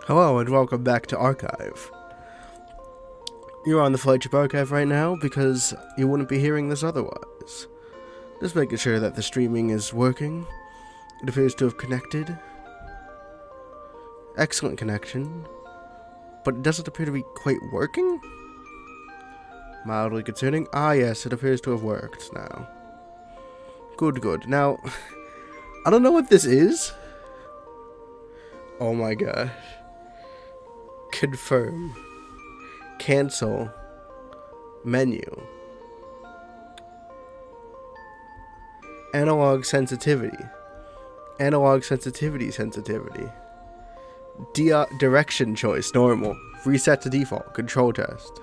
Hello and welcome back to Archive. You're on the Flightship Archive right now because you wouldn't be hearing this otherwise. Just making sure that the streaming is working. It appears to have connected. Excellent connection. But it doesn't appear to be quite working? Mildly concerning. Ah yes, it appears to have worked now. Good. Now, I don't know what this is. Oh my gosh. Confirm. Cancel. Menu. Analog sensitivity. Analog sensitivity. Direction choice, normal. Reset to default, control test.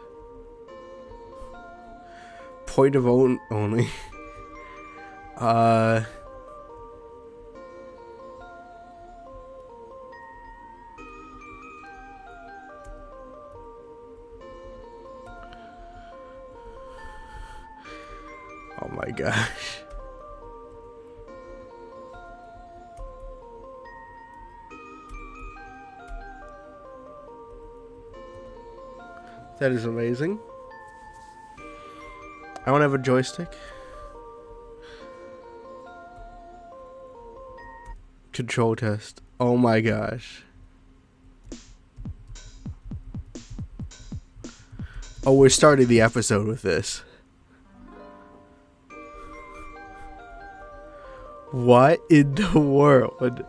Point of only. Oh my gosh. That is amazing. I don't have a joystick. Control test. Oh my gosh. Oh, we're starting the episode with this. What in the world?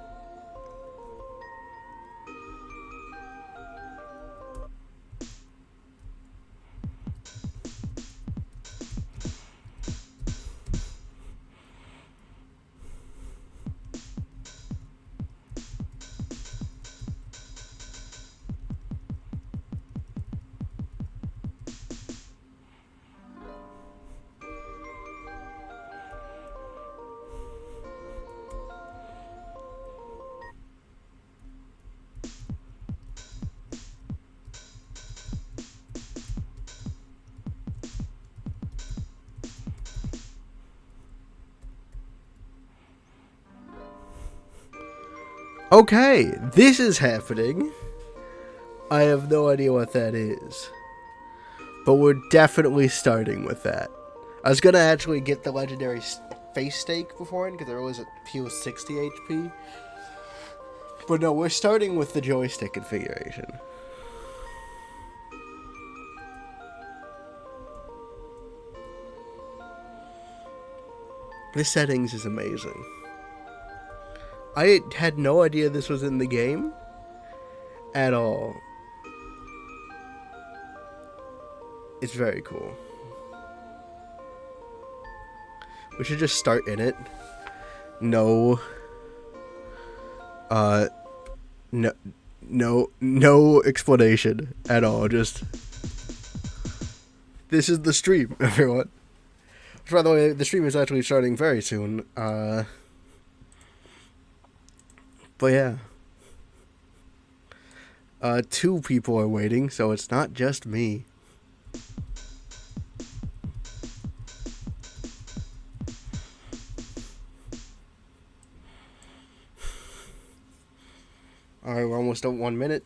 Okay, this is happening. I have no idea what that is. But we're definitely starting with that. I was gonna actually get the legendary face steak beforehand because there was a heal 60 HP. But no, we're starting with the joystick configuration. This settings is amazing. I had no idea this was in the game at all. It's very cool. We should just start in it. No explanation at all. Just this is the stream, everyone. Which, by the way, the stream is actually starting very soon. But yeah. 2 people are waiting, so it's not just me. Alright, we're almost at 1 minute.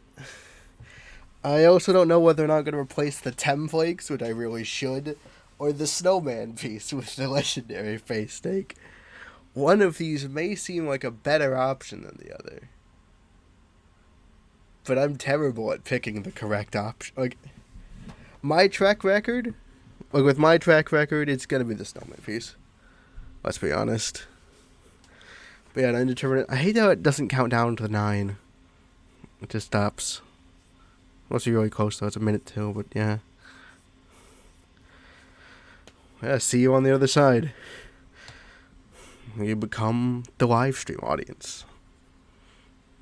I also don't know whether or not I'm going to replace the Temflakes, which I really should, or the Snowman piece with the legendary face steak. One of these may seem like a better option than the other. But I'm terrible at picking the correct option. Like, my track record, it's going to be the Snowman piece. Let's be honest. But yeah, Indeterminate. I hate how it doesn't count down to 9. It just stops. Unless you're really close, though. It's a minute till, but yeah. Yeah, see you on the other side. You become the live stream audience.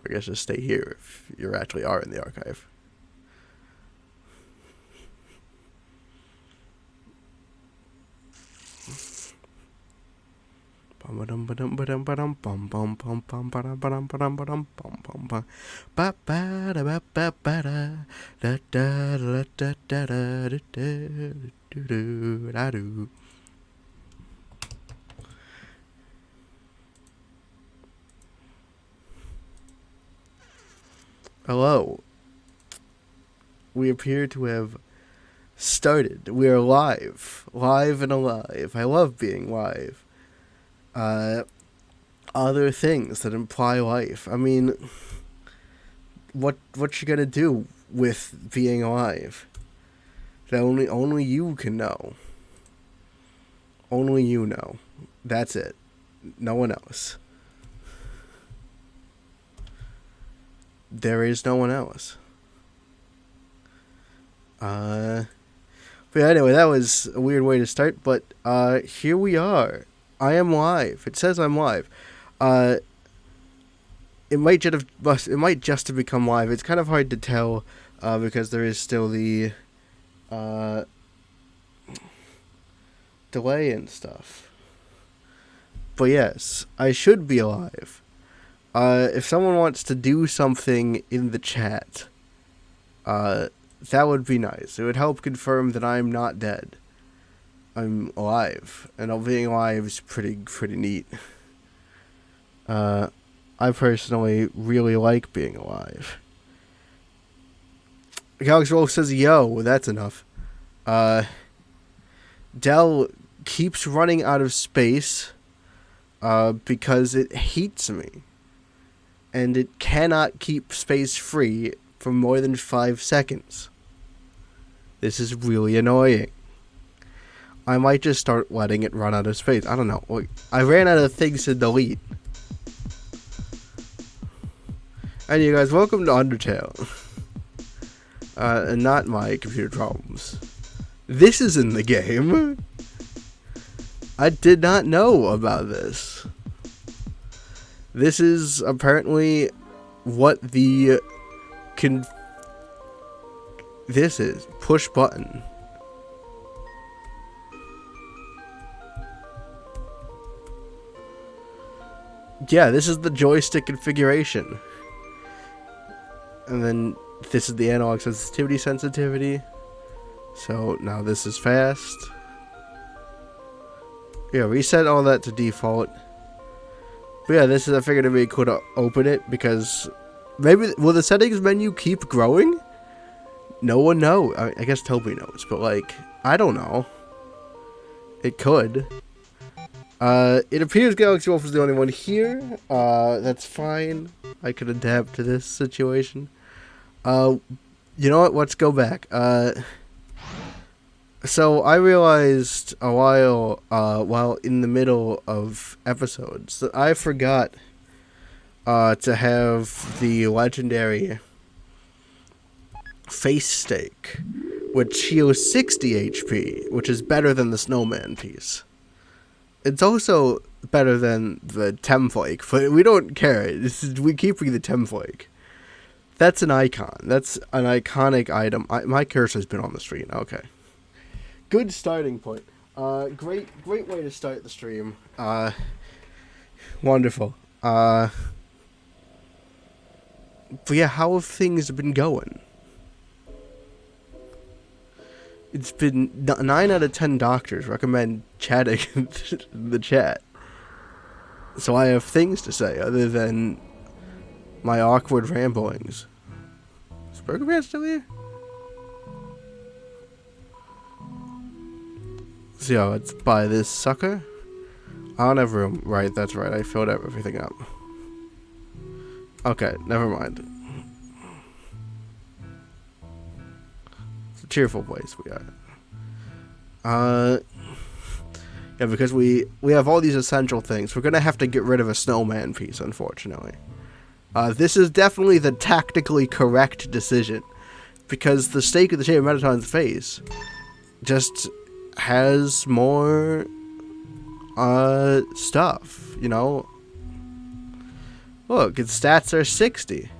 I guess just stay here if you actually are in the archive. Hello. We appear to have started. We are live. Live and alive. I love being live. Other things that imply life. I mean, what you gonna do with being alive? That only you can know. Only you know. That's it. No one else. There is no one else. But anyway, that was a weird way to start, but here we are. I am live. It says I'm live. It might just have become live. It's kind of hard to tell because there is still the delay and stuff. But yes, I should be alive. If someone wants to do something in the chat, that would be nice. It would help confirm that I'm not dead. I'm alive, and being alive is pretty neat. I personally really like being alive. Galaxy Wolf says, "Yo, that's enough." Dell keeps running out of space because it hates me. And it cannot keep space free for more than 5 seconds. This is really annoying. I might just start letting it run out of space. I don't know. I ran out of things to delete. And you guys, welcome to Undertale. And not my computer problems. This is in the game. I did not know about this. This is apparently what this is. Push button. Yeah, this is the joystick configuration. And then this is the analog sensitivity. So now this is fast. Yeah, reset all that to default. But yeah, I figured it'd be cool to open it because maybe, will the settings menu keep growing? No one knows. I guess Toby knows, but I don't know. It could. It appears Galaxy Wolf is the only one here. That's fine. I could adapt to this situation. You know what? Let's go back. So I realized a while in the middle of episodes that I forgot to have the legendary face stake, which heals 60 HP, which is better than the snowman piece. It's also better than the Temflake, but we don't care. We keeping the Temflake. That's an icon. That's an iconic item. My cursor's been on the screen. Okay. Good starting point. Great way to start the stream. Wonderful. But yeah, how have things been going? It's been 9 out of 10 doctors recommend chatting in the chat. So I have things to say other than my awkward ramblings. Is Burger Man still here? So yeah, let's buy this sucker. I don't have room. Right, that's right. I filled everything up. Okay, never mind. It's a cheerful place we are. Yeah, because we have all these essential things. We're gonna have to get rid of a snowman piece, unfortunately. This is definitely the tactically correct decision, because the stake of the Chamber of Metatron's face just has more stuff, you know. Look, its stats are 60.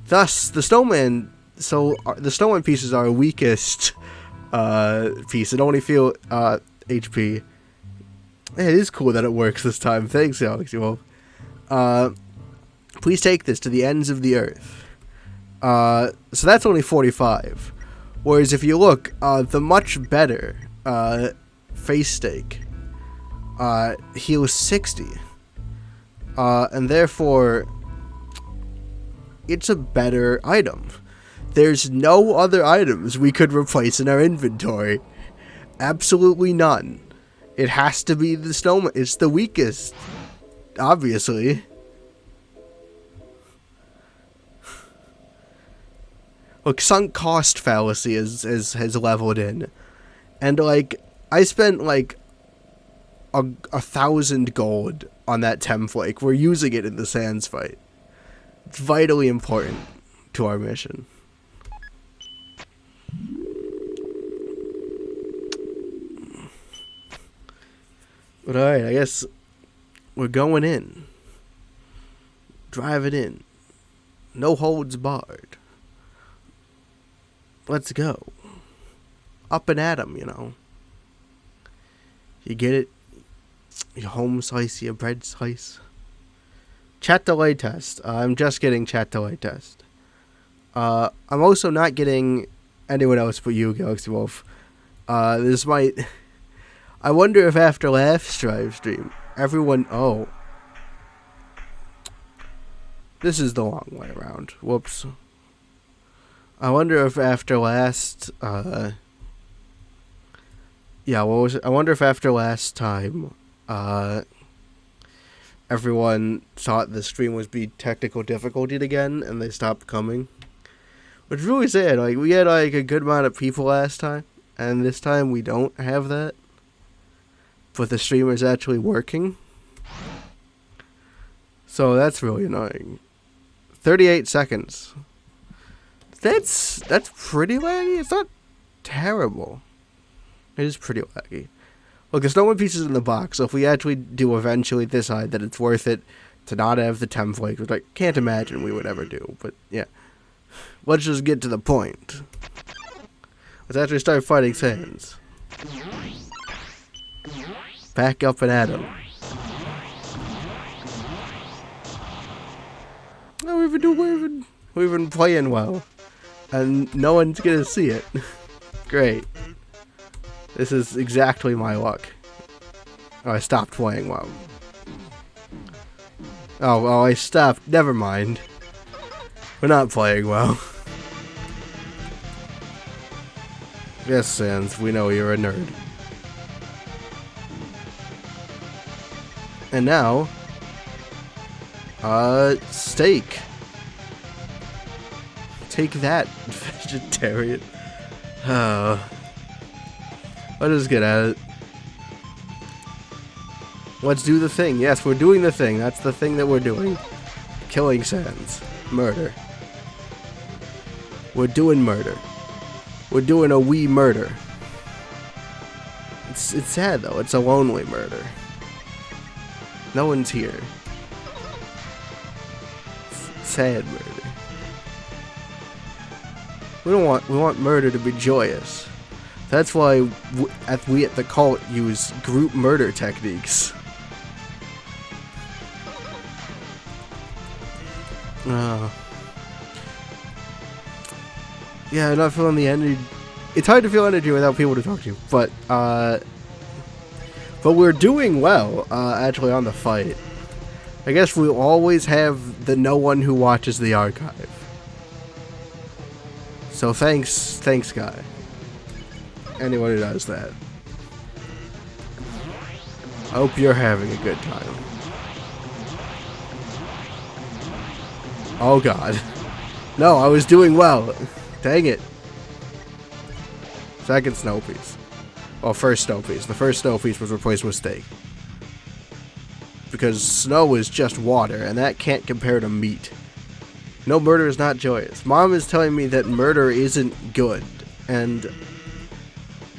Thus, the snowman. So the snowman piece is our weakest piece. It only feel HP. It is cool that it works this time. Thanks, Galaxy Wolf. Please take this to the ends of the earth. So that's only 45. Whereas if you look, the much better face stake heals 60. And therefore, it's a better item. There's no other items we could replace in our inventory. Absolutely none. It has to be the snowman. It's the weakest, obviously. Look, sunk cost fallacy has leveled in. And, like, I spent, like, 1,000 gold on that Temflake. We're using it in the Sands fight. It's vitally important to our mission. But alright, I guess we're going in. Driving in. No holds barred. Let's go. Up and at 'em, you know. You get it? Your home slice, your bread slice. Chat delay test. I'm just getting chat delay test. I'm also not getting anyone else but you, Galaxy Wolf. This might... I wonder if after last live stream, everyone... Oh. This is the long way around. Whoops. I wonder if after last... Yeah, what was it? I wonder if after last time, everyone thought the stream was be technical difficulty again, and they stopped coming. Which is really sad. Like, we had, like, a good amount of people last time, and this time we don't have that. But the streamer's actually working. So that's really annoying. 38 seconds. That's pretty laggy. It's not terrible. It is pretty laggy. Look, there's no one pieces in the box, so if we actually do eventually decide that it's worth it to not have the Temflake, which I can't imagine we would ever do, but yeah. Let's just get to the point. Let's actually start fighting Sands. Back up and at him. Oh, we've been playing well. And no one's gonna see it. Great. This is exactly my luck. Oh, I stopped playing well. Oh, I stopped. Never mind. We're not playing well. Yes, Sans, we know you're a nerd. And now, steak. Take that, vegetarian. Let us get at it. Let's do the thing. Yes, we're doing the thing. That's the thing that we're doing. Killing Sans. Murder. We're doing murder. We're doing a wee murder. It's sad though. It's a lonely murder. No one's here. It's sad murder. We want murder to be joyous. That's why we at the cult use group murder techniques. Yeah, I'm not feeling the energy. It's hard to feel energy without people to talk to, but we're doing well, actually, on the fight. I guess we'll always have the no one who watches the archive. So thanks guy. Anyone who does that. I hope you're having a good time. Oh god. No, I was doing well. Dang it. Second snow piece. Well, first snow piece. The first snow piece was replaced with steak. Because snow is just water, and that can't compare to meat. No, murder is not joyous. Mom is telling me that murder isn't good, and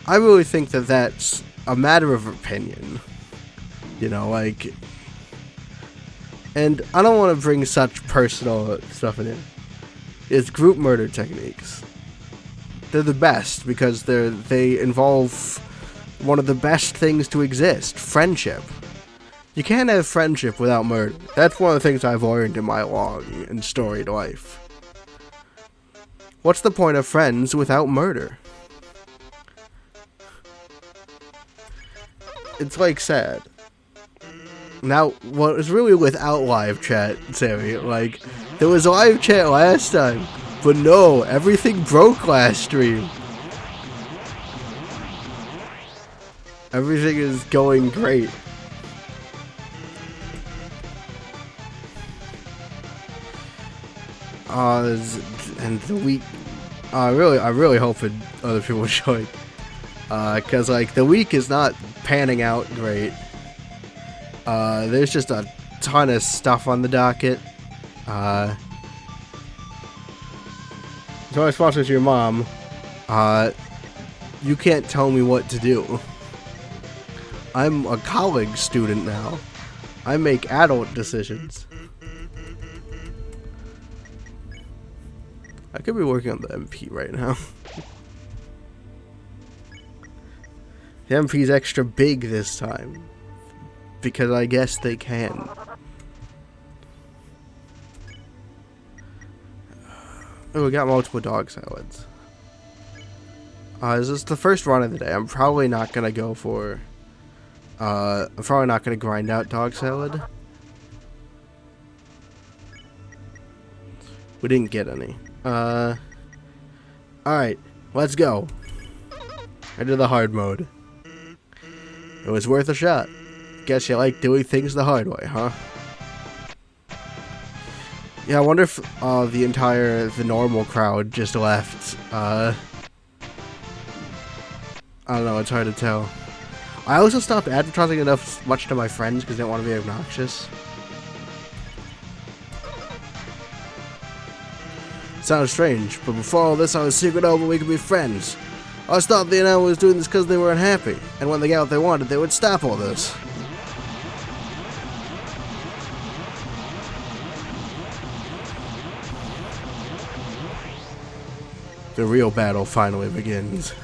I really think that that's a matter of opinion. You know, like... And I don't want to bring such personal stuff in it. It's group murder techniques. They're the best because they involve one of the best things to exist, friendship. You can't have friendship without murder. That's one of the things I've learned in my long and storied life. What's the point of friends without murder? It's like sad. Now, what was really without live chat, Sammy, like, there was live chat last time. But no, everything broke last stream. Everything is going great. And the week, I really hope other people join. Cause like the week is not panning out great. There's just a ton of stuff on the docket. So I sponsor to your mom. You can't tell me what to do. I'm a college student now. I make adult decisions. I could be working on the MP right now. The MP's extra big this time. Because I guess they can. Oh, we got multiple dog salads. This is the first run of the day. I'm probably not gonna go for... I'm probably not gonna grind out dog salad. We didn't get any. Alright, let's go. Into the hard mode. It was worth a shot. Guess you like doing things the hard way, huh? Yeah, I wonder if the normal crowd just left. I don't know, it's hard to tell. I also stopped advertising much to my friends because I didn't want to be obnoxious. Sounds strange, but before all this I was secret over we could be friends. I always thought the NL was doing this because they were unhappy, and when they got what they wanted, they would stop all this. The real battle finally begins.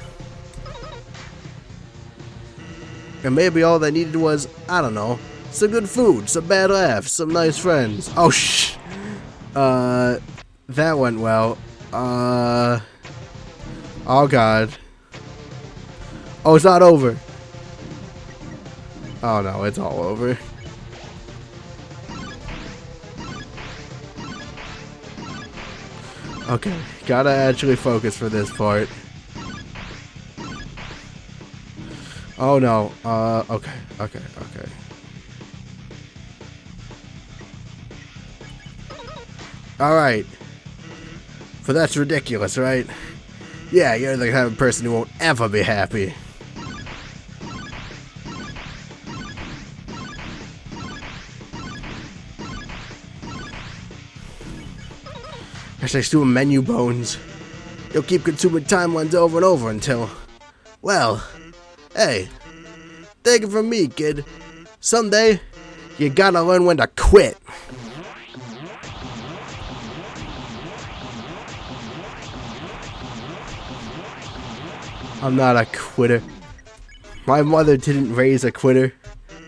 And maybe all they needed was, I don't know, some good food, some bad laughs, some nice friends. Oh, that went well. Oh, God. Oh, it's not over. Oh, no, it's all over. Okay, gotta actually focus for this part. Oh, no. Okay. Alright. But that's ridiculous, right? Yeah, you're the kind of person who won't ever be happy. Hashtag doing menu bones. You'll keep consuming timelines over and over until... Well, hey, take it from me, kid. Someday, you gotta learn when to quit. I'm not a quitter. My mother didn't raise a quitter.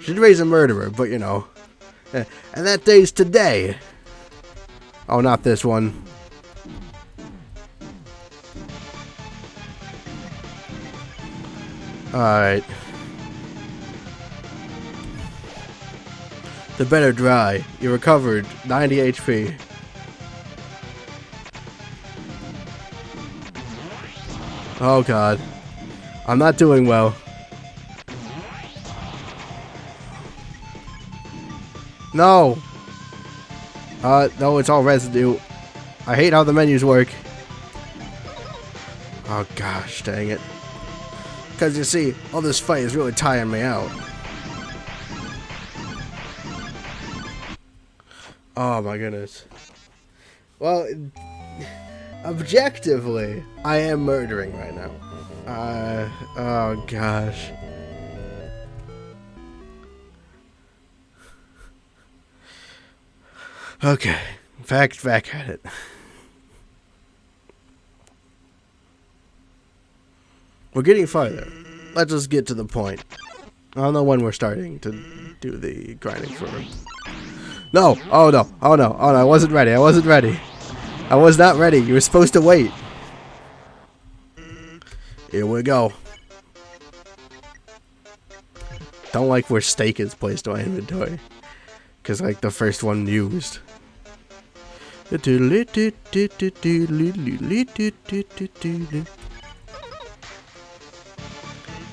She did raise a murderer, but you know. And that day's today. Oh, not this one. Alright. The better dry. You recovered 90 HP. Oh, God. I'm not doing well. No! No, it's all residue. I hate how the menus work. Oh, gosh, dang it. Because, you see, all this fight is really tiring me out. Oh, my goodness. Well, objectively, I am murdering right now. Oh, gosh. Okay, back at it. We're getting farther. Let's just get to the point. I don't know when we're starting to do the grinding for... No! Oh no! Oh no! Oh no! I wasn't ready. I wasn't ready. I was not ready. You were supposed to wait. Here we go. Don't like where steak is placed on my inventory. Because like the first one used.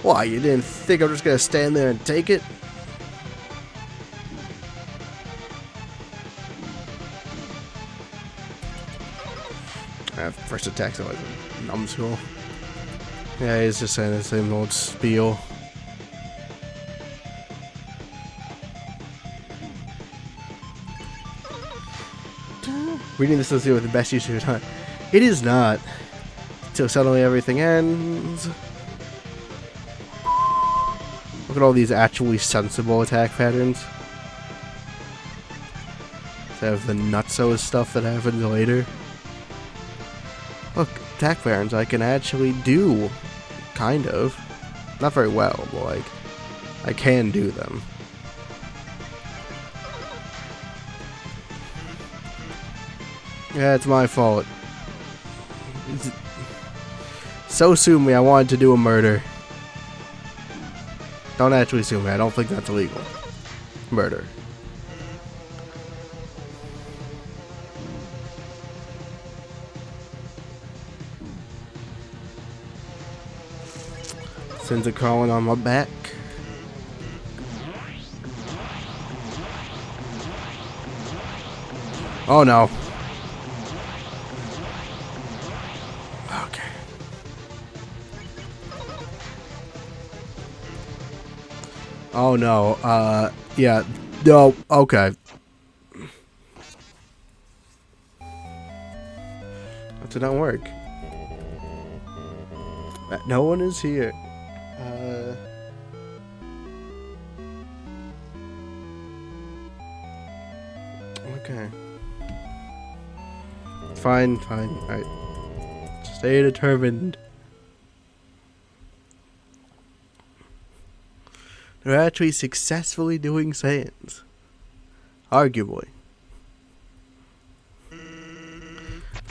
Why, you didn't think I'm just gonna stand there and take it? First attack's always a numbskull. Yeah, he's just saying the same old spiel. Reading this is with the best use of your time. It is not. Till suddenly everything ends. Look at all these actually sensible attack patterns. Instead of the nutso stuff that happens later. Look, attack patterns I can actually do. Kind of. Not very well, but like, I can do them. Yeah, it's my fault. So sue me, I wanted to do a murder. Don't actually sue me, I don't think that's illegal. Murder. Sends it crawling on my back. Oh no. Okay. Oh no. Yeah. No. Okay. That did not work. No one is here. Okay. Fine, fine. Alright. Stay determined. They're actually successfully doing Saiyans. Arguably.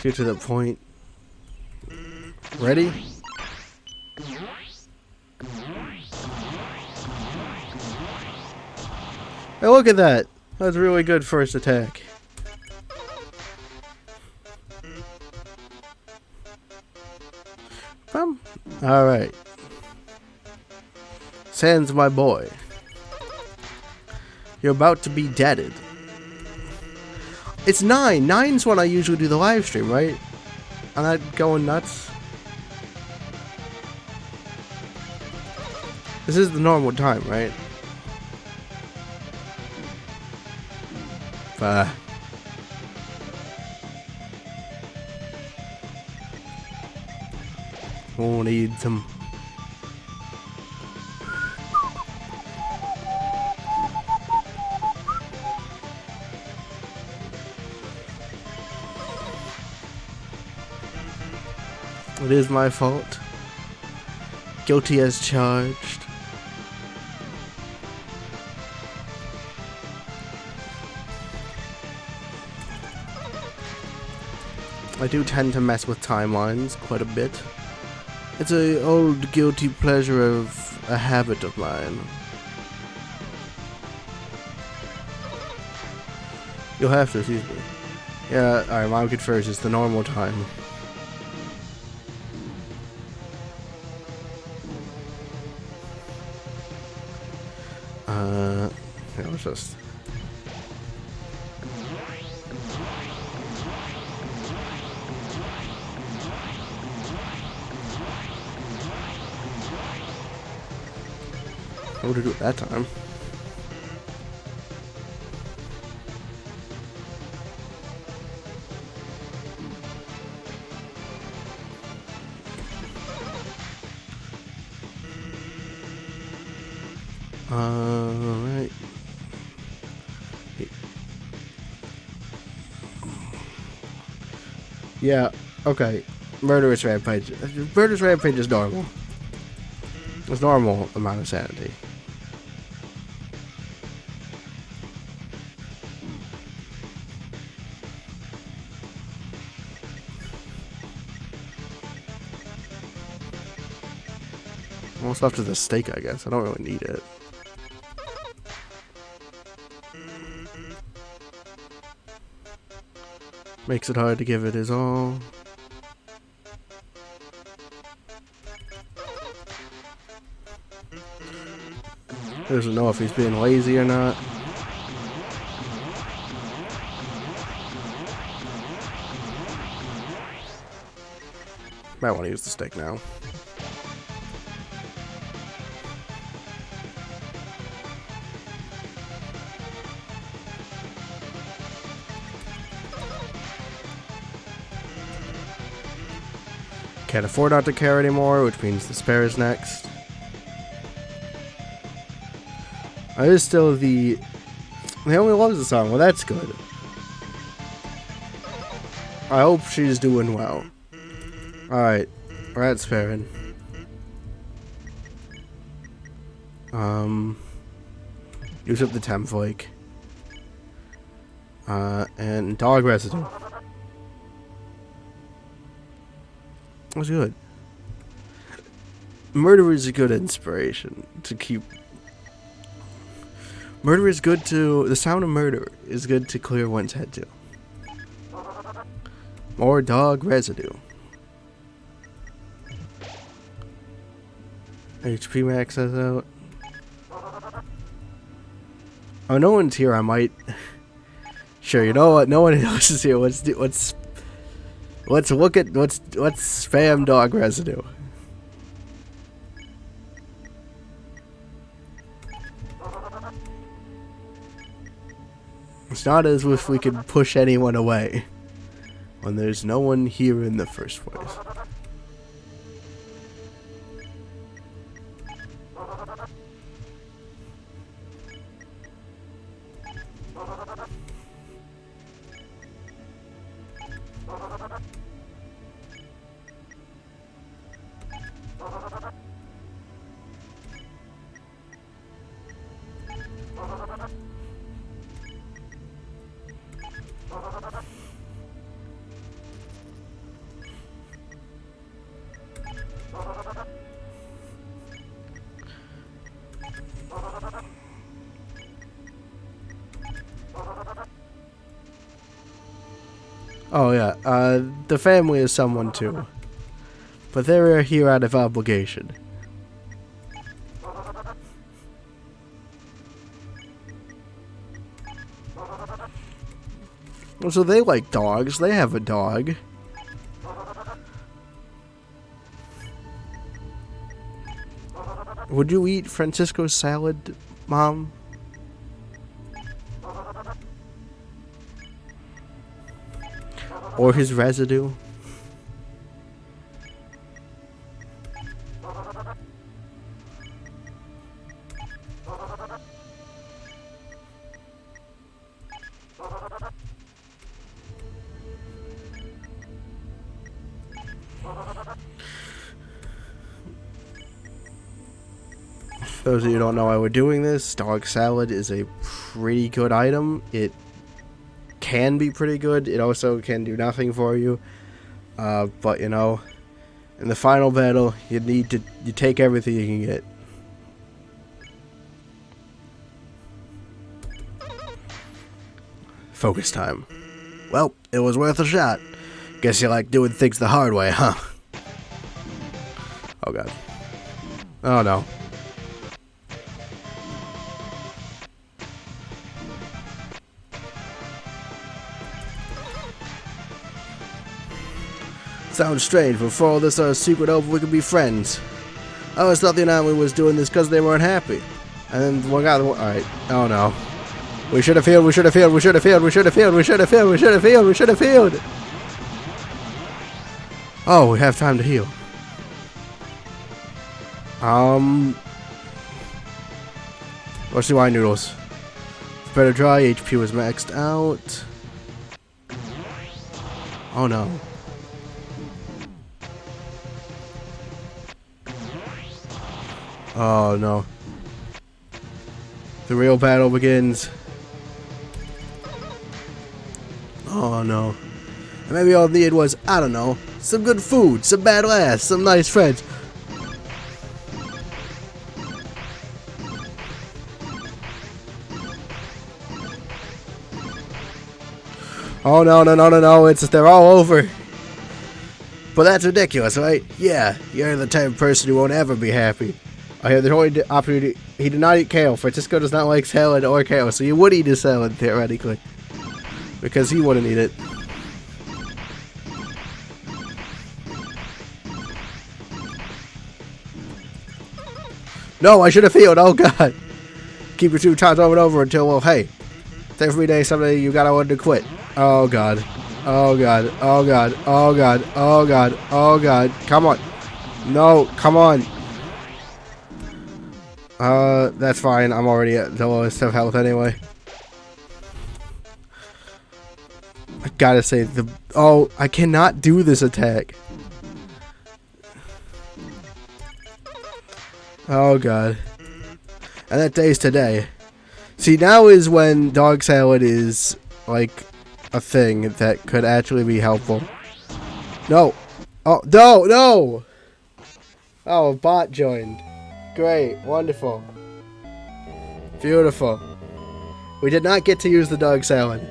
Get to the point. Ready? Hey, look at that! That's really good first attack. Alright. Sans, my boy. You're about to be deaded. It's 9. 9's when I usually do the live stream, right? I'm not going nuts. This is the normal time, right? We'll need some. It is my fault. Guilty as charged. I do tend to mess with timelines quite a bit. It's an old guilty pleasure of a habit of mine. You'll have to, excuse me. Yeah, alright, Mom confers it's the normal time. Yeah, let's just... What would I do at that time? Right. Yeah, okay. Murderous Rampage. Murderous Rampage is normal. It's normal amount of sanity. What's left of the steak, I guess. I don't really need it. Makes it hard to give it his all. Doesn't know if he's being lazy or not. Might want to use the stick now. Can't afford not to care anymore, which means the spare is next. I is still the... Naomi loves the song. Well, that's good. I hope she's doing well. Alright. We're at sparing. Use up the temp flake. And dog residue. That's good. Murder is a good inspiration to keep... Murder is good to... The sound of murder is good to clear one's head to. More dog residue. HP max says out. Oh, no one's here. I might... Sure, you know what? No one else is here. Let's look at... Let's spam dog residue. It's not as if we could push anyone away when there's no one here in the first place. Oh yeah, the family is someone too, but they're here out of obligation. So they like dogs, they have a dog. Would you eat Francisco's salad, Mom? Or his residue? For those of you who don't know why we're doing this, dog salad is a pretty good item. It can be pretty good. It also can do nothing for you. But you know, in the final battle, you take everything you can get. Focus time. Well, it was worth a shot. Guess you like doing things the hard way, huh? Oh god. Oh no. Sounds strange, but for all this secret hope we could be friends. I always thought the anomaly was doing this because they weren't happy. And then one guy, alright, oh no. We should have healed, we should have healed, we should have healed, we should have healed, we should have healed, we should have healed, we should have healed. Oh, we have time to heal. Let's do wine noodles. Better dry, HP was maxed out. Oh no. Oh no. The real battle begins. Oh no. And maybe all I needed was, I don't know, some good food, some bad laughs, some nice friends. Oh no, no, no, no, no, they're all over. But that's ridiculous, right? Yeah, you're the type of person who won't ever be happy. I hear the only opportunity. He did not eat kale. Francisco does not like salad or kale, so you would eat his salad, theoretically. Because he wouldn't eat it. No, I should have healed. Oh, God. Keep your 2 times over and over until, well, hey. Every day, someday you gotta want to quit. Oh, God. Oh, God. Oh, God. Oh, God. Oh, God. Oh, God. Come on. No, come on. That's fine. I'm already at the lowest of health anyway. I gotta say, oh, I cannot do this attack. Oh, God. And that day's today. See, now is when dog salad is, like, a thing that could actually be helpful. No. Oh, no, no! Oh, a bot joined. Great. Wonderful. Beautiful. We did not get to use the dog salad.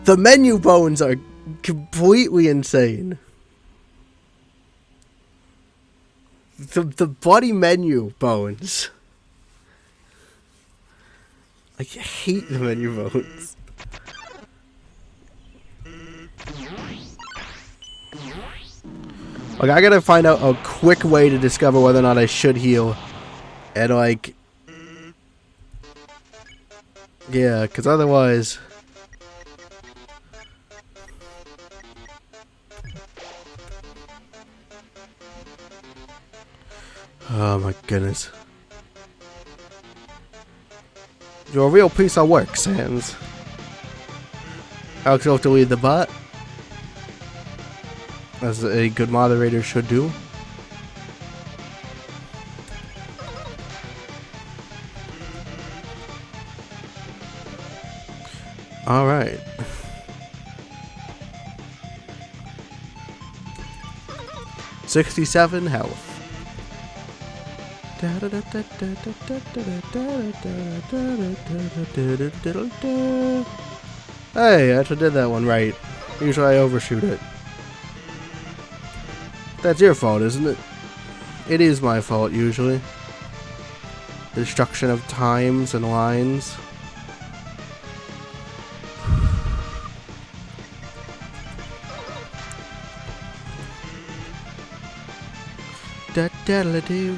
The menu bones are completely insane. The bloody menu bones. I hate the menu bones. Like, I gotta find out a quick way to discover whether or not I should heal. And, like... yeah, because otherwise... oh my goodness. You're a real piece of work, Sans. Alex will have to lead the bot. As a good moderator should do. Alright. .67 health. Hey, I actually did that one right. Usually I overshoot it. That's your fault, isn't it? It is my fault, usually. Destruction of times and lines. Da-da-da-doo.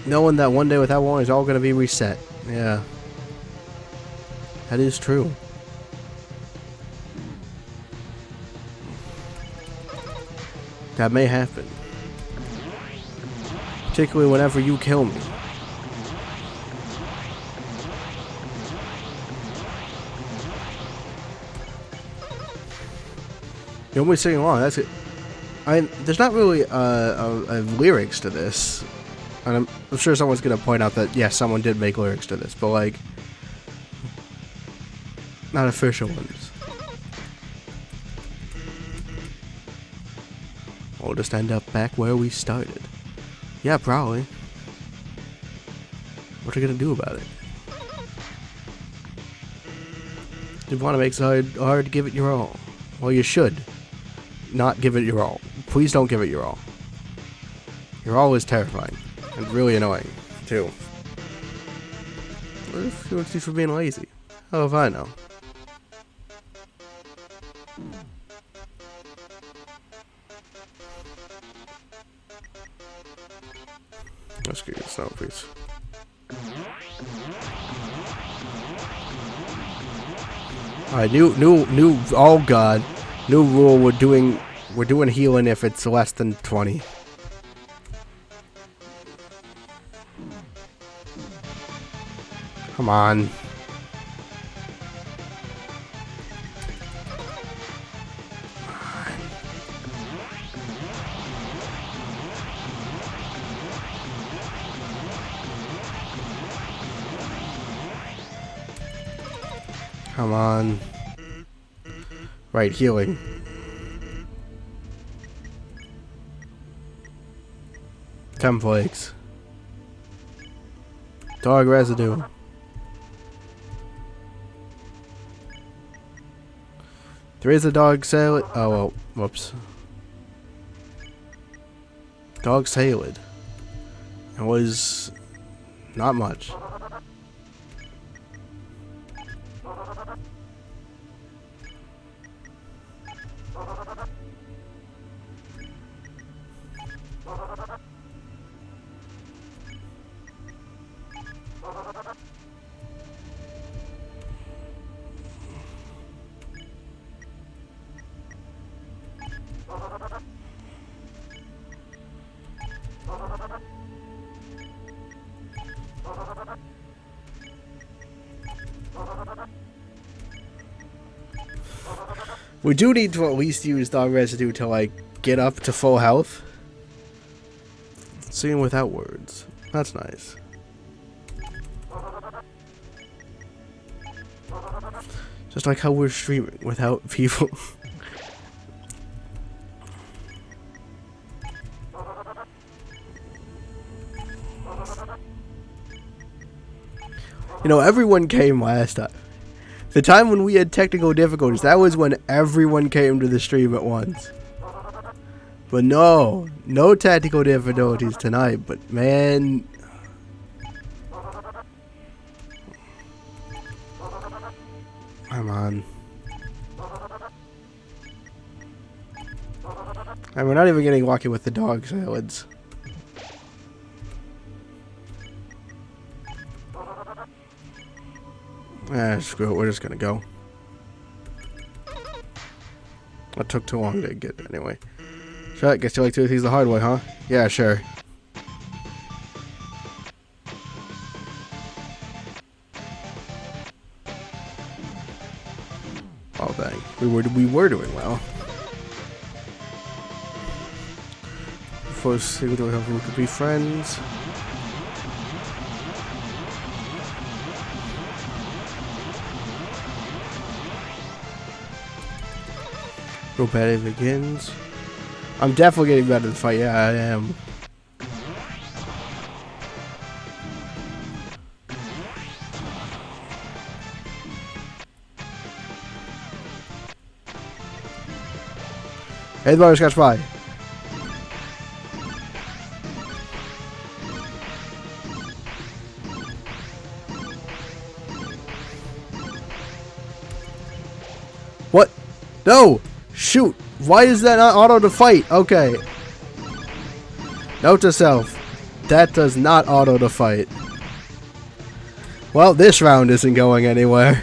Knowing that one day without one is all going to be reset. Yeah. That is true. That may happen. Particularly whenever you kill me. You're only singing along. That's it. There's not really lyrics to this. And I'm sure someone's going to point out that, yes, someone did make lyrics to this. But, like... not official ones. We'll just end up back where we started. Yeah, probably. What are you gonna do about it? You want to make it hard to give it your all. Well, you should not give it your all. Please don't give it your all. Your all is terrifying and really annoying too. What if you're excuse for being lazy? How if I know? Let's get this out, please. Alright, new, oh god. New rule, we're doing healing if it's less than 20. Come on. Come on. Right, healing. 10 flakes. Dog residue. There is a dog salad. Oh, well, whoops. Dog salad. It was not much. We do need to at least use dog residue to, like, get up to full health. Seeing without words. That's nice. Just like how we're streaming without people. You know, everyone came last time. The time when we had technical difficulties, that was when everyone came to the stream at once. But no technical difficulties tonight, but man. Come on. And we're not even getting lucky with the dog salads. Screw it, we're just gonna go. That took too long to get anyway. Shut, guess you like to do things the hard way, huh? Yeah, sure. Oh dang. We were doing well. First, we could be friends. Go bad begins. I'm definitely getting better at the fight. Yeah, I am. Hey, the butterscotch pie. What? No! Shoot! Why is that not auto to fight? Okay. Note to self. That does not auto to fight. Well, this round isn't going anywhere.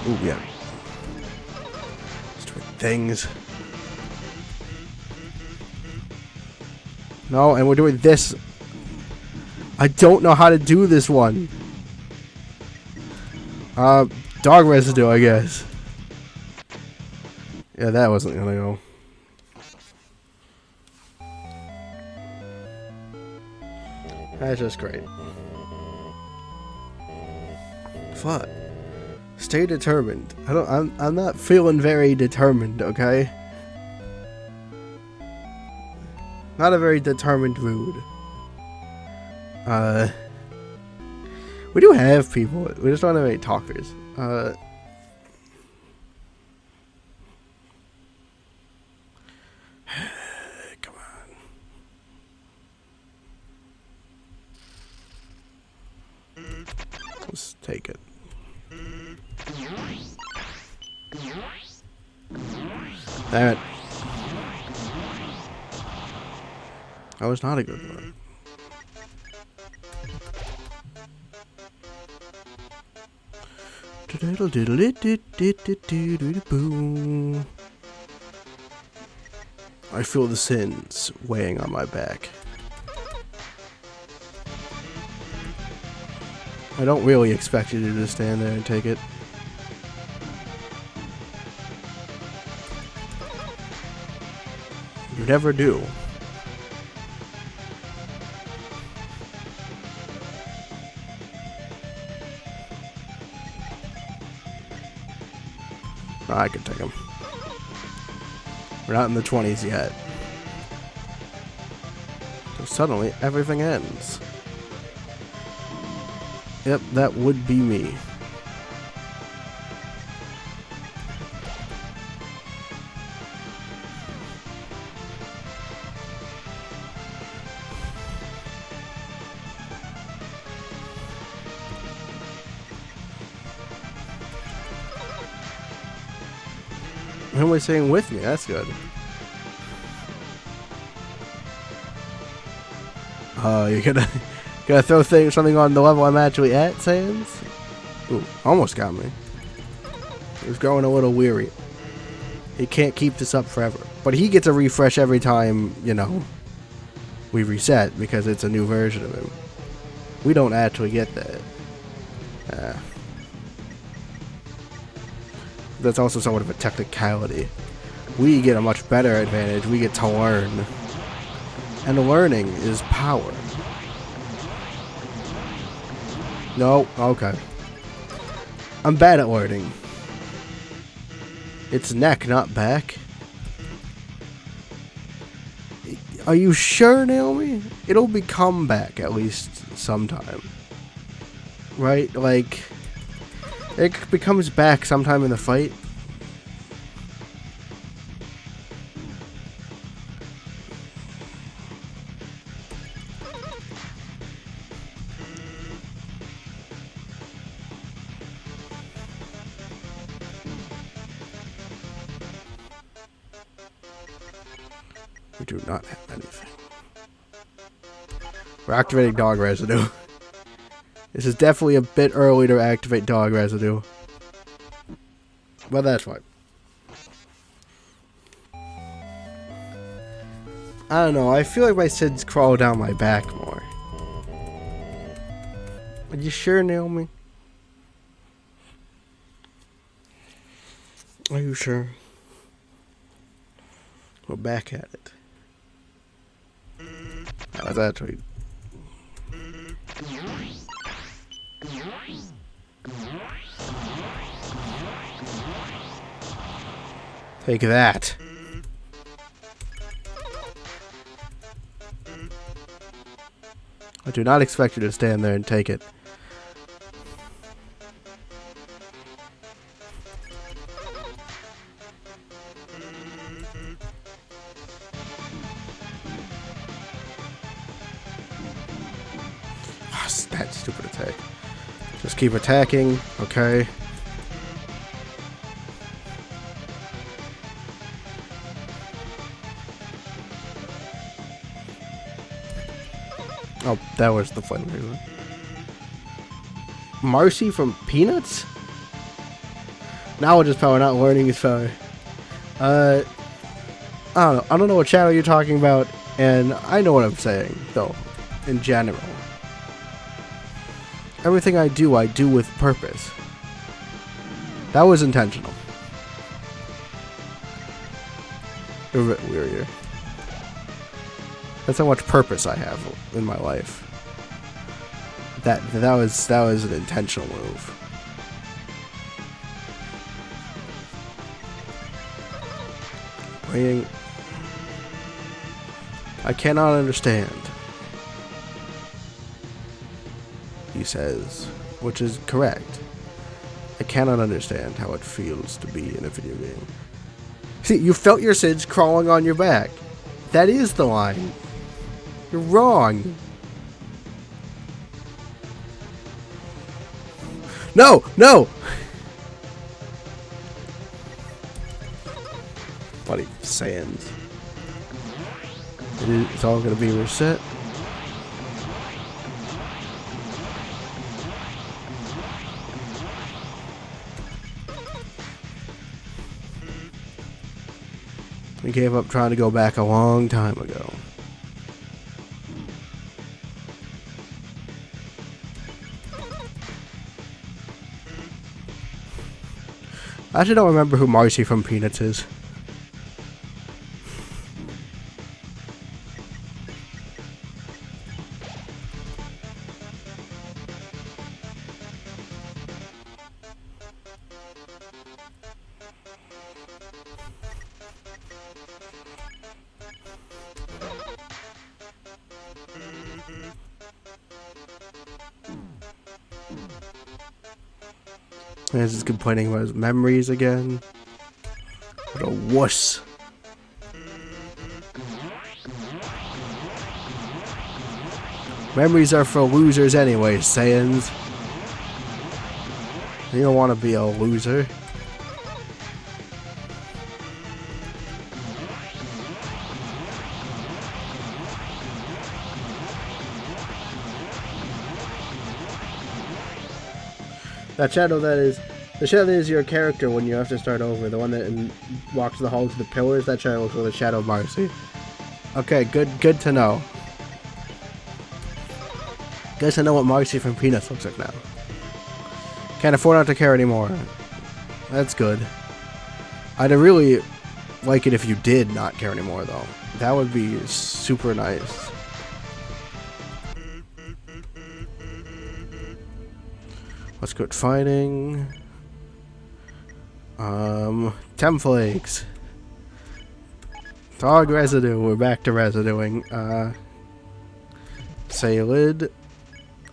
Ooh, yeah. Stupid things. No, and we're doing this. I don't know how to do this one. Dog residue, I guess. Yeah, that wasn't gonna go. That's just great. Fuck. Stay determined. I'm not feeling very determined, okay? Not a very determined mood. We do have people. We just don't have any talkers. Come on. Let's take it. Damn it. That was not a good one. I feel the sins weighing on my back. I don't really expect you to just stand there and take it. You never do. I can take him. We're not in the 20s yet. So suddenly, everything ends. Yep, that would be me. Who am I saying with me? That's good. Oh, you're gonna throw something on the level I'm actually at, Sans? Ooh, almost got me. He was growing a little weary. He can't keep this up forever. But he gets a refresh every time, you know, we reset because it's a new version of him. We don't actually get that. That's also somewhat of a technicality. We get a much better advantage. We get to learn. And learning is power. No, okay. I'm bad at learning. It's neck, not back. Are you sure, Naomi? It'll become back at least sometime. Right? Like, it becomes back sometime in the fight. We do not have anything. We're activating dog residue. This is definitely a bit early to activate dog residue. But that's fine. I don't know, I feel like my SIDS crawl down my back more. Are you sure, Naomi? Are you sure? We're back at it. That's actually... Take that. I do not expect you to stand there and take it. That stupid attack. Just keep attacking, okay? Oh, that was the flame reason. Marcy from Peanuts? Knowledge is power, not learning is power. I don't know. I don't know what channel you're talking about, and I know what I'm saying, though, in general. Everything I do with purpose. That was intentional. A bit weirder. That's how much purpose I have in my life. That was an intentional move. Waiting. I cannot understand. He says, which is correct. I cannot understand how it feels to be in a video game. See, you felt your SIDS crawling on your back. That is the line. You're wrong. No! No! Buddy, Sands. It's all gonna be reset. We gave up trying to go back a long time ago. I actually don't remember who Marcy from Peanuts is. He's just complaining about his memories again. What a wuss. Memories are for losers anyway, Saiyans. You don't want to be a loser. That shadow that is... The shadow that is your character when you have to start over. The one that walks the hall to the pillars. That shadow looks like the Shadow of Marcy. Okay, good to know. Guess I know what Marcy from Peanuts looks like now. Can't afford not to care anymore. That's good. I'd really like it if you did not care anymore, though. That would be super nice. Let's quit fighting. Temflakes. Dog residue. We're back to residuing. Salad.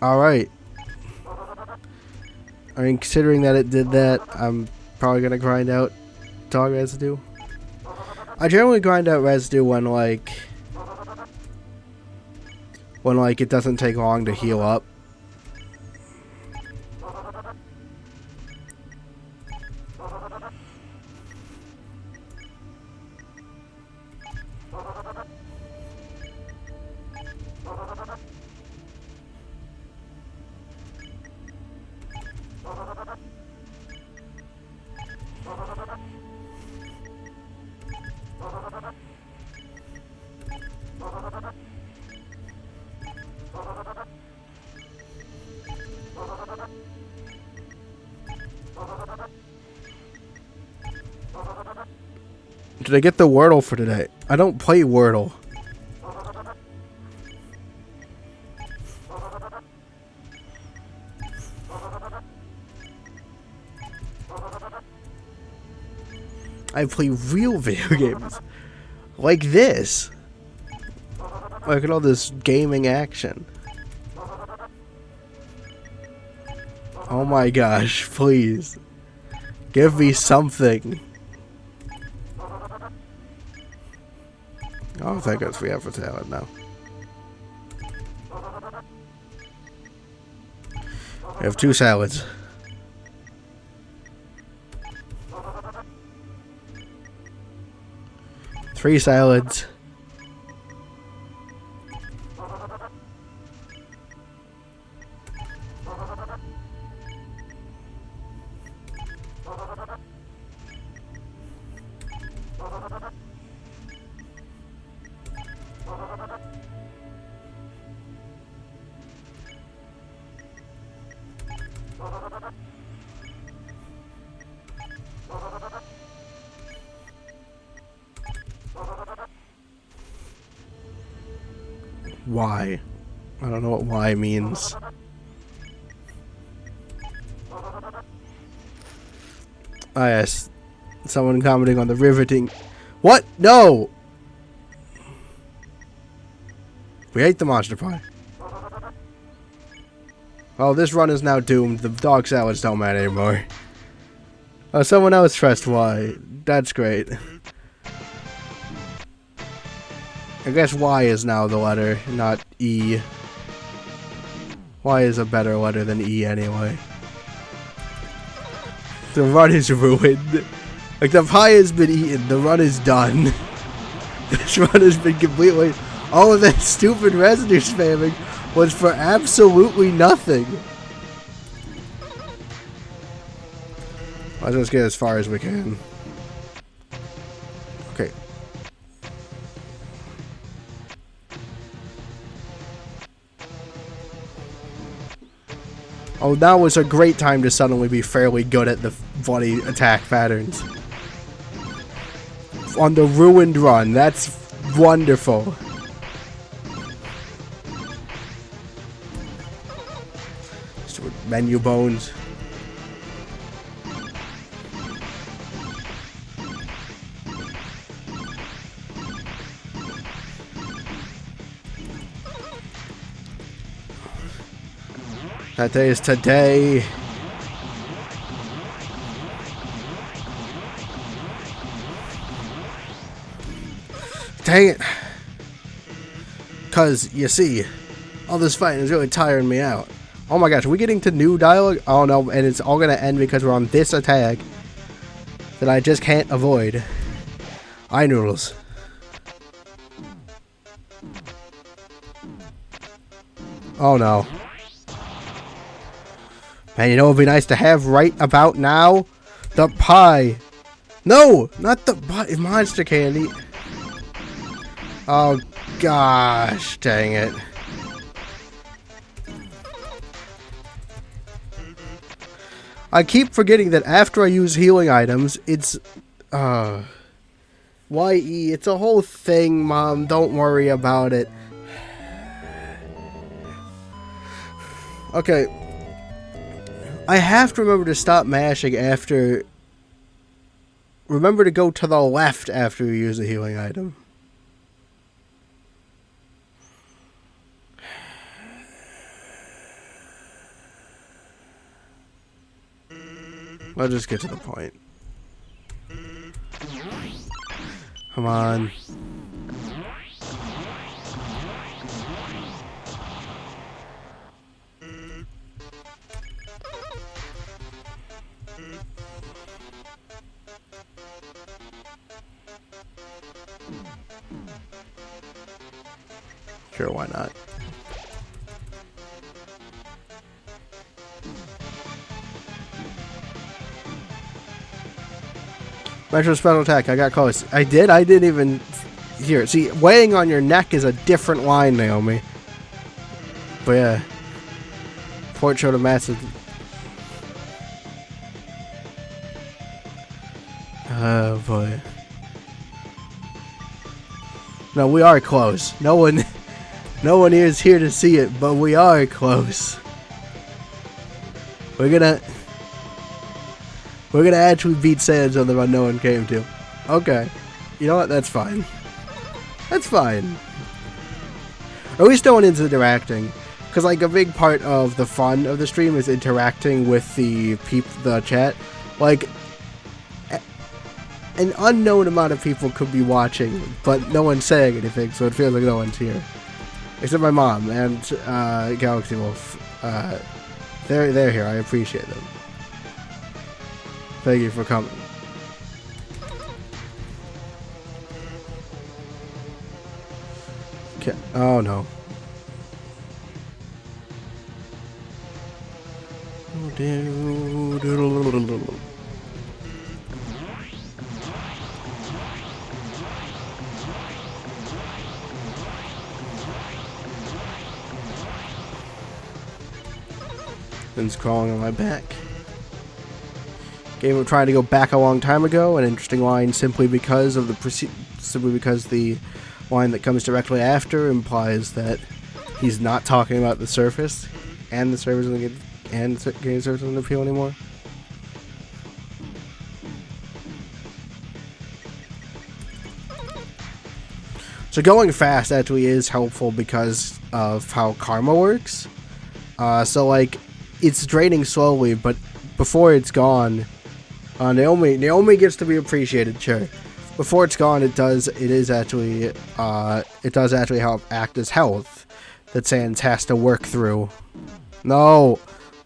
Alright. I mean, considering that it did that, I'm probably gonna grind out dog residue. I generally grind out residue when it doesn't take long to heal up. Did I get the Wordle for today? I don't play Wordle. I play real video games. Like this. Look at all this gaming action. Oh my gosh, please. Give me something. Oh, thank goodness we have a salad now. We have 2 salads. Three salads. Why? I don't know what why means. Ah, yes. Someone commenting on the riveting... What? No! We hate the monster pie. Oh, this run is now doomed. The dog salads don't matter anymore. Oh, someone else pressed Y. That's great. I guess Y is now the letter, not E. Y is a better letter than E anyway. The run is ruined. Like, the pie has been eaten. The run is done. This run has been completely... All of that stupid residue spamming was for absolutely nothing. Let's just get as far as we can. Okay. Oh, now is a great time to suddenly be fairly good at the bloody attack patterns. On the ruined run, that's wonderful. Stupid menu bones. That day is today. Dang it. Because, you see, all this fighting is really tiring me out. Oh my gosh, are we getting to new dialogue? Oh no, and it's all going to end because we're on this attack that I just can't avoid. Eye noodles. Oh no. Man, you know what would be nice to have right about now? The pie. No, not the pie. Monster candy. Oh gosh, dang it. I keep forgetting that after I use healing items, it's YE. It's a whole thing, Mom. Don't worry about it. Okay. I have to remember to stop mashing after... Remember to go to the left after you use a healing item. I'll just get to the point. Come on. Sure, why not? Metro special attack. I got close. I did? I didn't even hear it. See, weighing on your neck is a different line, Naomi. But yeah. Port showed a massive... Oh boy. No, we are close. No one is here to see it, but we are close. We're gonna actually beat Sans on the run no one came to. Okay. You know what? That's fine. That's fine. At least no one is interacting. Because, like, a big part of the fun of the stream is interacting with the chat. Like, an unknown amount of people could be watching, but no one's saying anything, so it feels like no one's here. Except my mom and Galaxy Wolf. They're here. I appreciate them. Thank you for coming. Okay. Oh no. It's crawling on my back. Game of trying to go back a long time ago. An interesting line, simply because the line that comes directly after implies that he's not talking about the surface, and the surface doesn't getting surface doesn't appeal anymore. So going fast actually is helpful because of how karma works. So like, it's draining slowly, but before it's gone, Naomi gets to be appreciated, sure. Before it's gone, it does actually help act as health that Sans has to work through. No,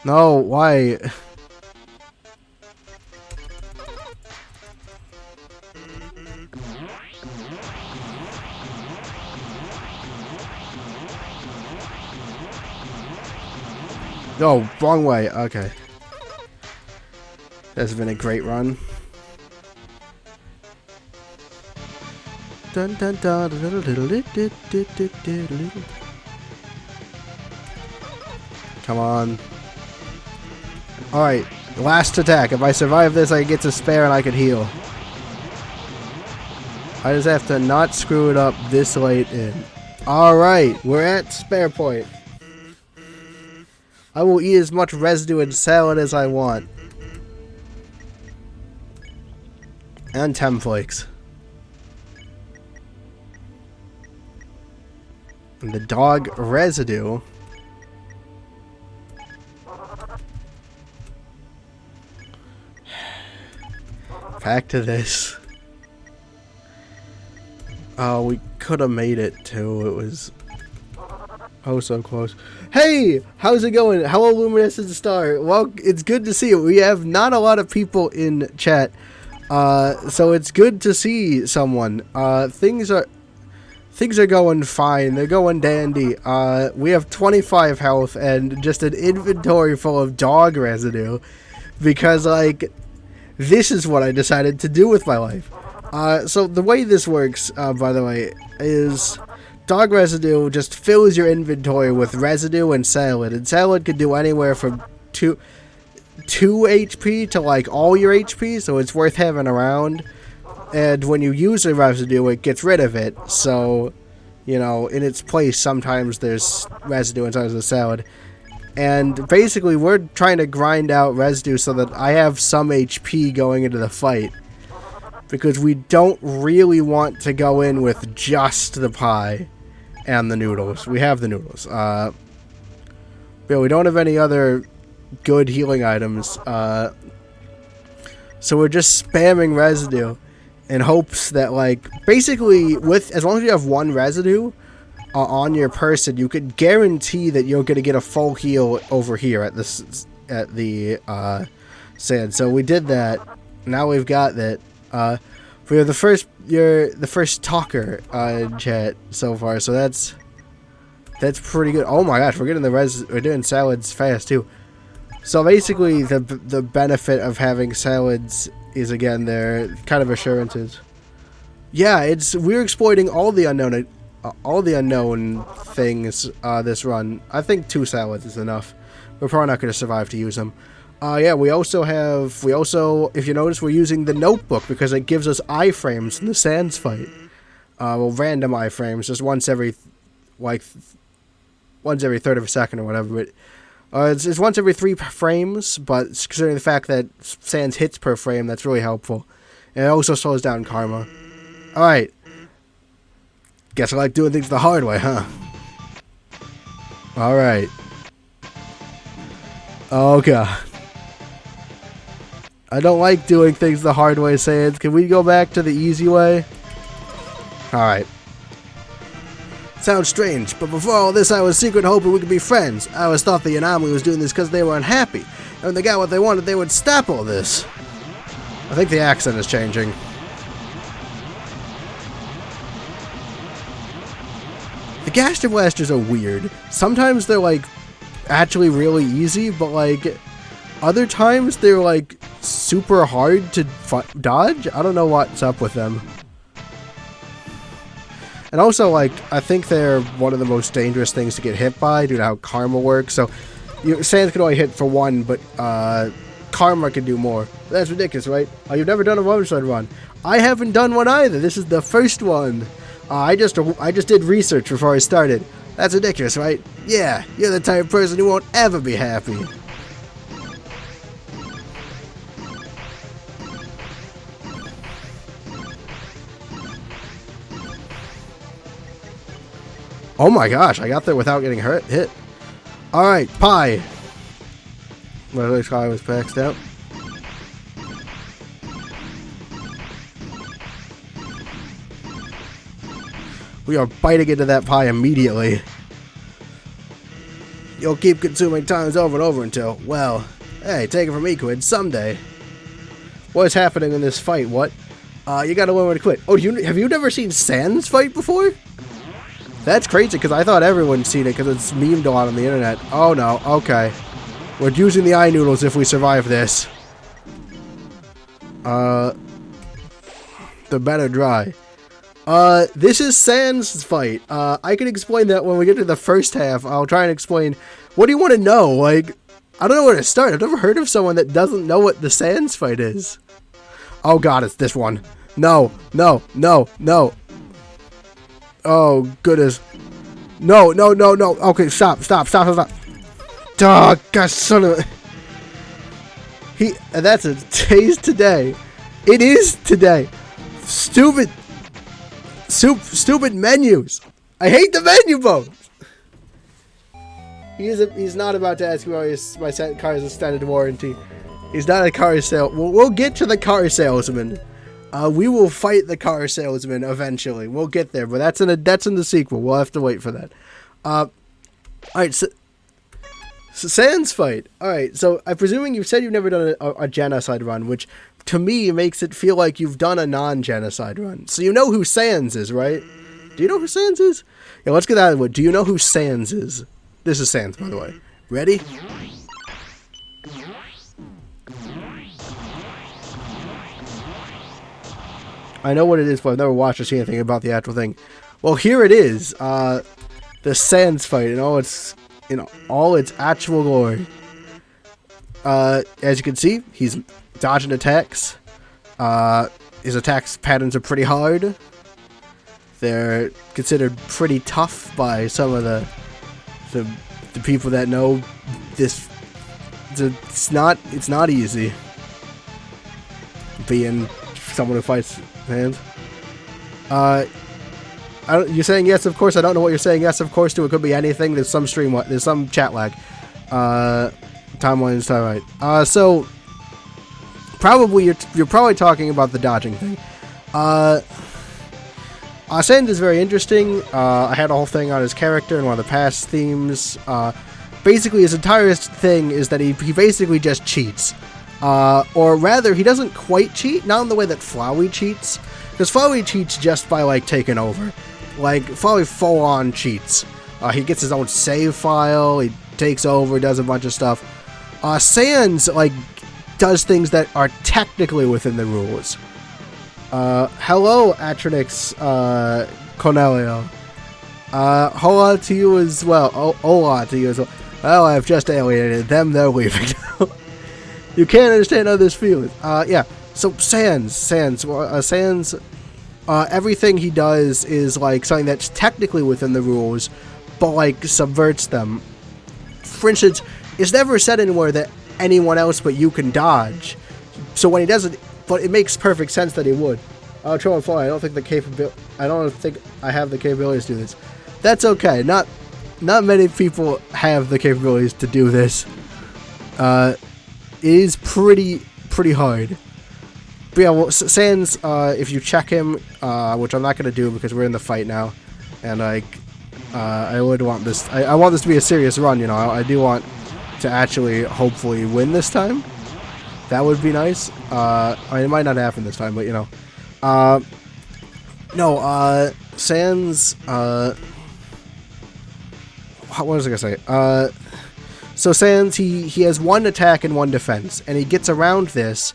why? No, wrong way. Okay. This has been a great run. Dun, dun, dun, come on. Alright, last attack. If I survive this, I get to spare and I can heal. I just have to not screw it up this late in. Alright, we're at spare point. I will eat as much residue and salad as I want. And Temflakes. And the dog residue. Back to this. Oh, we could have made it too. It was oh so close. Hey, how's it going? Hello, Luminescent Star. Well, it's good to see you. We have not a lot of people in chat, so it's good to see someone. Things are going fine. They're going dandy. We have 25 health and just an inventory full of dog residue, because like this is what I decided to do with my life. So the way this works, by the way, is dog residue just fills your inventory with residue and salad can do anywhere from 2 HP to like all your HP, so it's worth having around. And when you use the residue, it gets rid of it, so, you know, in its place, sometimes there's residue inside of the salad. And basically, we're trying to grind out residue so that I have some HP going into the fight, because we don't really want to go in with just the pie and the noodles. We have the noodles. But we don't have any other good healing items. So we're just spamming residue in hopes that, like, basically, as long as you have one residue on your person, you could guarantee that you're going to get a full heal over here at the sand. So we did that. Now we've got that. You're the first talker in chat so far, so that's pretty good. Oh my gosh, we're doing salads fast too. So basically, the benefit of having salads is, again, they're kind of assurances. Yeah, we're exploiting all the unknown things this run. I think 2 salads is enough. We're probably not going to survive to use them. Yeah, we also, if you notice, we're using the notebook because it gives us iframes in the Sans fight. Well, random iframes, just once every third of a second or whatever. But it's once every 3 frames, but considering the fact that Sans hits per frame, that's really helpful. And it also slows down karma. Alright. Guess I like doing things the hard way, huh? Alright. Oh god. I don't like doing things the hard way, Sans. Can we go back to the easy way? Alright. Sounds strange, but before all this I was secretly hoping we could be friends. I always thought the anomaly was doing this because they were unhappy. And when they got what they wanted, they would stop all this. I think the accent is changing. The Gaster Blasters are weird. Sometimes they're, like, actually really easy, but, like, other times they're, like, super hard to dodge. I don't know what's up with them. And also, like, I think they're one of the most dangerous things to get hit by due to how karma works. So, Sans can only hit for 1, but karma can do more. That's ridiculous, right? Oh, you've never done a one-shot run. I haven't done one either. This is the first one. I just did research before I started. That's ridiculous, right? Yeah, you're the type of person who won't ever be happy. Oh my gosh, I got there without getting hit. Alright, pie. Well, this guy was maxed out. We are biting into that pie immediately. You'll keep consuming times over and over until, well, hey, take it from me, Quid, someday. What is happening in this fight? What? You gotta learn when to quit. Oh, have you never seen Sans fight before? That's crazy, because I thought everyone's seen it, because it's memed a lot on the internet. Oh no, okay. We're using the eye noodles if we survive this. The better dry. This is Sans' fight. I can explain that when we get to the first half. I'll try and explain. What do you want to know? Like, I don't know where to start. I've never heard of someone that doesn't know what the Sans fight is. Oh god, it's this one. No, no, no, no. Oh, goodness. No, no, no, no. Okay, stop. Dog, gosh, son of a... That's a taste today. It is today. Stupid menus. I hate the menu bones. He's not about to ask me why my car's extended warranty. He's not a car sale. We'll get to the car salesman. We will fight the car salesman eventually. We'll get there, but that's in the sequel. We'll have to wait for that. All right, so Sans fight. All right, so I'm presuming you said you've never done a genocide run, which to me makes it feel like you've done a non-genocide run. So you know who Sans is, right? Do you know who Sans is? Yeah, let's get that out of the way. Do you know who Sans is? This is Sans, by the way. Ready? I know what it is, but I've never watched or seen anything about the actual thing. Well, here it is. The Sans fight in all its actual glory. As you can see, he's dodging attacks. His attacks patterns are pretty hard. They're considered pretty tough by some of the people that know this. It's not easy being someone who fights hands. You're saying yes, of course. I don't know what you're saying yes, of course, to. It could be anything. There's some there's some chat lag. Timeline is time right. So probably you're probably talking about the dodging thing. Sans is very interesting. I had a whole thing on his character and one of the past themes. Basically, his entire thing is that he basically just cheats. Or rather, he doesn't quite cheat, not in the way that Flowey cheats. Because Flowey cheats just by, like, taking over. Like, Flowey full-on cheats. He gets his own save file, he takes over, does a bunch of stuff. Sans, like, does things that are technically within the rules. Hello, Atronix, Cornelio. Hola to you as well. Hola to you as well. Well, I've just alienated them, they're leaving now. You can't understand others' feelings. Yeah. So Sans, everything he does is like something that's technically within the rules, but like subverts them. For instance, it's never said anywhere that anyone else but you can dodge. So when he does it, but it makes perfect sense that he would. Troll and Fly, I don't think I have the capabilities to do this. That's okay. Not many people have the capabilities to do this. It is pretty hard. But yeah, well, Sans, if you check him, which I'm not going to do because we're in the fight now, and I would want this, I want this to be a serious run, you know, I do want to actually, hopefully, win this time. That would be nice. I mean, it might not happen this time, but, you know. Sans, what was I going to say? So Sans, he has one attack and one defense, and he gets around this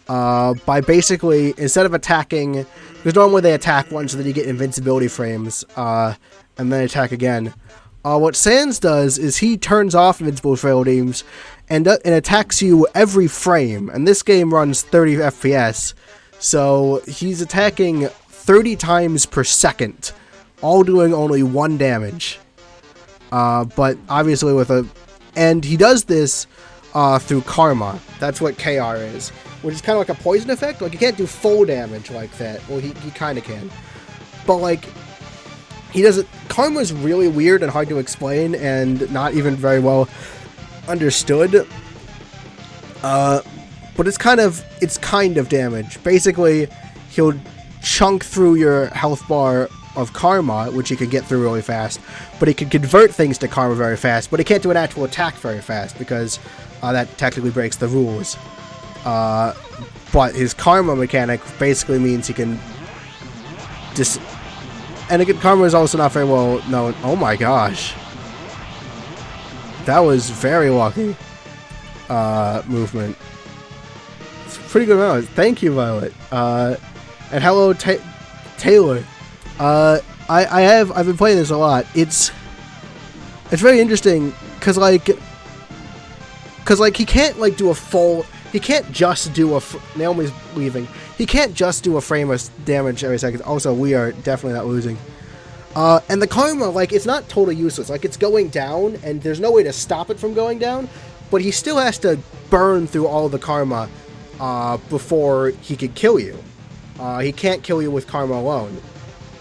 by basically, instead of attacking, because normally they attack once so that you get invincibility frames, and then attack again. What Sans does is he turns off invincible frames and attacks you every frame, and this game runs 30 FPS, so he's attacking 30 times per second, all doing only 1 damage. But obviously and he does this through karma. That's what KR is, which is kind of like a poison effect. Like, you can't do full damage like that. Well, he kind of can. But, like, he does it. Karma is really weird and hard to explain and not even very well understood. But it's kind of damage. Basically, he'll chunk through your health bar of karma, which he can get through really fast, but he can convert things to karma very fast, but he can't do an actual attack very fast because that technically breaks the rules. But his karma mechanic basically means he can and again, karma is also not very well known. Oh my gosh, that was very lucky movement. It's pretty good amount. Thank you, Violet. And hello, Taylor. I've been playing this a lot. It's very interesting because he can't like do a full. He can't just do a. Naomi's leaving. He can't just do a frame of damage every second. Also, we are definitely not losing. And the karma, like, it's not totally useless. Like, it's going down, and there's no way to stop it from going down. But he still has to burn through all the karma before he could kill you. He can't kill you with karma alone.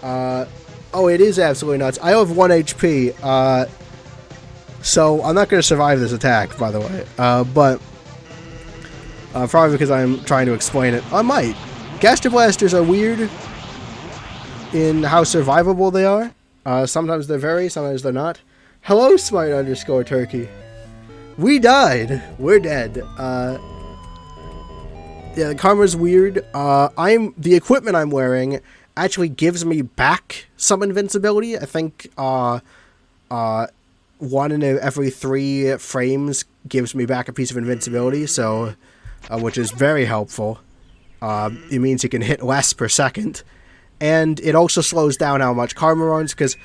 Oh, it is absolutely nuts. I have 1 HP, so I'm not going to survive this attack, by the way. But probably because I'm trying to explain it. I might. Gaster Blasters are weird in how survivable they are. Sometimes they're very, sometimes they're not. Hello, smart_turkey. We died. We're dead. Yeah, the karma's weird. The equipment I'm wearing actually gives me back some invincibility. I think, 1 in every 3 frames gives me back a piece of invincibility, so, which is very helpful. It means you can hit less per second. And it also slows down how much karma runs, because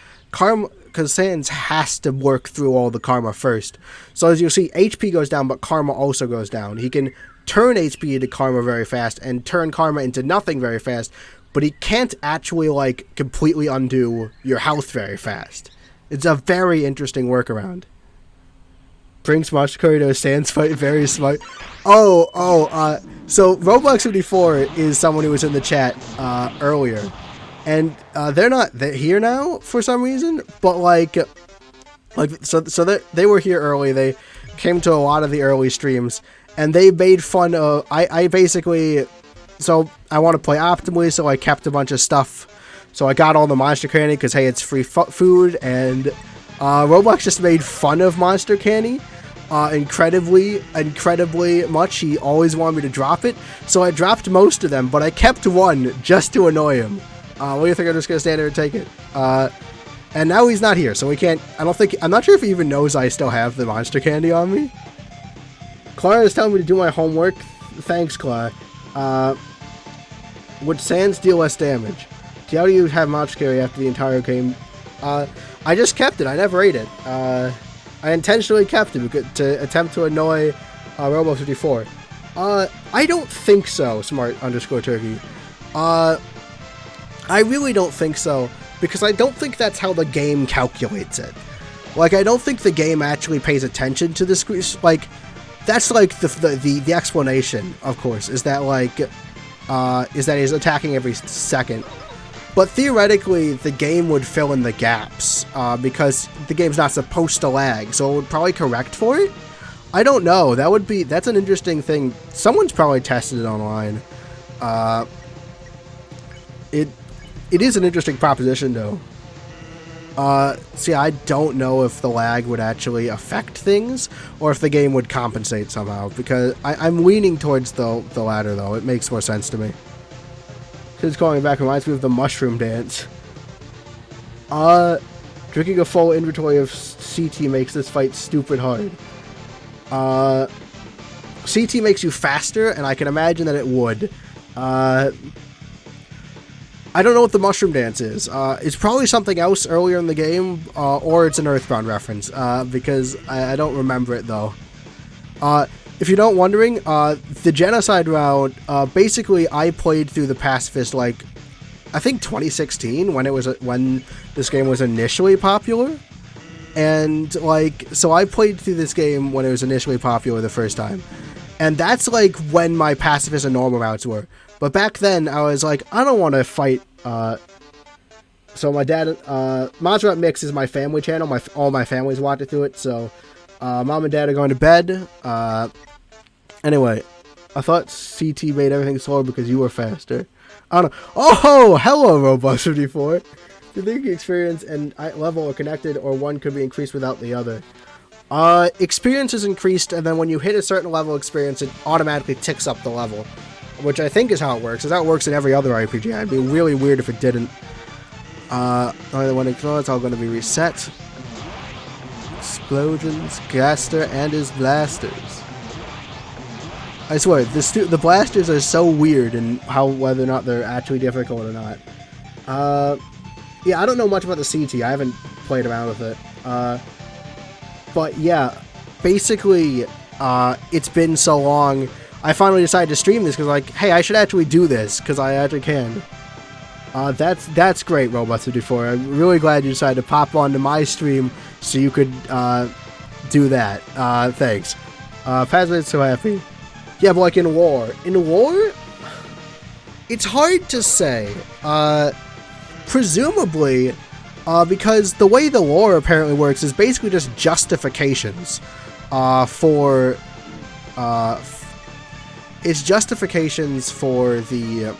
Sans has to work through all the karma first. So as you'll see, HP goes down, but karma also goes down. He can turn HP into karma very fast, and turn karma into nothing very fast, but he can't actually, like, completely undo your health very fast. It's a very interesting workaround. Brings Monster Curry to a Sans fight, very smart. So Roblox54 is someone who was in the chat earlier. And they're not here now for some reason, but they were here early. They came to a lot of the early streams, and they made fun of. I basically, so I want to play optimally, so I kept a bunch of stuff. So I got all the Monster Candy because hey, it's free food, and Roblox just made fun of Monster Candy. Incredibly much. He always wanted me to drop it, so I dropped most of them, but I kept one just to annoy him. What do you think? I'm just gonna stand there and take it. And now he's not here, so we can't. I'm not sure if he even knows I still have the Monster Candy on me. Clara is telling me to do my homework. Thanks, Clara. Would Sans deal less damage? How do you have Monster Candy after the entire game? I just kept it. I never ate it. I intentionally kept it to attempt to annoy Robo54. I don't think so, smart_turkey. I really don't think so, because I don't think that's how the game calculates it. Like, I don't think the game actually pays attention to the screen. Like, that's like the explanation, of course, is that he's attacking every second. But theoretically, the game would fill in the gaps, because the game's not supposed to lag, so it would probably correct for it? I don't know. That's an interesting thing. Someone's probably tested it online. It is an interesting proposition, though. See, I don't know if the lag would actually affect things, or if the game would compensate somehow, because I'm leaning towards the latter, though. It makes more sense to me. Kids calling back reminds me of the mushroom dance. Drinking a full inventory of CT makes this fight stupid hard. CT makes you faster, and I can imagine that it would. I don't know what the mushroom dance is. It's probably something else earlier in the game, or it's an Earthbound reference, because I don't remember it, though. If you're not wondering, the Genocide round, basically I played through the Pacifist, I think 2016, when this game was initially popular. And, so I played through this game when it was initially popular the first time. And that's, when my Pacifist and normal routes were. But back then, I was like, I don't want to fight, so my dad, Monster Up Mix is my family channel, all my family's watching through it, so, mom and dad are going to bed, anyway, I thought CT made everything slower because you were faster. I don't know. Oh, hello, Roblox54. Do you think experience and level are connected, or one could be increased without the other? Experience is increased, and then when you hit a certain level of experience, it automatically ticks up the level. Which I think is how it works. Is how it works in every other RPG. It'd be really weird if it didn't. Only one it's all going to be reset. Explosions, Gaster, and his blasters. I swear, the blasters are so weird in whether or not they're actually difficult or not. Yeah, I don't know much about the CT. I haven't played around with it. But yeah, basically, it's been so long. I finally decided to stream this because, hey, I should actually do this because I actually can. That's great, Roblox54. I'm really glad you decided to pop onto my stream so you could do that. Thanks. Pazman's so happy. Yeah, but in war, it's hard to say. Presumably, because the way the lore apparently works is basically just justifications it's justifications for the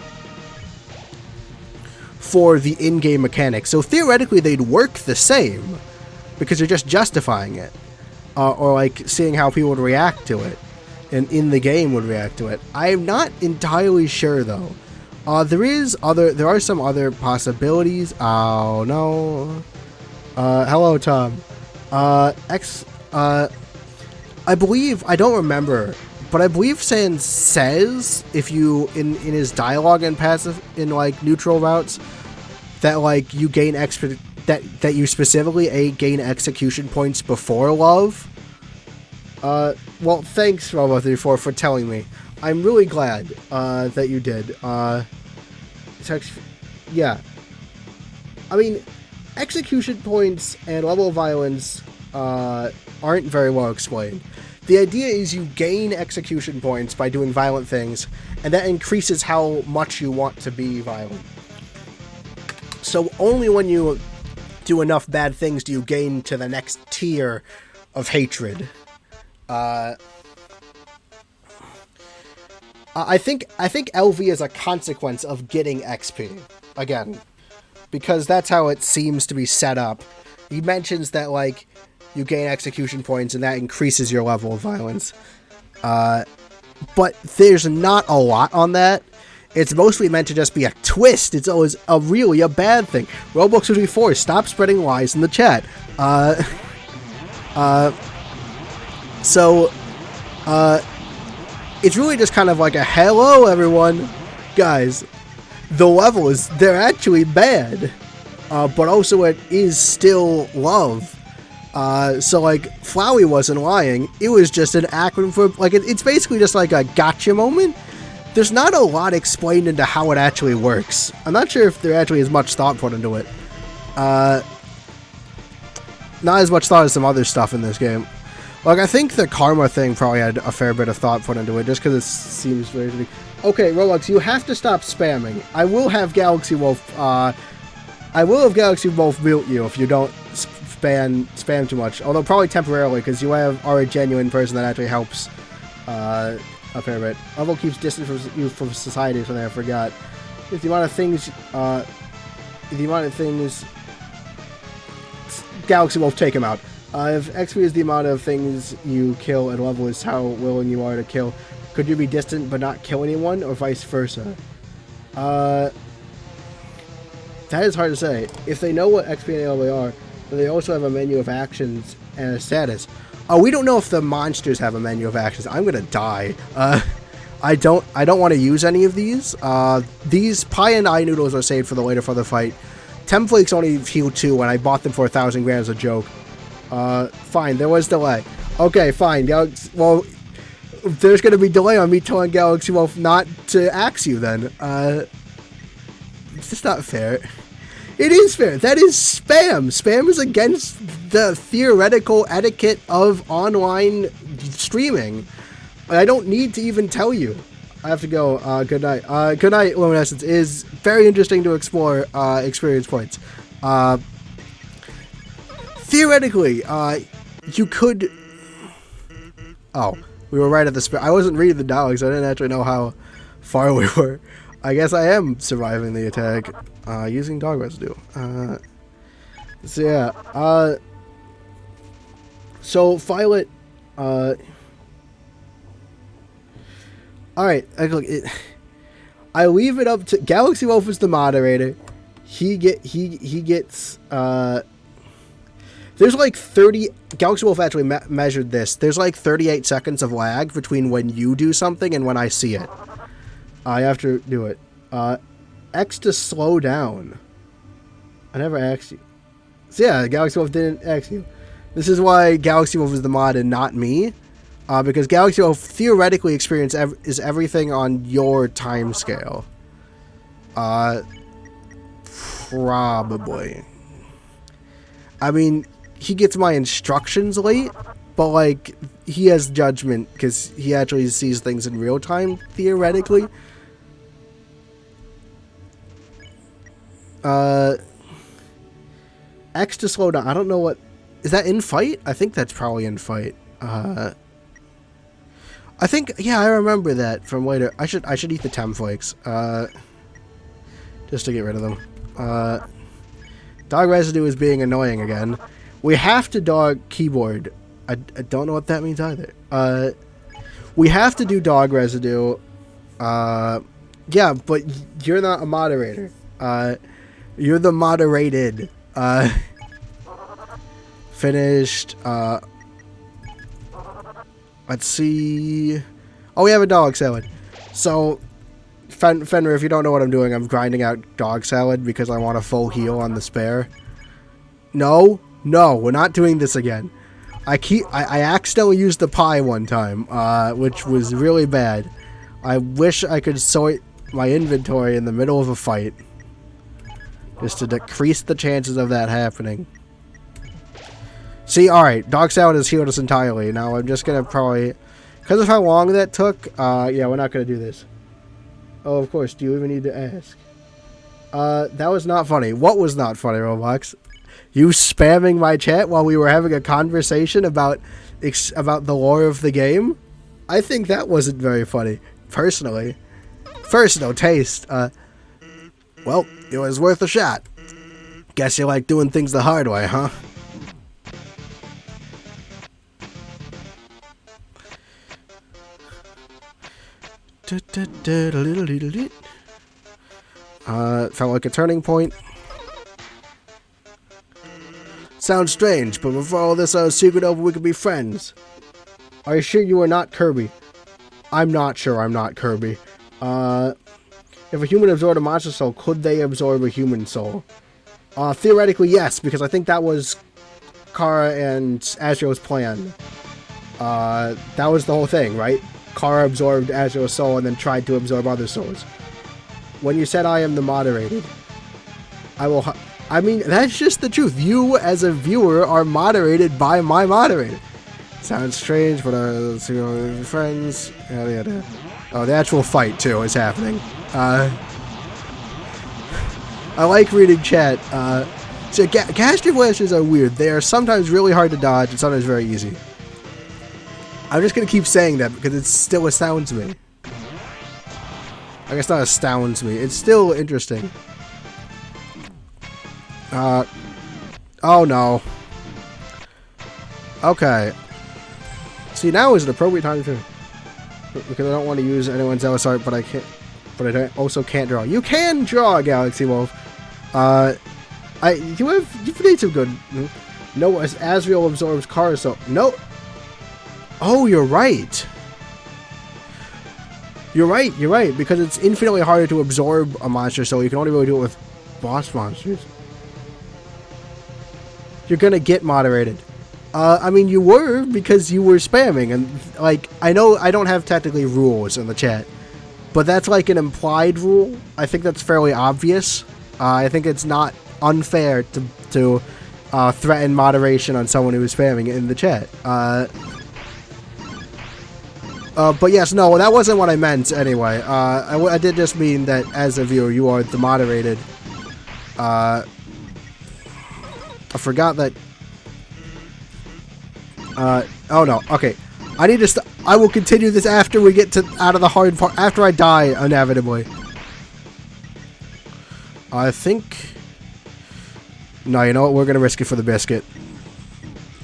for the in-game mechanics. So theoretically, they'd work the same because you're just justifying it, or like seeing how people would react to it, and in the game would react to it. I'm not entirely sure though. There are some other possibilities. Oh no. Hello, Tom. I believe, I don't remember, but I believe Sans says, if you, in his dialogue and passive, in, like, neutral routes, that, like, you gain that you specifically gain execution points before love. Well, thanks, Robo34, for telling me. I'm really glad, that you did. Yeah. I mean, execution points and level of violence aren't very well explained. The idea is you gain execution points by doing violent things, and that increases how much you want to be violent. So only when you do enough bad things do you gain to the next tier of hatred. I think LV is a consequence of getting XP, again, because that's how it seems to be set up. He mentions that, like, you gain execution points and that increases your level of violence. But there's not a lot on that. It's mostly meant to just be a twist. It's always really a bad thing. Roblox54, stop spreading lies in the chat. It's really just kind of like a hello everyone. Guys, the levels, they're actually bad. But also it is still love. So, like, Flowey wasn't lying. It was just an acronym for, like, it's basically just like a gotcha moment. There's not a lot explained into how it actually works. I'm not sure if there actually is much thought put into it. Not as much thought as some other stuff in this game. Like, I think the karma thing probably had a fair bit of thought put into it, just because it seems very... Okay, Roblox, you have to stop spamming. I will have Galaxy Wolf mute you if you don't spam too much, although probably temporarily, because you are a genuine person that actually helps a fair bit. Level keeps distance from you from society, something I forgot. If the amount of things, Galaxy Wolf, take him out. If XP is the amount of things you kill, and level is how willing you are to kill, could you be distant but not kill anyone, or vice versa? That is hard to say. If they know what XP and level are, then they also have a menu of actions and a status. Oh, we don't know if the monsters have a menu of actions. I'm gonna die. I don't want to use any of these. These pie and eye noodles are saved for the later for the fight. Temflakes only heal 2, and I bought them for 1,000 grand as a joke. Fine, there was delay. Okay, fine. Well, there's gonna be delay on me telling Galaxy Wolf not to axe you then. It's just not fair. It is fair. That is spam. Spam is against the theoretical etiquette of online streaming. I don't need to even tell you. I have to go. Good night. Good night, Luminescence. It is very interesting to explore experience points. Theoretically, you could... Oh, we were right at the... I wasn't reading the dialogue, so I didn't actually know how far we were. I guess I am surviving the attack using dog residue. So yeah, so Violet, alright, look, I leave it up to Galaxy Wolf is the moderator. He gets there's like 30 Galaxy Wolf actually measured this. There's like 38 seconds of lag between when you do something and when I see it. I have to do it. X to slow down. I never asked you. So yeah, Galaxy Wolf didn't ask you. This is why Galaxy Wolf is the mod and not me. Because Galaxy Wolf theoretically is everything on your time scale. Probably. I mean, he gets my instructions late, but like, he has judgment because he actually sees things in real time, theoretically. X to slow down. I don't know what... Is that in fight? I think that's probably in fight. I think... Yeah, I remember that from later. I should eat the Temflakes. Just to get rid of them. Dog residue is being annoying again. We have to dog keyboard. I don't know what that means either. We have to do dog residue. Yeah, but you're not a moderator. You're the moderated. Finished. Let's see. Oh, we have a dog salad. So, Fenrir, if you don't know what I'm doing, I'm grinding out dog salad because I want a full heal on the spare. No, we're not doing this again. I accidentally used the pie one time, which was really bad. I wish I could sort my inventory in the middle of a fight, just to decrease the chances of that happening. See, alright, dog salad has healed us entirely. Now I'm just gonna probably, because of how long that took, yeah, we're not gonna do this. Oh, of course, do you even need to ask? That was not funny. What was not funny, Roblox? You spamming my chat while we were having a conversation about the lore of the game? I think that wasn't very funny, personally. Personal taste. Well, it was worth a shot. Guess you like doing things the hard way, huh? Felt like a turning point. Sounds strange, but before all this secret over, we could be friends. Are you sure you are not Kirby? I'm not sure I'm not Kirby. If a human absorbed a monster soul, could they absorb a human soul? Theoretically, yes, because I think that was Kara and Azrio's plan. That was the whole thing, right? Kara absorbed Azrio's soul and then tried to absorb other souls. When you said I am the moderated, I mean, that's just the truth. You, as a viewer, are moderated by my moderator. Sounds strange, but let's see, friends. Oh, the actual fight, too, is happening. I like reading chat. So, gastric flashes are weird. They are sometimes really hard to dodge and sometimes very easy. I'm just going to keep saying that because it still astounds me. I guess not astounds me. It's still interesting. Oh no. Okay. See, now is an appropriate time to... Because I don't want to use anyone's LSR, but I can't... But I also can't draw. You can draw, Galaxy Wolf. You've made some good... No, as Azrael absorbs Kara, so... No... Oh, you're right. You're right, because it's infinitely harder to absorb a monster, so you can only really do it with boss monsters. You're gonna get moderated. I mean, you were, because you were spamming, and, like, I know I don't have technically rules in the chat, but that's like an implied rule. I think that's fairly obvious. I think it's not unfair to threaten moderation on someone who is spamming in the chat. But yes, no, that wasn't what I meant anyway. I did just mean that as a viewer, you are the moderated. I forgot that. Oh no, okay. I need to I will continue this after we get out of the hard part, after I die, inevitably. I think... No, you know what? We're going to risk it for the biscuit.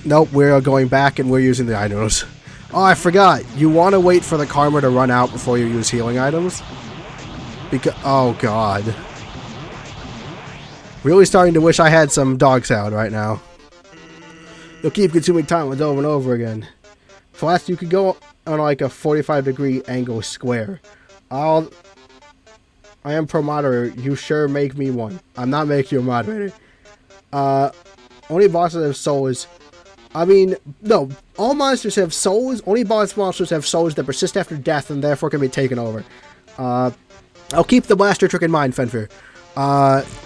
Nope, we're going back and we're using the items. Oh, I forgot. You want to wait for the karma to run out before you use healing items? Because... Oh, God. Really starting to wish I had some dog salad right now. You'll keep consuming time over and over again. Plus, you could go on like a 45-degree angle square. I am pro moderator. You sure make me one. I'm not making you a moderator. Only bosses have souls. I mean, no. All monsters have souls. Only boss monsters have souls that persist after death and therefore can be taken over. I'll keep the blaster trick in mind, Fenrir.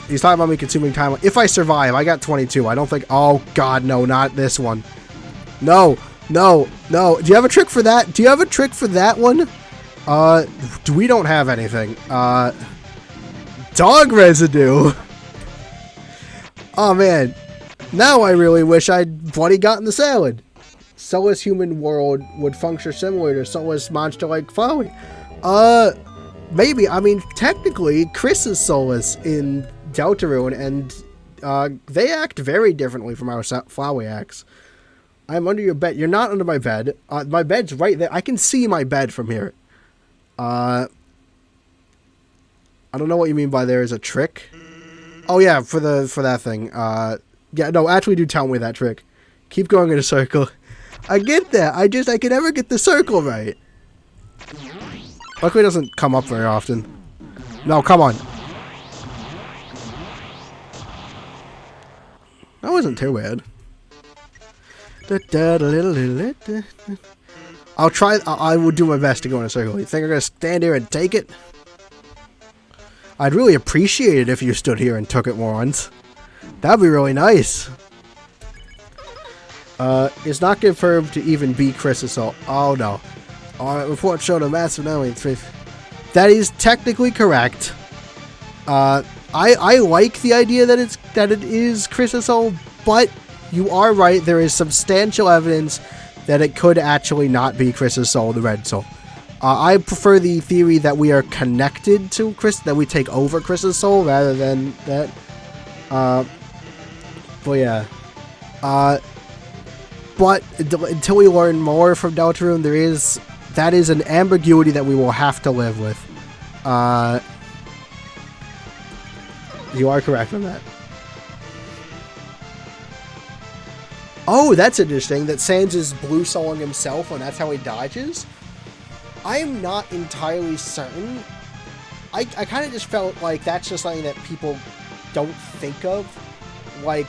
He's talking about me consuming time. If I survive, I got 22. I don't think... Oh, God, no, not this one. No, no, no. Do you have a trick for that? Do you have a trick for that one? We don't have anything. Dog residue. Oh, man. Now I really wish I'd bloody gotten the salad. Soulless human world would function similar to soulless monster-like following. Maybe. I mean, technically, Chris is soulless in Deltarune, and they act very differently from how Flowey acts. I'm under your bed. You're not under my bed. My bed's right there. I can see my bed from here. I don't know what you mean by there is a trick. Oh yeah, for that thing. Yeah, no, actually do tell me that trick. Keep going in a circle. I get that. I can never get the circle right. Luckily it doesn't come up very often. No, come on. That wasn't too bad. I'll try. I will do my best to go in a circle. You think I'm gonna stand here and take it? I'd really appreciate it if you stood here and took it once. That'd be really nice. It's not confirmed to even be Chris Assault. Oh no. Alright, report showed a massive enemy. That is technically correct. I like the idea that it is Chris Assault, but you are right. There is substantial evidence that it could actually not be Chris's soul, the red soul. I prefer the theory that we are connected to Chris, that we take over Chris's soul rather than that. But yeah. But until we learn more from Deltarune, that is an ambiguity that we will have to live with. You are correct on that. Oh, that's interesting, that Sans is blue souling himself and that's how he dodges. I'm not entirely certain. I kind of just felt like that's just something that people don't think of. Like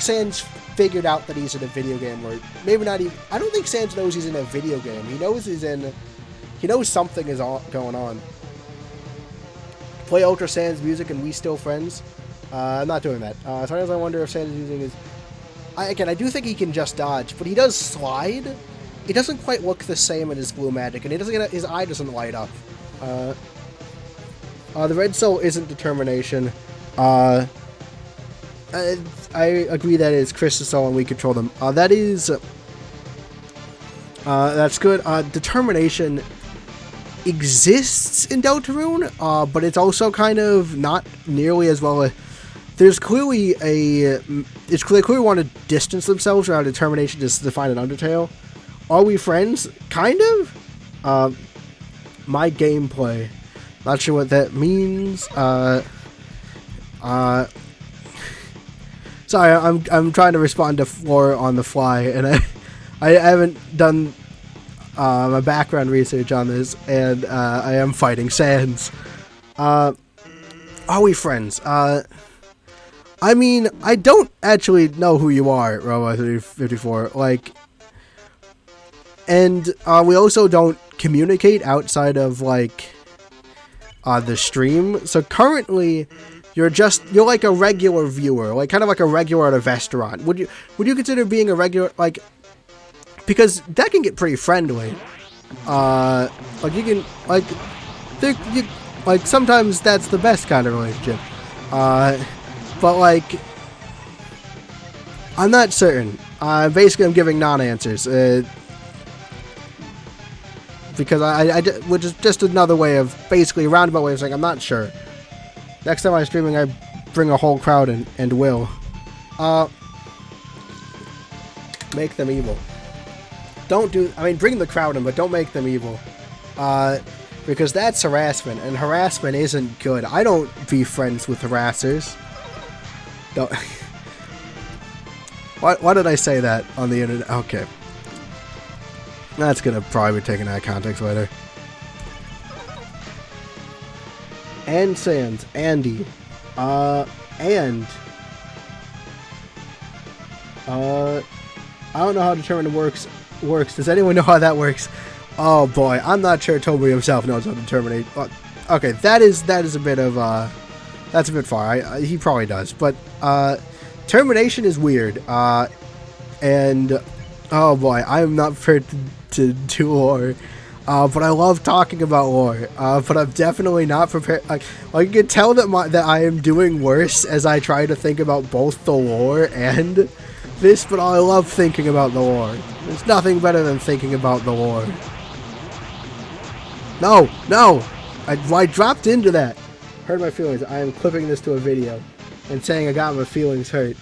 Sans figured out that he's in a video game, or maybe not even. I don't think Sans knows he's in a video game. He knows he knows something is going on. Play Ultra Sans music and we still friends. I'm not doing that. Sometimes I wonder if Sans is using his. Again, I do think he can just dodge, but he does slide. It doesn't quite look the same in his blue magic, and his eye doesn't light up. The red soul isn't determination. I agree that it's Chris's soul and we control them. That's good. Determination exists in Deltarune, but it's also kind of not nearly as well. There's clearly it's clearly want to distance themselves around determination just to define an Undertale. Are we friends? Kind of. My gameplay. Not sure what that means. Sorry, I'm trying to respond to Floor on the fly, and I haven't done my background research on this, and I am fighting Sans. Are we friends? I mean, I don't actually know who you are, Robo354. Like, and we also don't communicate outside of like the stream. So currently, you're like a regular viewer, like kind of like a regular at a restaurant. Would you consider being a regular, like, because that can get pretty friendly. Like you can like sometimes that's the best kind of relationship. But like, I'm not certain. Basically, I'm giving non-answers. Because which is just another way of, basically a roundabout way of saying I'm not sure. Next time I'm streaming, I bring a whole crowd and will. Make them evil. Bring the crowd in, but don't make them evil. Because that's harassment, and harassment isn't good. I don't be friends with harassers. Don't. Why did I say that on the internet? Okay. That's gonna probably be taken out of context later. And Sans, Andy, and I don't know how determination works. Does anyone know how that works? Oh boy, I'm not sure Toby himself knows how to determinate. Okay, that is a bit of that's a bit far. He probably does, but termination is weird. And oh boy, I am not prepared to do lore. But I love talking about lore. But I'm definitely not prepared. Like you can tell that I am doing worse as I try to think about both the lore and this. But I love thinking about the lore. There's nothing better than thinking about the lore. No, I dropped into that. hurt my feelings. I am clipping this to a video and saying I got my feelings hurt.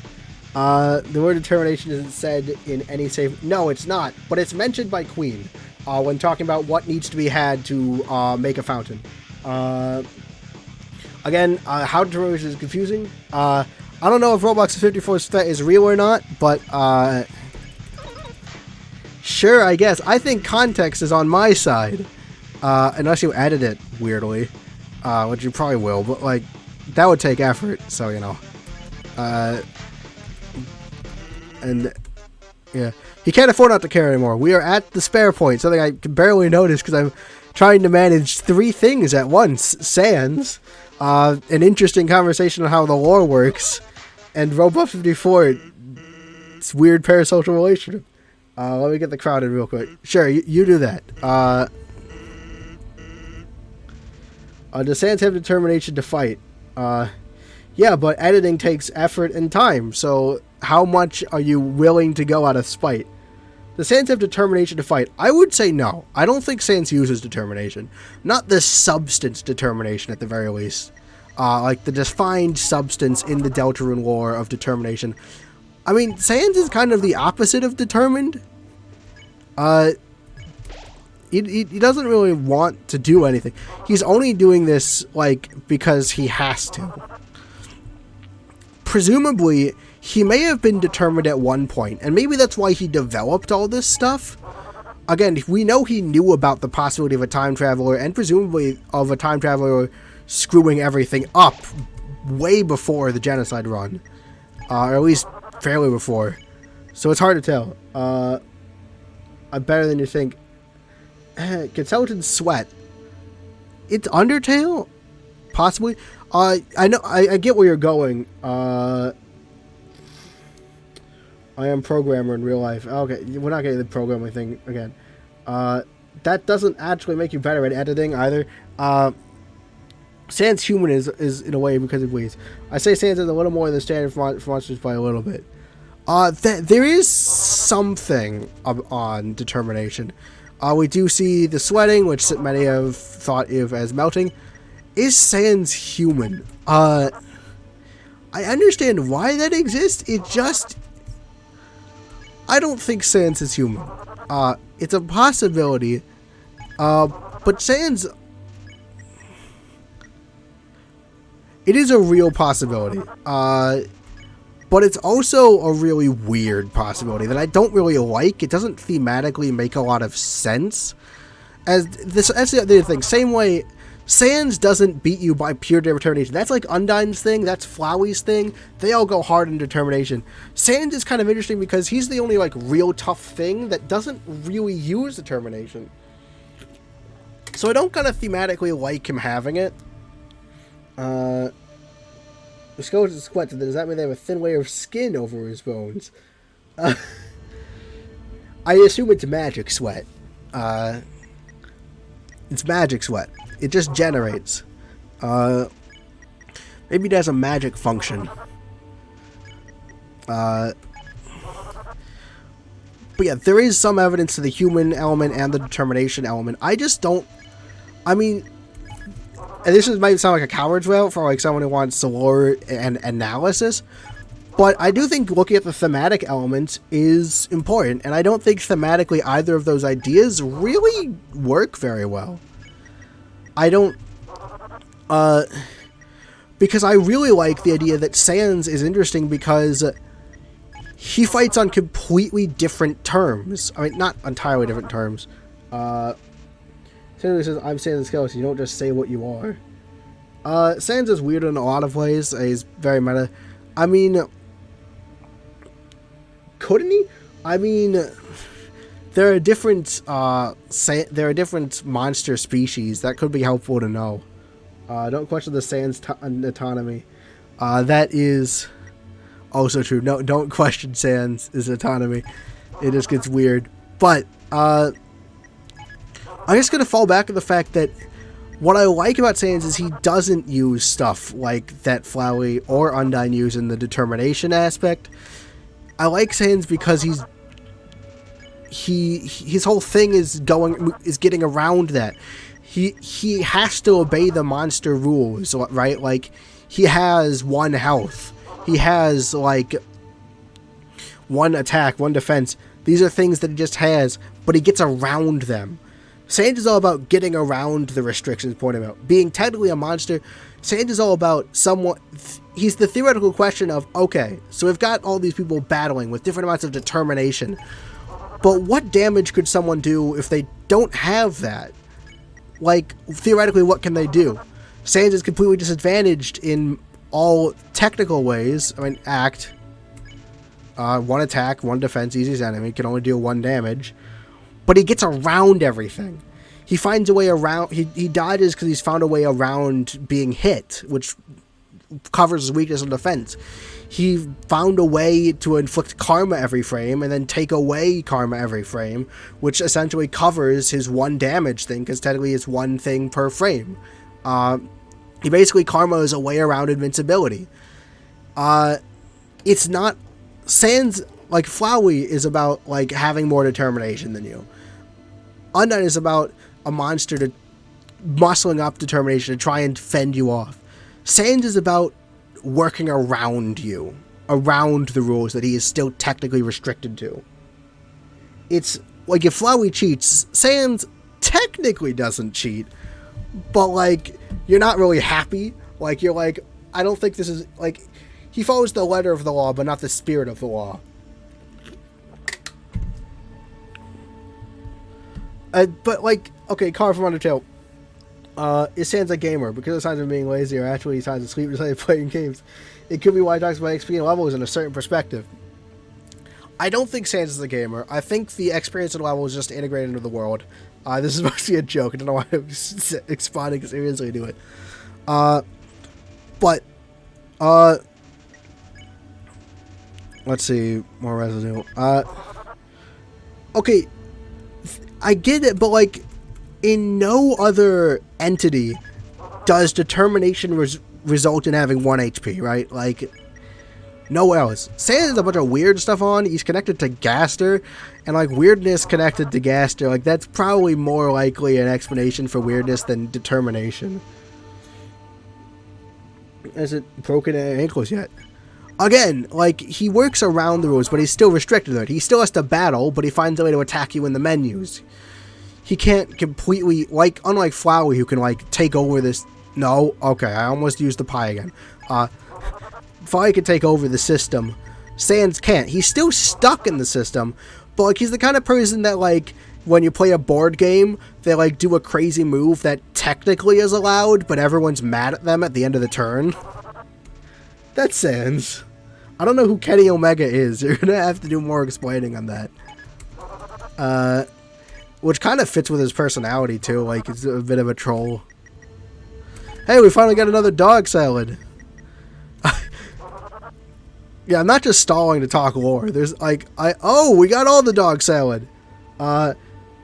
The word determination isn't said in any safe. No, it's not. But it's mentioned by Queen when talking about what needs to be had to make a fountain. Again, how determination is confusing. I don't know if Roblox 54's threat is real or not, but sure, I guess. I think context is on my side. Unless you edit it weirdly, which you probably will, but like that would take effort, so you know. And yeah, he can't afford not to care anymore. We are at the spare point, something I can barely notice because I'm trying to manage 3 things at once: Sans, an interesting conversation on how the lore works, and Roblox 54. It's weird parasocial relationship. Let me get the crowd in real quick. Sure, you do that. Does Sans have determination to fight? Yeah, but editing takes effort and time, so how much are you willing to go out of spite? Does Sans have determination to fight? I would say no. I don't think Sans uses determination. Not the substance determination, at the very least. Like the defined substance in the Deltarune lore of determination. I mean, Sans is kind of the opposite of determined. He doesn't really want to do anything. He's only doing this, like, because he has to. Presumably, he may have been determined at one point, and maybe that's why he developed all this stuff. Again, we know he knew about the possibility of a time traveler, and presumably of a time traveler screwing everything up way before the genocide run. Or at least fairly before. So it's hard to tell. I'm better than you think. Consultant Sweat. It's Undertale? Possibly. I know. I get where you're going. I am programmer in real life. Okay, we're not getting the programming thing again. That doesn't actually make you better at editing either. Sans human is in a way because of ways. I say Sans is a little more than standard for monsters by a little bit. There is something on determination. We do see the sweating, which many have thought of as melting. Is Sans human? I understand why that exists. It just... I don't think Sans is human. It's a possibility. But Sans... It is a real possibility. But it's also a really weird possibility that I don't really like. It doesn't thematically make a lot of sense. That's the other thing. Same way, Sans doesn't beat you by pure determination. That's like Undyne's thing. That's Flowey's thing. They all go hard in determination. Sans is kind of interesting because he's the only like real tough thing that doesn't really use determination. So I don't kind of thematically like him having it. The skeleton is squat, does that mean they have a thin layer of skin over his bones? I assume it's magic sweat. It's magic sweat. It just generates. Maybe it has a magic function. But yeah, there is some evidence to the human element and the determination element. I just don't... I mean... And this might sound like a coward's route for like someone who wants lore and analysis, but I do think looking at the thematic elements is important, and I don't think thematically either of those ideas really work very well. I don't, because I really like the idea that Sans is interesting because he fights on completely different terms. I mean, not entirely different terms. Sans says, I'm Sans Skeleton, you don't just say what you are. Sans is weird in a lot of ways. He's very meta. I mean, couldn't he? I mean, there are different monster species that could be helpful to know. Don't question the Sans autonomy. That is also true. No, don't question Sans' autonomy. It just gets weird. But, I'm just going to fall back on the fact that what I like about Sans is he doesn't use stuff like that Flowey or Undyne use in the determination aspect. I like Sans because his whole thing is getting around that. he has to obey the monster rules, right? Like, he has 1 health. He has, like, 1 attack, 1 defense. These are things that he just has, but he gets around them. Sans is all about getting around the restrictions, pointing out. Being technically a monster, Sans is all about he's the theoretical question of, okay, so we've got all these people battling with different amounts of determination, but what damage could someone do if they don't have that? Like, theoretically, what can they do? Sans is completely disadvantaged in all technical ways. I mean, 1 attack, 1 defense, easy as enemy, can only deal 1 damage. But he gets around everything. He finds a way around. He dodges because he's found a way around being hit, which covers his weakness on defense. He found a way to inflict karma every frame and then take away karma every frame, which essentially covers his 1 damage thing, because technically it's 1 thing per frame. He basically karma is a way around invincibility. It's not Sans, like, Flowey is about, like, having more determination than you. Undyne is about a monster to muscling up determination to try and fend you off. Sans is about working around you, around the rules that he is still technically restricted to. It's like, if Flowey cheats, Sans technically doesn't cheat, but, like, you're not really happy. Like, you're like, I don't think this is, like, he follows the letter of the law, but not the spirit of the law. But, like, okay, Carl from Undertale. Is Sans a gamer? Because of signs of being lazy or actually signs of sleep related to playing games. It could be why he talks about XP and levels in a certain perspective. I don't think Sans is a gamer. I think the experience and level is just integrated into the world. This is mostly a joke. I don't know why I'm responding seriously to it. Let's see. More residue. Okay. I get it, but, like, in no other entity does determination result in having 1 HP, right? Like, nowhere else. Sans has a bunch of weird stuff on. He's connected to Gaster, and, like, weirdness connected to Gaster, like, that's probably more likely an explanation for weirdness than determination. Hasn't broken any ankles yet. Again, like, he works around the rules, but he's still restricted to it. He still has to battle, but he finds a way to attack you in the menus. He can't completely, like, unlike Flowey, who can, like, take over this. No, okay, I almost used the pie again. Flowey can take over the system. Sans can't. He's still stuck in the system, but, like, he's the kind of person that, like, when you play a board game, they, like, do a crazy move that technically is allowed, but everyone's mad at them at the end of the turn. That's Sans. I don't know who Kenny Omega is. You're gonna have to do more explaining on that. Which kind of fits with his personality, too. Like, he's a bit of a troll. Hey, we finally got another dog salad. Yeah, I'm not just stalling to talk lore. There's, like, oh, we got all the dog salad. And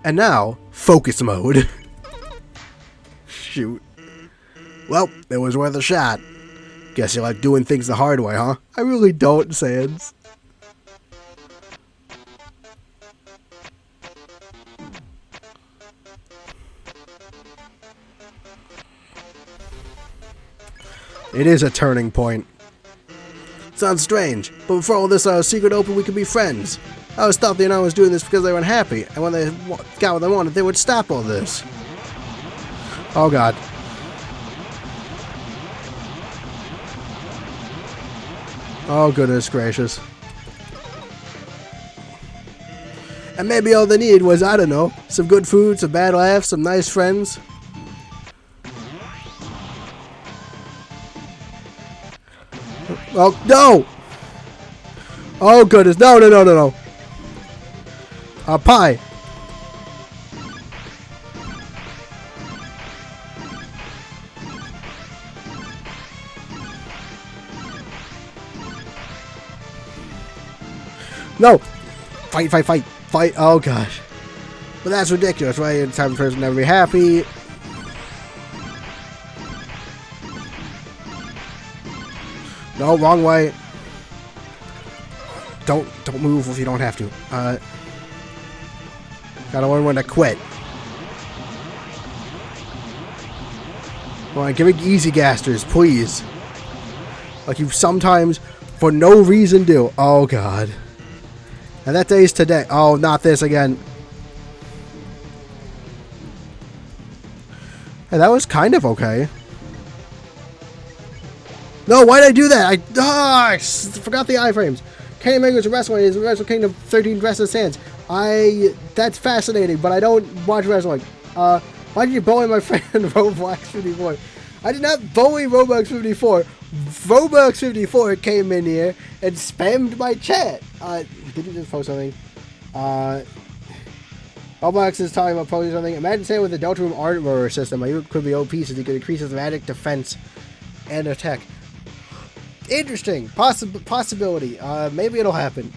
now, focus mode. Shoot. Well, it was worth a shot. Guess you like doing things the hard way, huh? I really don't, Sans. It is a turning point. Sounds strange, but before all this secret open, we could be friends. I always thought the United was doing this because they were unhappy, and when they got what they wanted, they would stop all this. Oh god. Oh goodness gracious. And maybe all they needed was, I don't know, some good food, some bad laughs, some nice friends. Oh, no! Oh goodness, no, no, no, no, no. Pie. No! Fight, fight, fight, fight. Oh gosh. But that's ridiculous, right? It's time for a person to never be happy. No, wrong way. Don't move if you don't have to. Gotta learn when to quit. Alright, give me easy gasters, please. Like you sometimes, for no reason, do. Oh, God. And that day's today. Oh, not this again. Hey, that was kind of okay. No, why did I do that? I forgot the iframes. Kingdom Makers Wrestling is Wrestle Kingdom 13 Restless Sands. That's fascinating, but I don't watch wrestling. Why did you bully my friend Roblox 54? I did not bully Roblox 54. Roblox 54 came in here and spammed my chat. Did you just post something? Roblox is talking about posting something. Imagine saying with the Delta Room armor system, my could be OP so you could increase his magic defense and attack. Interesting. Possibility. Maybe it'll happen.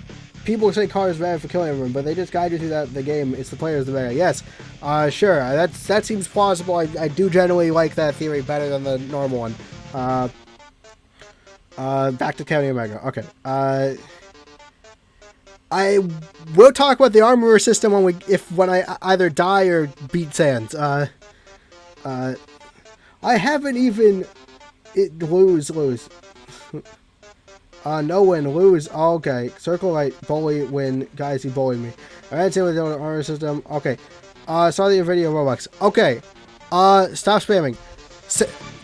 People say Car is bad for killing everyone, but they just guide you through the game. It's the players the better. Yes. Sure. That seems plausible. I do generally like that theory better than the normal one. Back to County Omega. Okay. I will talk about the armor system when I either die or beat Sans. I haven't even lose. No win, lose. Oh, okay. Circle right, bully, win. Guys, he bullied me. Alright, same with the armor system. Okay. Saw the video Robux. Okay. Stop spamming.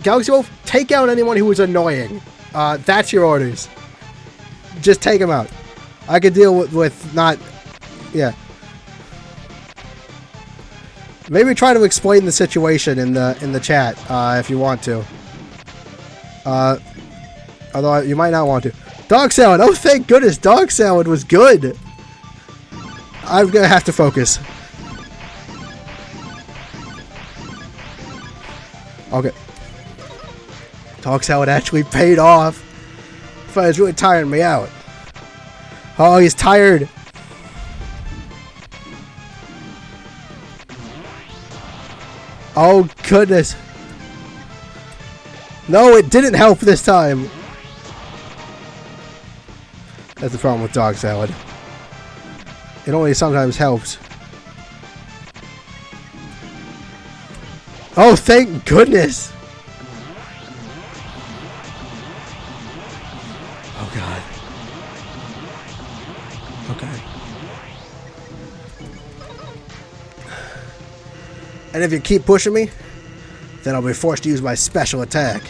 Galaxy Wolf, take out anyone who is annoying. That's your orders. Just take them out. I could deal with not... Yeah. Maybe try to explain the situation in the chat, if you want to. Although you might not want to. Dog salad! Oh, thank goodness! Dog salad was good! I'm gonna have to focus. Okay. Dog salad actually paid off. But it's really tiring me out. Oh, he's tired. Oh, goodness. No, it didn't help this time. That's the problem with dog salad. It only sometimes helps. Oh, thank goodness. Oh, God. Okay. And if you keep pushing me, then I'll be forced to use my special attack.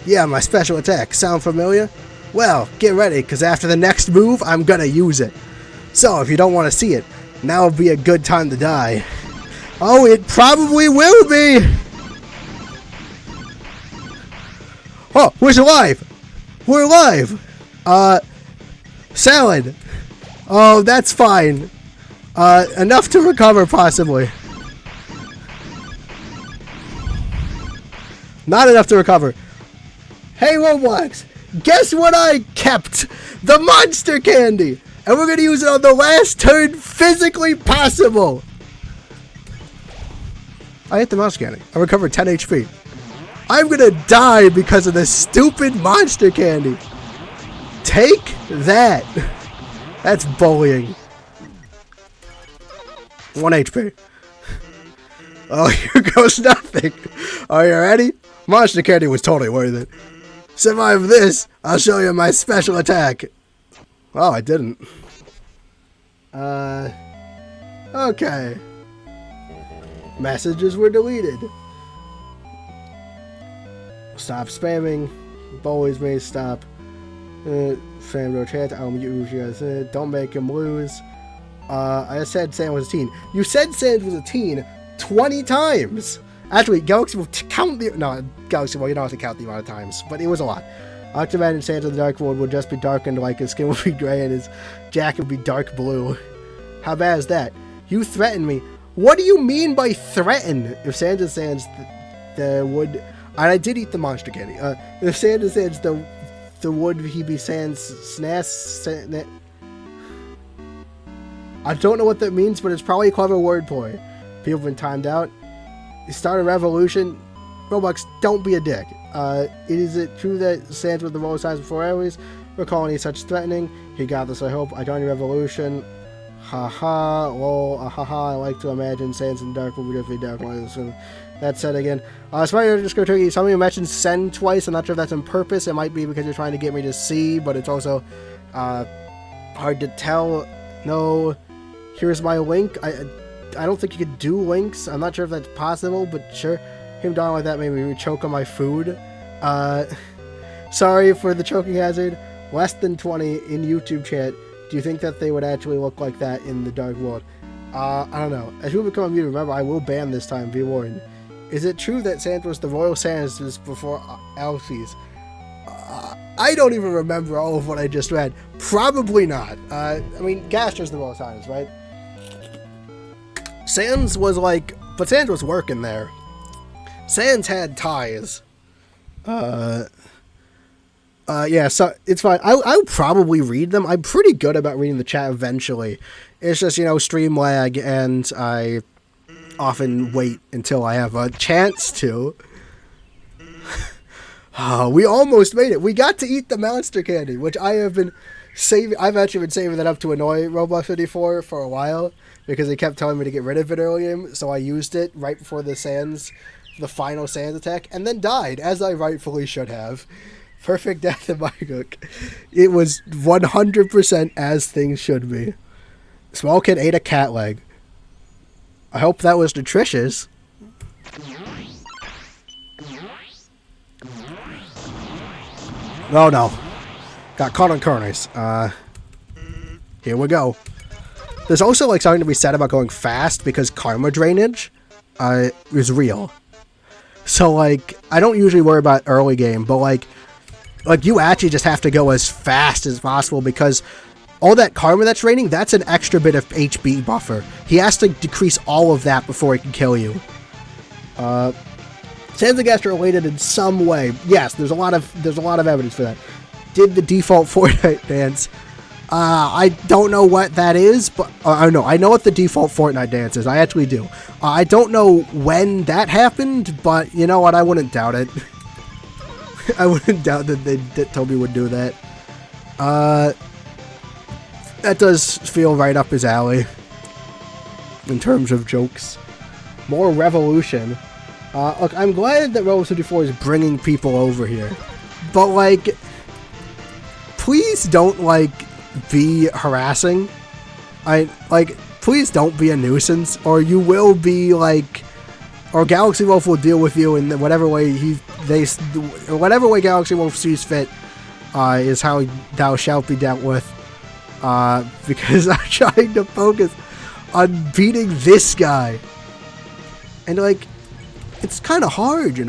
Yeah, my special attack. Sound familiar? Well, get ready, because after the next move, I'm gonna use it. So, if you don't want to see it, now would be a good time to die. Oh, it probably will be! Oh, we're alive! We're alive! Salad! Oh, that's fine. Enough to recover, possibly. Not enough to recover. Hey, Roblox! Guess what I kept? The monster candy! And we're gonna use it on the last turn physically possible! I hit the monster candy. I recovered 10 HP. I'm gonna die because of this stupid monster candy. Take that. That's bullying. 1 HP. Oh, here goes nothing. Are you ready? Monster candy was totally worth it. Survive this, I'll show you my special attack. Oh, I didn't. Okay. Messages were deleted. Stop spamming. Bullies may stop. Fan chat. I'll mute you guys. Don't make him lose. I said Sam was a teen. You said Sam was a teen 20 times. Actually, Galaxy will count the... No, Galaxy will, you don't have to count the amount of times. But it was a lot. Octoman and Sands of the Dark World would just be darkened, like his skin would be gray and his jacket would be dark blue. How bad is that? You threatened me. What do you mean by threaten? If Sands and Sands the wood... And I did eat the monster candy. If Sands and Sands the would he be Sands snas... I don't know what that means, but it's probably a clever wordplay. People have been timed out. You start a revolution. Roblox, don't be a dick. Is it true that Sands with the roll signs before hours? recalling such threatening. He got this, I hope. I joined your revolution. Haha, lol, haha, I like to imagine Sans and Dark will be definitely dark ones. And that said again. Spider just go tricky. Somebody mentioned send twice. I'm not sure if that's on purpose. It might be because you're trying to get me to see, but it's also hard to tell. No, here's my link. I don't think you could do links. I'm not sure if that's possible, but sure. Him dying like that made me choke on my food. Sorry for the choking hazard. Less than 20 in YouTube chat. Do you think that they would actually look like that in the dark world? I don't know. As you become a mutant, remember, I will ban this time, be warned. Is it true that Sans was the Royal Sans before Alces? I don't even remember all of what I just read. Probably not. I mean, Gaster's the Royal Sans, right? Sans was like... But Sans was working there. Sans had ties. Yeah, so it's fine. I'll probably read them. I'm pretty good about reading the chat eventually. It's just, stream lag, and I often wait until I have a chance to. Oh, we almost made it. We got to eat the monster candy, which I have been saving. I've actually been saving that up to annoy Roblox 54 for a while, because they kept telling me to get rid of it earlier, so I used it right before the final Sans attack, and then died, as I rightfully should have. Perfect death in my book. It was 100% as things should be. Small kid ate a cat leg. I hope that was nutritious. Oh no. Got caught on corners. Here we go. There's also something to be said about going fast, because karma drainage is real. So I don't usually worry about early game, but you actually just have to go as fast as possible, because all that karma that's raining, that's an extra bit of HP buffer. He has to decrease all of that before he can kill you. Sans and Gaster related in some way. Yes, there's a lot of evidence for that. Did the default Fortnite dance. I don't know what that is, but I know what the default Fortnite dance is. I actually do. I don't know when that happened, but you know what? I wouldn't doubt it. I wouldn't doubt that Toby would do that. That does feel right up his alley in terms of jokes. More revolution. Look, I'm glad that Robo 54 is bringing people over here, but please don't be harassing. Please don't be a nuisance, or you will be or Galaxy Wolf will deal with you in whatever way whatever way Galaxy Wolf sees fit, is how thou shalt be dealt with. Because I'm trying to focus on beating this guy, and it's kind of hard, I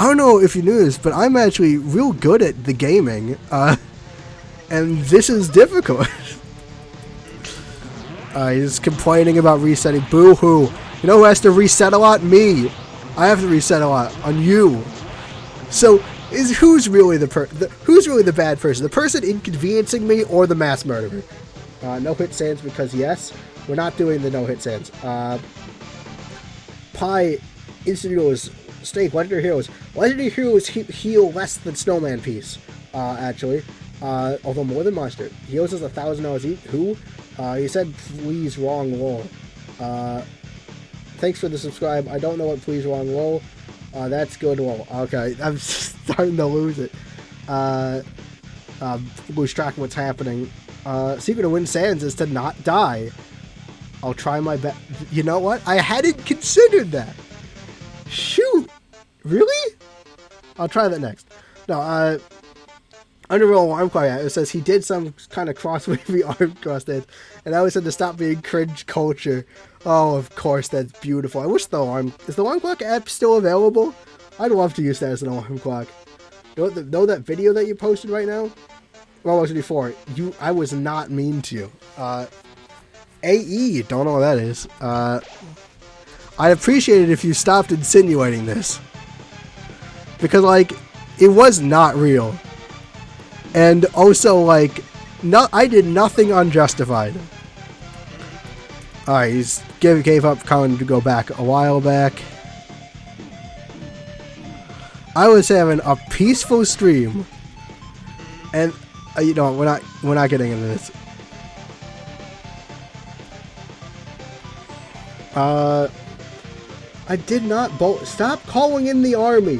don't know if you knew this, but I'm actually real good at the gaming, and this is difficult. He's complaining about resetting. Boo-hoo. You know who has to reset a lot? Me. I have to reset a lot on you. So, who's really the bad person? The person inconveniencing me, or the mass murderer? No hit Sans, because yes, we're not doing the no hit Sans. Pie, instant heroes, Snake, legendary heroes. Legendary heroes heal less than Snowman piece. Actually, although more than monster. Heals us $1,000 each. Who? He said, please, wrong, lol. Thanks for the subscribe. I don't know what please, wrong, lol. That's good, lol. Okay, I'm starting to lose it. Lose track of what's happening. Secret to win Sans is to not die. I'll try my best. You know what? I hadn't considered that. Shoot. Really? I'll try that next. No, Undertale Alarm Clock, it says he did some kind of cross-wavy arm cross dance, and I always said to stop being cringe culture. Oh, of course, that's beautiful. I wish is the alarm clock app still available? I'd love to use that as an alarm clock. Know that video that you posted right now? Well, before I was not mean to you. AE, don't know what that is. I'd appreciate it if you stopped insinuating this, because it was not real. And also, I did nothing unjustified. Alright, he's gave up coming to go back a while back. I was having a peaceful stream, and you know, we're not getting into this. I did not stop calling in the army.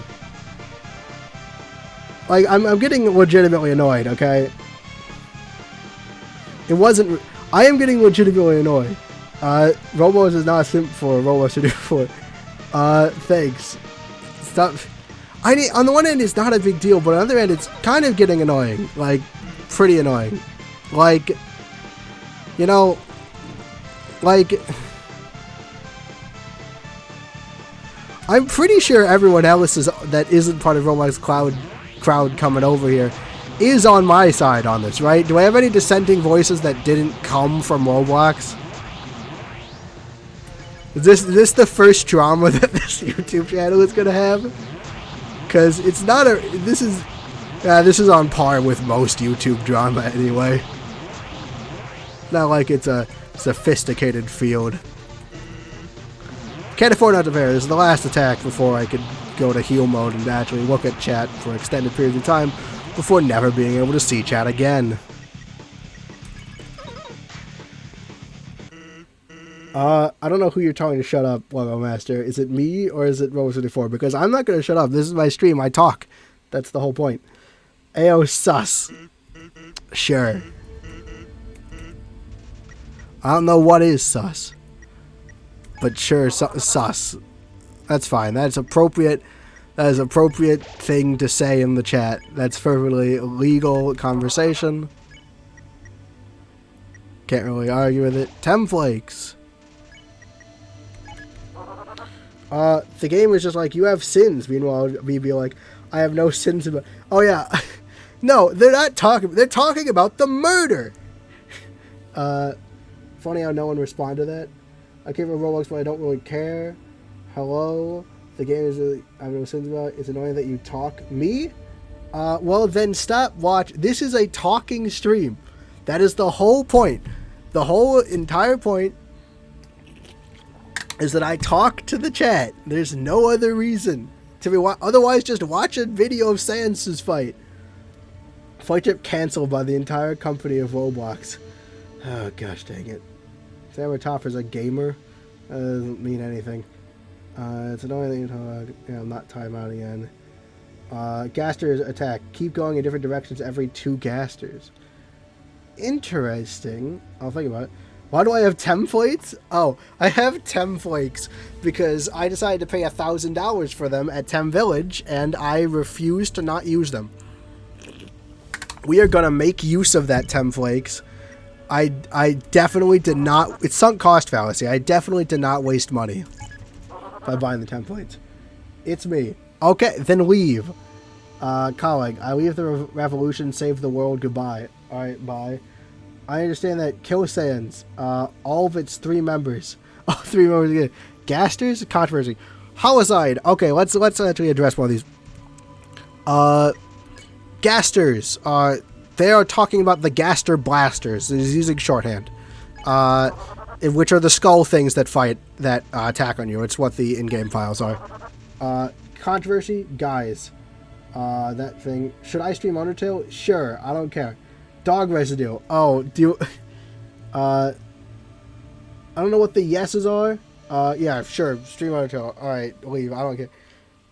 Like, I'm getting legitimately annoyed, okay? It wasn't... I am getting legitimately annoyed. Roblox is not a simp for Roblox to do for. Thanks. Stop. On the one end, it's not a big deal, but on the other end, it's kind of getting annoying. Like, pretty annoying. Like, you know, like... I'm pretty sure everyone else that isn't part of Roblox crowd coming over here is on my side on this, right? Do I have any dissenting voices that didn't come from Roblox? Is this the first drama that this YouTube channel is gonna have? Because it's not a... This is on par with most YouTube drama anyway. Not like it's a sophisticated field. Can't afford not to prepare. This is the last attack before I could go to heal mode and actually look at chat for extended periods of time before never being able to see chat again. I don't know who you're telling to shut up, Lego Master. Is it me or is it Robo74? Because I'm not going to shut up. This is my stream. I talk. That's the whole point. Ayo, sus. Sure. I don't know what is sus. But sure, sus. That's fine. That's appropriate. That is appropriate thing to say in the chat. That's perfectly legal conversation. Can't really argue with it. Temflakes. The game is just like, you have sins. Meanwhile, me be like, I have no sins about... Oh, yeah. No, they're not talking... They're talking about the murder. Funny how no one responded to that. I came from Roblox, but I don't really care. Hello? The game is really... I have no sins about it. It's annoying that you talk. Me? Well, then stop watch. This is a talking stream. That is the whole point. The whole entire point is that I talk to the chat. There's no other reason to be... Otherwise, just watch a video of Sans's fight. Flightship canceled by the entire company of Roblox. Oh, gosh dang it. Sam Topper's a gamer. Doesn't mean anything. It's annoying that you talk. Yeah, I'm not timeout again. Gaster's attack. Keep going in different directions every 2 Gasters. Interesting. I'll think about it. Why do I have templates? Oh, I have templates because I decided to pay $1,000 for them at Tem Village, and I refuse to not use them. We are gonna make use of that templates. I definitely did not... It's sunk cost fallacy. I definitely did not waste money by buying the templates. It's me. Okay, then leave. Colleague, I leave the revolution, save the world, goodbye. Alright, bye. I understand that Kill Sans, all of its 3 members. All 3 members again. Gasters? Controversy. Homicide. Okay, let's actually address one of these. Gasters. They are talking about the Gaster Blasters. He's using shorthand. Which are the skull things that attack on you. It's what the in-game files are. Controversy, guys. That thing. Should I stream Undertale? Sure, I don't care. Dog residue. Oh, do you... I don't know what the yeses are. Yeah, sure, stream Undertale. Alright, leave, I don't care.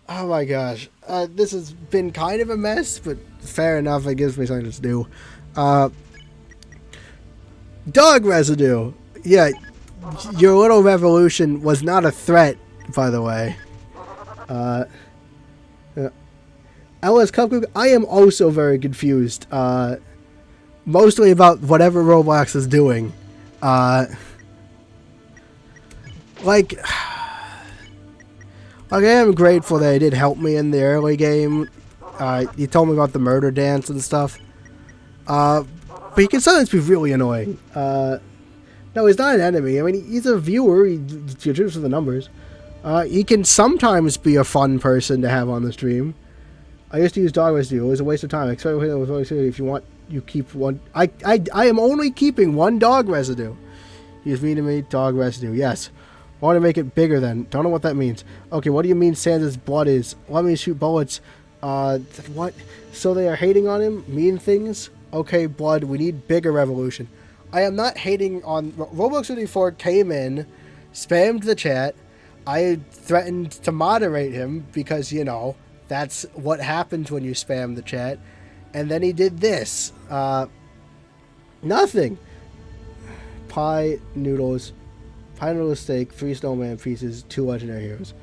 Oh my gosh. This has been kind of a mess, but fair enough, it gives me something to do. Dog residue. Yeah, your little revolution was not a threat, by the way. LS Cupcake, I am also very confused. Mostly about whatever Roblox is doing. Like, I am grateful that he did help me in the early game. He told me about the murder dance and stuff. But he can sometimes be really annoying. No, he's not an enemy. I mean, he's a viewer. He contributes to the numbers. He can sometimes be a fun person to have on the stream. I used to use dog residue. It was a waste of time. If you want, you keep one. I am only keeping 1 dog residue. Use me to me, dog residue. Yes. I want to make it bigger then. Don't know what that means. Okay, what do you mean Sans' blood is? Let me shoot bullets. What? So they are hating on him? Mean things? Okay, blood, we need bigger revolution. I am not hating on... Roblox 54 came in, spammed the chat. I threatened to moderate him because, you know, that's what happens when you spam the chat. And then he did this. Nothing. Pie noodles steak, 3 snowman pieces, 2 legendary heroes.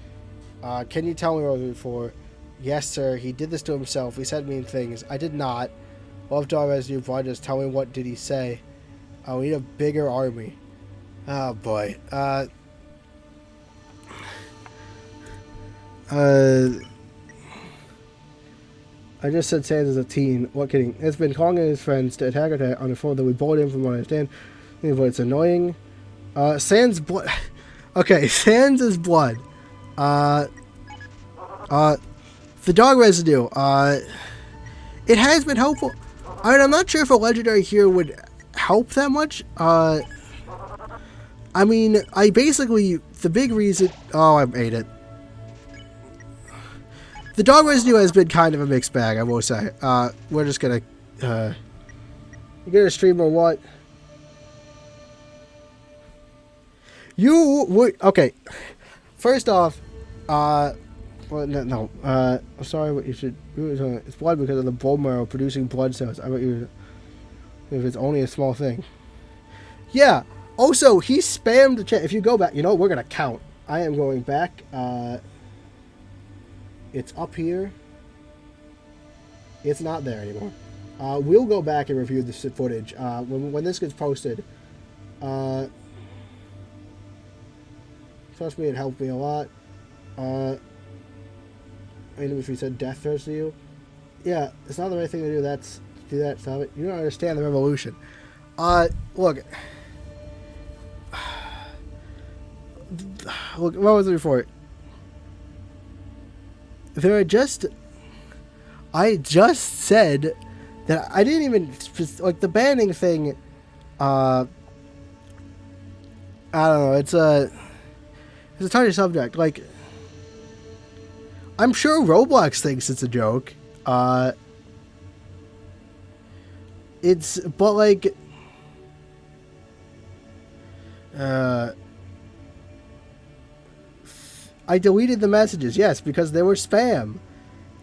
Can you tell me what I was before? Yes, sir. He did this to himself. He said mean things. I did not. Love dog residue. Blood. Just tell me what did he say. We need a bigger army. Oh boy. I just said Sans is a teen. What kidding? It's been calling his friends to attack on the phone that we bullied him from what I understand. But it's annoying. Sans blood. Okay, Sans is blood. The dog residue. It has been helpful. I mean, I'm not sure if a legendary hero would help that much. I mean, I basically, the big reason... Oh, I made it. The dog residue has been kind of a mixed bag, I will say. We're just gonna... you gonna stream or what? You would... Okay. First off, well, no. I'm sorry, but you should... It's blood because of the bone marrow producing blood cells. I bet you... If it's only a small thing. Yeah. Also, he spammed the chat. If you go back... You know, we're gonna count. I am going back. It's up here. It's not there anymore. We'll go back and review this footage. When this gets posted... Trust me, it helped me a lot. Even if we said death threats to you. Yeah, it's not the right thing to do. Do that, stop it. You don't understand the revolution. Look, what was it before? I just said that I didn't even, like, the banning thing, I don't know, it's a touchy subject. Like, I'm sure Roblox thinks it's a joke. But like, I deleted the messages, yes, because they were spam.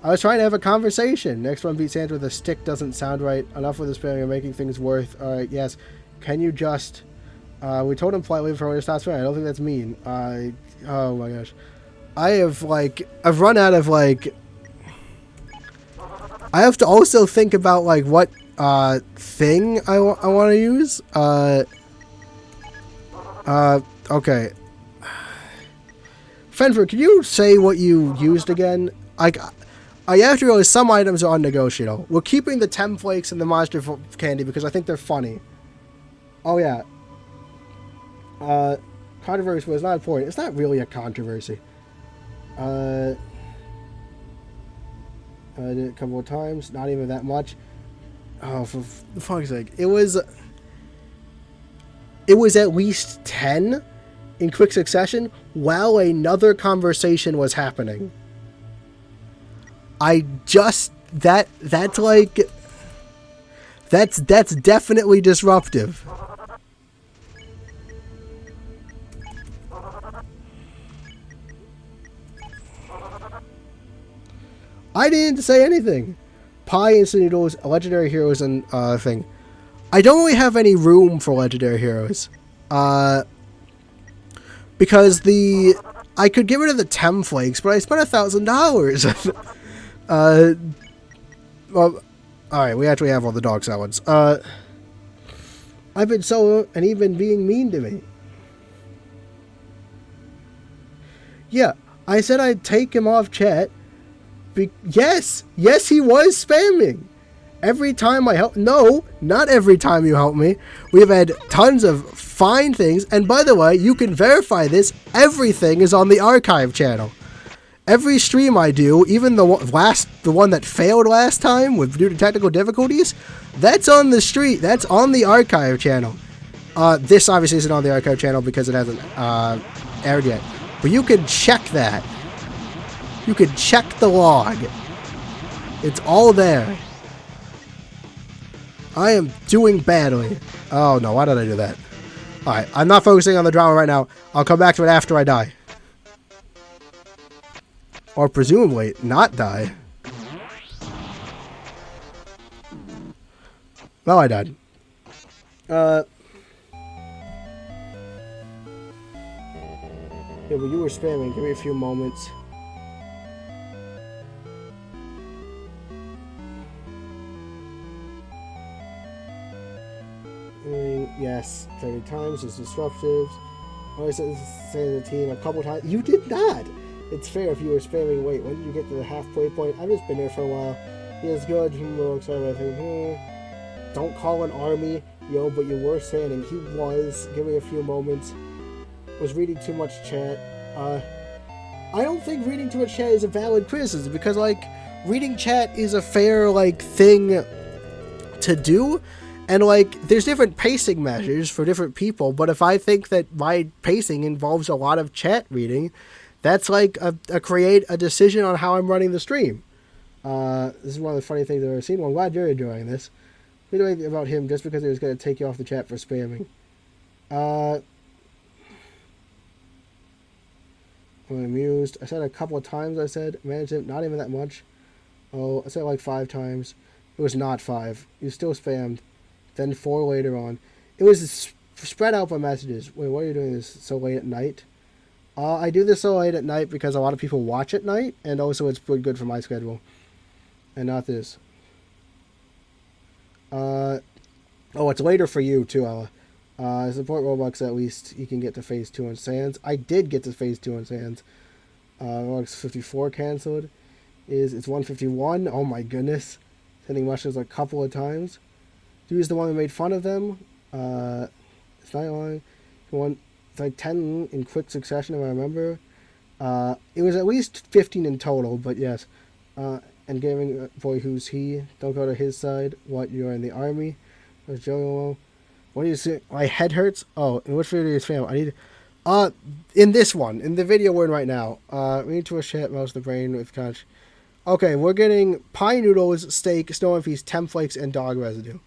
I was trying to have a conversation. Next one, beat Santa with a stick doesn't sound right. Enough with the spamming and making things worth. Alright, yes. Can you just... we told him politely before we stopped spamming. I don't think that's mean. Oh my gosh. I've run out of, like... I have to also think about, like, what, thing I want to use. Okay. Fenfer, can you say what you used again? I have to realize some items are unnegotiable. We're keeping the templates and the monster candy because I think they're funny. Oh, yeah. Controversy was not important. It's not really a controversy. I did it a couple of times. Not even that much. Oh, for fuck's sake. It was at least 10 in quick succession while another conversation was happening. That's definitely disruptive. I didn't say anything. Pie, instant noodles, legendary heroes, and thing. I don't really have any room for legendary heroes. Because I could get rid of the templates, but I spent $1,000. Well, alright, we actually have all the dog salads. I've been so, and he's been being mean to me. Yeah, I said I'd take him off chat. Yes, he was spamming. Every time I help... No, not every time you help me. We've had tons of fine things. And by the way, you can verify this. Everything is on the archive channel. Every stream I do, even the one that failed last time due to technical difficulties, that's on the street. That's on the archive channel. This obviously isn't on the archive channel because it hasn't aired yet. But you can check that. You can check the log. It's all there. I am doing badly. Oh no, why did I do that? Alright, I'm not focusing on the drama right now. I'll come back to it after I die. Or presumably not die. Well, I died. Yeah, but you were spamming. Give me a few moments. Yes, 30 times. It's disruptive. I always say the team a couple times. You did not! It's fair if you were spamming. Wait, when did you get to the halfway point? I've just been here for a while. He is good. Don't call an army, yo, but you were saying, and he was. Give me a few moments. Was reading too much chat. I don't think reading too much chat is a valid criticism because, like, reading chat is a fair, like, thing to do. And, like, there's different pacing measures for different people, but if I think that my pacing involves a lot of chat reading, that's, like, create a decision on how I'm running the stream. This is one of the funny things I've ever seen. Well, I'm glad you're enjoying this. What do you think about him just because he was going to take you off the chat for spamming? I'm amused. I said a couple of times, I said. Managed it, not even that much. Oh, I said like 5 times. It was not 5. You still spammed. Then 4 later on. It was spread out by messages. Wait, why are you doing this so late at night? I do this so late at night because a lot of people watch at night, and also it's good for my schedule. And not this. Oh, it's later for you too, Ella. Support Robux at least you can get to phase 2 on Sands. I did get to phase 2 on Sands. Robux 54 cancelled. It's 151. Oh my goodness. Sending messages a couple of times. Dude's the one who made fun of them. It's not long. It's like 10 in quick succession if I remember. It was at least 15 in total, but yes. And gaming boy, who's he? Don't go to his side. What, you're in the army? There's Joe. What do you see? My head hurts. Oh, in which video is fam? I need. In this one, in the video we're in right now. We need to share mouse the brain with catch. Okay, we're getting pie noodles, steak, snow and feast, temp flakes, and dog residue.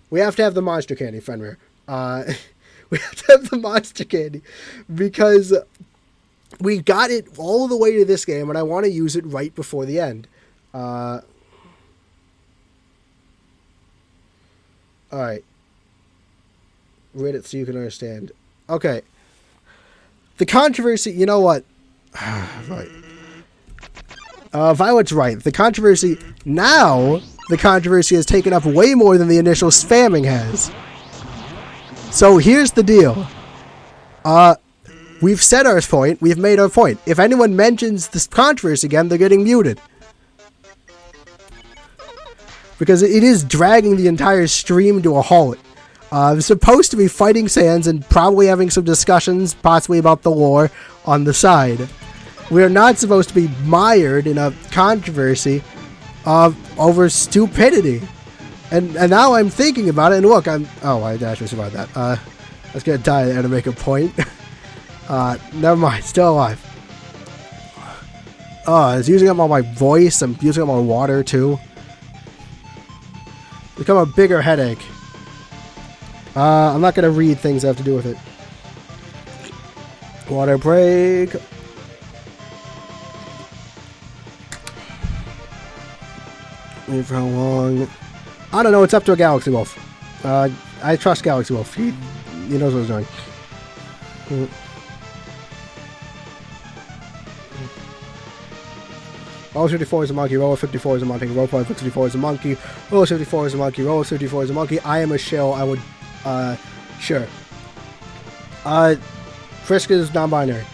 We have to have the monster candy, Fenrir. We have to have the monster candy because we got it all the way to this game, and I want to use it right before the end. All right. Read it so you can understand. Okay. The controversy, you know what? Right. Violet's right. The controversy, now the controversy has taken up way more than the initial spamming has. So here's the deal. We've said our point. We've made our point. If anyone mentions this controversy again, they're getting muted. Because it is dragging the entire stream to a halt. It's supposed to be fighting Sans and probably having some discussions, possibly about the lore, on the side. We are not supposed to be mired in a controversy over stupidity. And now I'm thinking about it, and look, oh, I actually survived that. I was going to die there to make a point. Never mind, still alive. I was using up all my voice, I'm using up my water too. Become a bigger headache. I'm not going to read things that have to do with it. Water break. Wait for how long? I don't know, it's up to a Galaxy Wolf. I trust Galaxy Wolf. He knows what he's doing. Roll 54 is a monkey, roll 54 is a monkey, roll 54 is a monkey, roll 54 is a monkey, roll 54 is a monkey. I am a shill, I would, sure. Frisk is non-binary.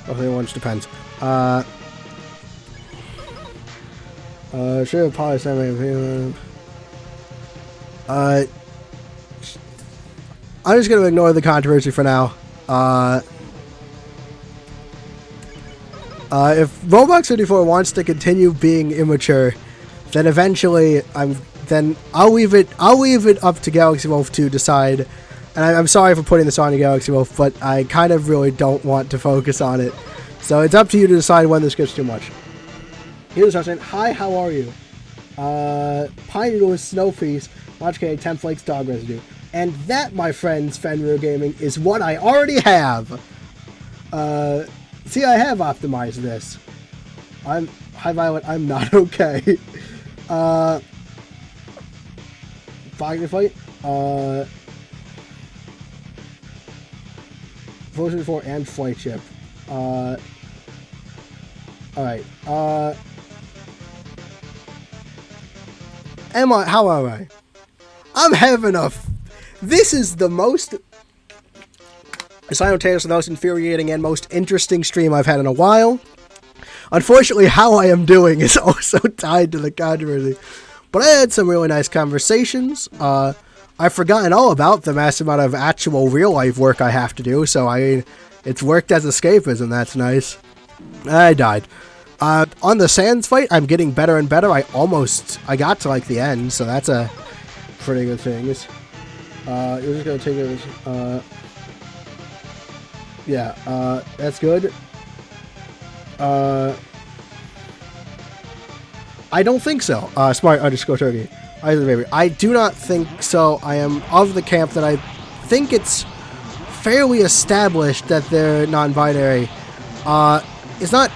Okay, one just depends. Sure, probably semi. I'm just gonna ignore the controversy for now. If Roblox 54 wants to continue being immature, then eventually I'm then I'll leave it up to Galaxy Wolf to decide. And I'm sorry for putting this on you, Galaxy Wolf, but I kind of really don't want to focus on it. So it's up to you to decide when this gets too much. Here's our saying, hi, how are you? Pine Noodle Snow Feast, Launch Cake, 10 Flakes, Dog Residue. And that, my friends, Fenrir Gaming, is what I already have. See, I have optimized this. Hi Violet, I'm not okay. Fire Fight. Frozen 4 and Flightship. Alright. How am I? I'm having this is the most simultaneous, the most infuriating, and most interesting stream I've had in a while. Unfortunately, how I am doing is also tied to the controversy. But I had some really nice conversations. I've forgotten all about the massive amount of actual real-life work I have to do, so I mean, it's worked as escapism, that's nice. I died. On the Sands fight, I'm getting better and better. I got to, like, the end, so that's a pretty good thing. You're just gonna take it, yeah, that's good. I don't think so. Smart underscore turkey. I do not think so. I am of the camp that I think it's fairly established that they're non-binary. It's not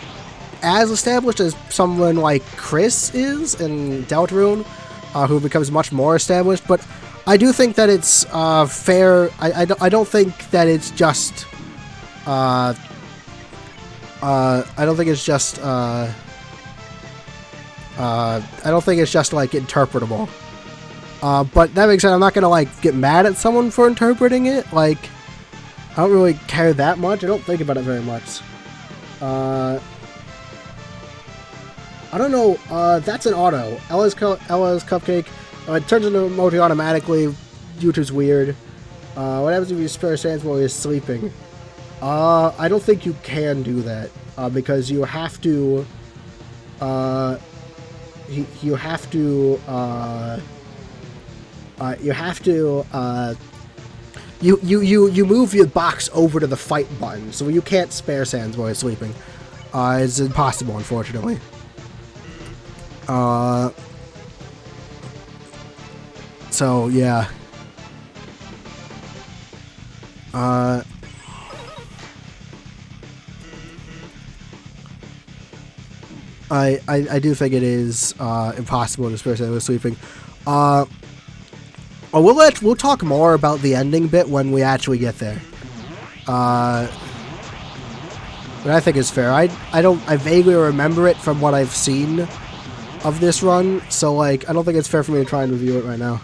as established as someone like Chris is in Deltarune, who becomes much more established, but I do think that it's fair. I don't think that it's just I don't think it's just like interpretable. But that being said, I'm not gonna like get mad at someone for interpreting it. Like, I don't really care that much. I don't think about it very much. I don't know. That's an auto. Ella's cupcake. It turns into emoji automatically. YouTube's weird. What happens if you spare Sans while he's sleeping? I don't think you can do that. Because you have to. You have to move your box over to the fight button, so you can't spare Sans while he's sleeping. It's impossible, unfortunately. So yeah. I do think it is impossible to spare Sans while sleeping. We'll talk more about the ending bit when we actually get there. But I think it's fair. I vaguely remember it from what I've seen of this run, so like I don't think it's fair for me to try and review it right now.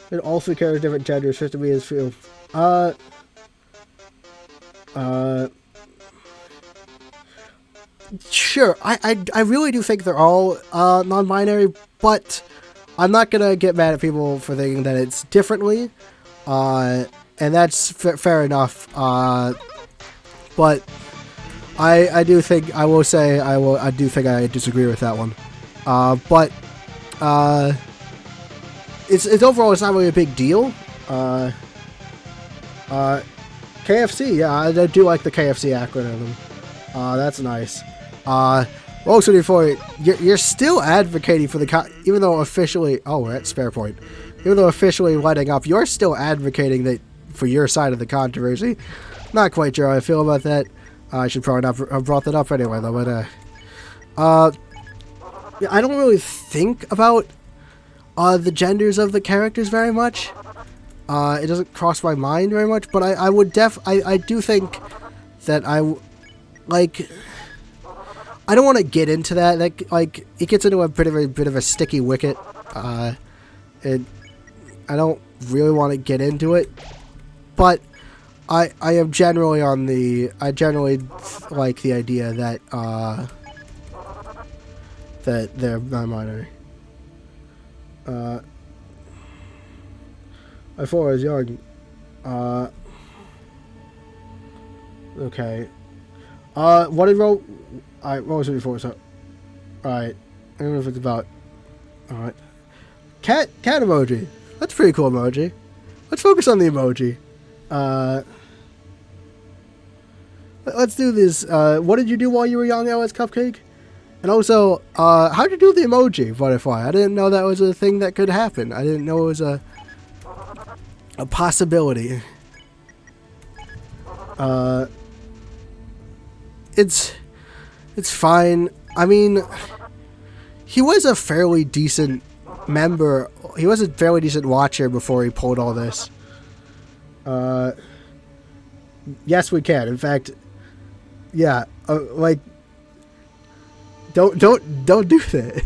It also carries different genders, just to be as few. Sure, I really do think they're all non-binary, but I'm not gonna get mad at people for thinking that it's differently, and that's fair enough. But I do think I do think I disagree with that one. But it's overall it's not really a big deal. KFC, yeah, I do like the KFC acronym. That's nice. Also, before you're still advocating for the even though officially, oh, we're at spare point. Even though officially letting up, you're still advocating that for your side of the controversy. Not quite sure how I feel about that. I should probably not have brought that up anyway, though. But yeah, I don't really think about the genders of the characters very much. It doesn't cross my mind very much, but I do think that like, I don't want to get into that. Like, it gets into a bit of a sticky wicket. I don't really want to get into it, but I am generally I generally like the idea that that they're non-binary. Before I was young, Okay. What did roll? Alright, what was it before? So, alright. I don't know if it's about. Alright. Cat emoji. That's a pretty cool emoji. Let's focus on the emoji. Let's do this. What did you do while you were young, LS Cupcake? And also, how'd you do the emoji butterfly? I didn't know that was a thing that could happen. I didn't know it was a possibility. It's fine. I mean, he was a fairly decent member. He was a fairly decent watcher before he pulled all this. Yes, we can. In fact, yeah. Like, don't do that.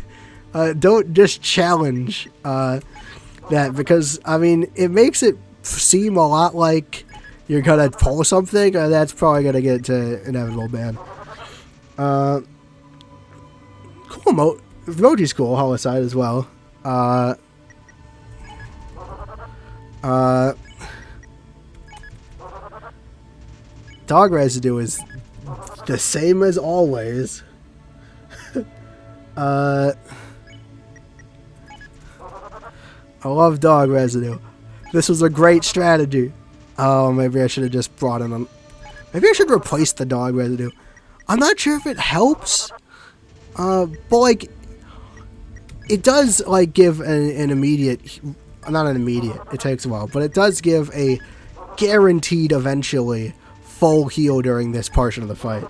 Don't just challenge that, because I mean it makes it seem a lot like you're gonna pull something, and that's probably gonna get to inevitable ban. Cool emoji's cool. Homicide as well. Dog residue is the same as always. I love dog residue. This was a great strategy. Oh, maybe I should have just brought in maybe I should replace the dog residue. I'm not sure if it helps. But like, it does like give an immediate, not an immediate, it takes a while, but it does give a guaranteed eventually full heal during this portion of the fight.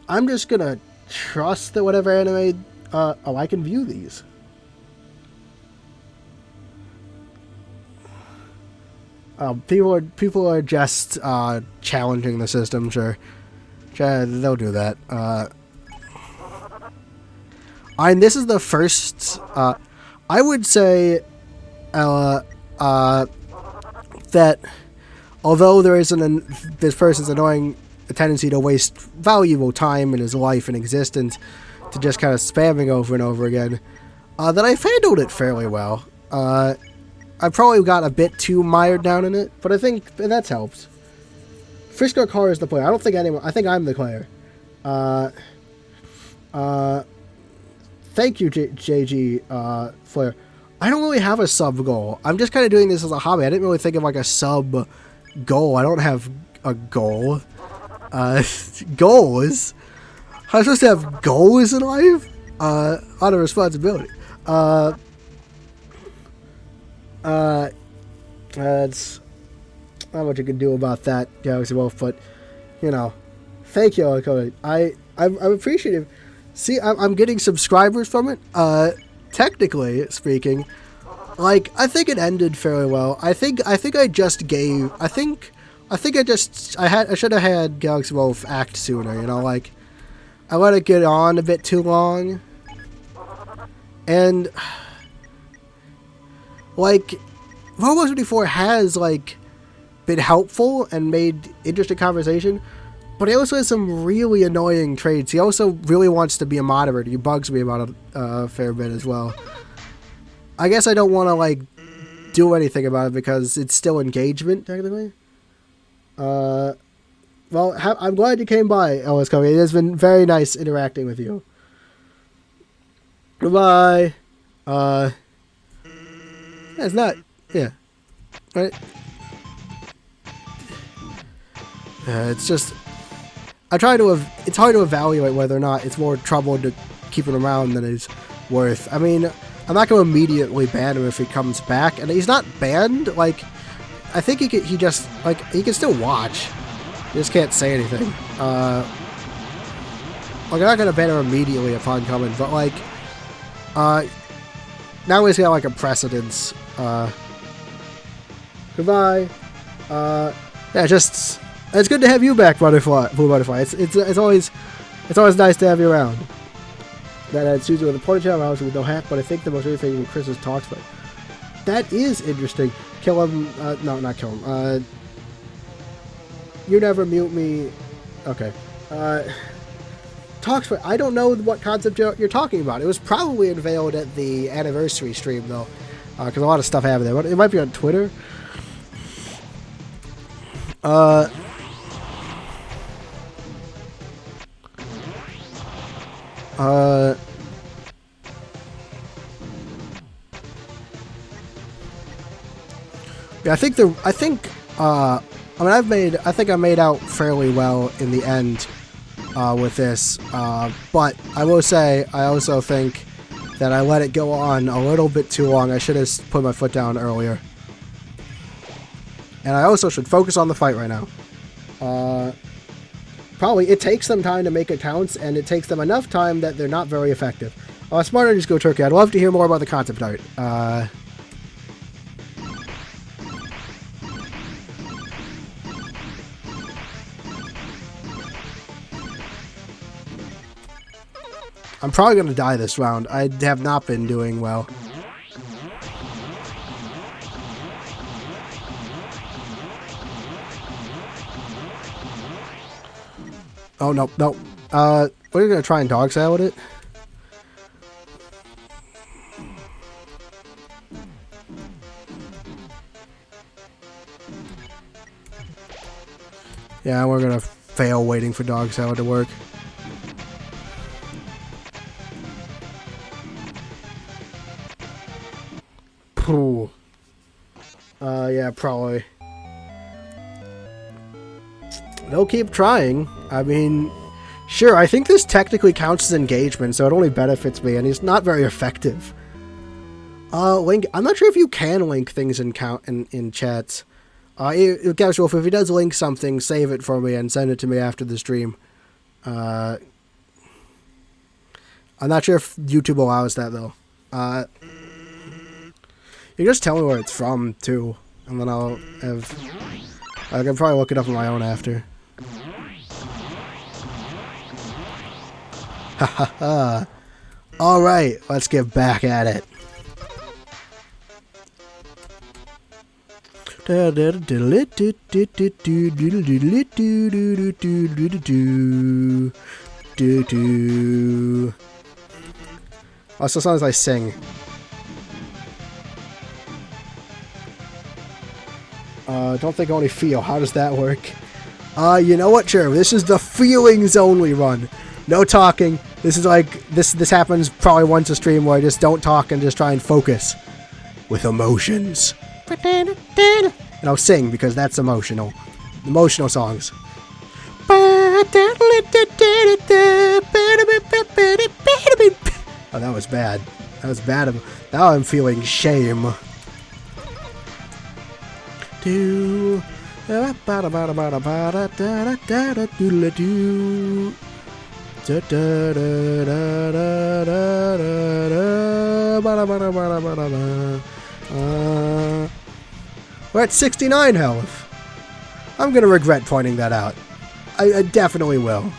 I'm just gonna trust that whatever anime, oh, I can view these. People are just, challenging the system, sure. They'll do that. And this is the first, I would say, that although there is this person's annoying tendency to waste valuable time in his life and existence to just kind of spamming over and over again, that I've handled it fairly well. I probably got a bit too mired down in it, but I think that's helped. Frisco Car is the player. I don't think anyone. I think I'm the player. Thank you, JG Flair. I don't really have a sub goal. I'm just kind of doing this as a hobby. I didn't really think of like a sub goal. I don't have a goal. Goals? I'm supposed to have goals in life? On a responsibility. That's not much you can do about that, Galaxy Wolf, but, you know, thank you, I'm appreciative. See, I'm getting subscribers from it. Technically speaking, like, I think it ended fairly well. I think I just gave, I should have had Galaxy Wolf act sooner, you know, like, I let it get on a bit too long, and, like, Robo 24 has, like, been helpful and made interesting conversation, but he also has some really annoying traits. He also really wants to be a moderator. He bugs me about it a fair bit as well. I guess I don't want to, like, do anything about it because it's still engagement, technically. Well, I'm glad you came by, Ellis Covey. It has been very nice interacting with you. Goodbye. Yeah, it's not... Yeah. Right? It's just... it's hard to evaluate whether or not it's more trouble to keep him around than it's worth. I mean, I'm not going to immediately ban him if he comes back. And he's not banned. Like, I think he can still watch. He just can't say anything. Like, I'm not going to ban him immediately upon coming, but, like, now he's got, like, a precedence. Goodbye. Yeah, just... It's good to have you back, Blue Butterfly. It's always nice to have you around. That had Susan with a ponytail, obviously with no hat, but I think the most interesting thing when Christmas talks about. That is interesting. Kill him. No, not kill him. You never mute me. Okay. talks for. I don't know what concept you're talking about. It was probably unveiled at the anniversary stream though, because a lot of stuff happened there. But it might be on Twitter. Yeah, I think I made out fairly well in the end with this, but I will say I also think that I let it go on a little bit too long. I should have put my foot down earlier. And I also should focus on the fight right now. Probably it takes them time to make accounts, and it takes them enough time that they're not very effective. Smarter just go turkey. I'd love to hear more about the concept art. I'm probably going to die this round. I have not been doing well. Oh, no, no. We're going to try and dog salad it. Yeah, we're going to fail waiting for dog salad to work. Ooh. Yeah, probably. They'll keep trying. I mean, sure, I think this technically counts as engagement, so it only benefits me, and he's not very effective. Link, I'm not sure if you can link things in chats. Casual, if he does link something, save it for me and send it to me after the stream. I'm not sure if YouTube allows that, though. You can just tell me where it's from, too. And then I can probably look it up on my own after. Ha ha ha. Alright, let's get back at it. Also, songs I sing. Don't think only feel. How does that work? You know what, sure. This is the feelings only run. No talking. This is like, this happens probably once a stream where I just don't talk and just try and focus. With emotions. And I'll sing because that's emotional. Emotional songs. Oh, that was bad. That was bad. Now I'm feeling shame. Do alright, we're at 69 health. I'm gonna regret pointing that out. I definitely will.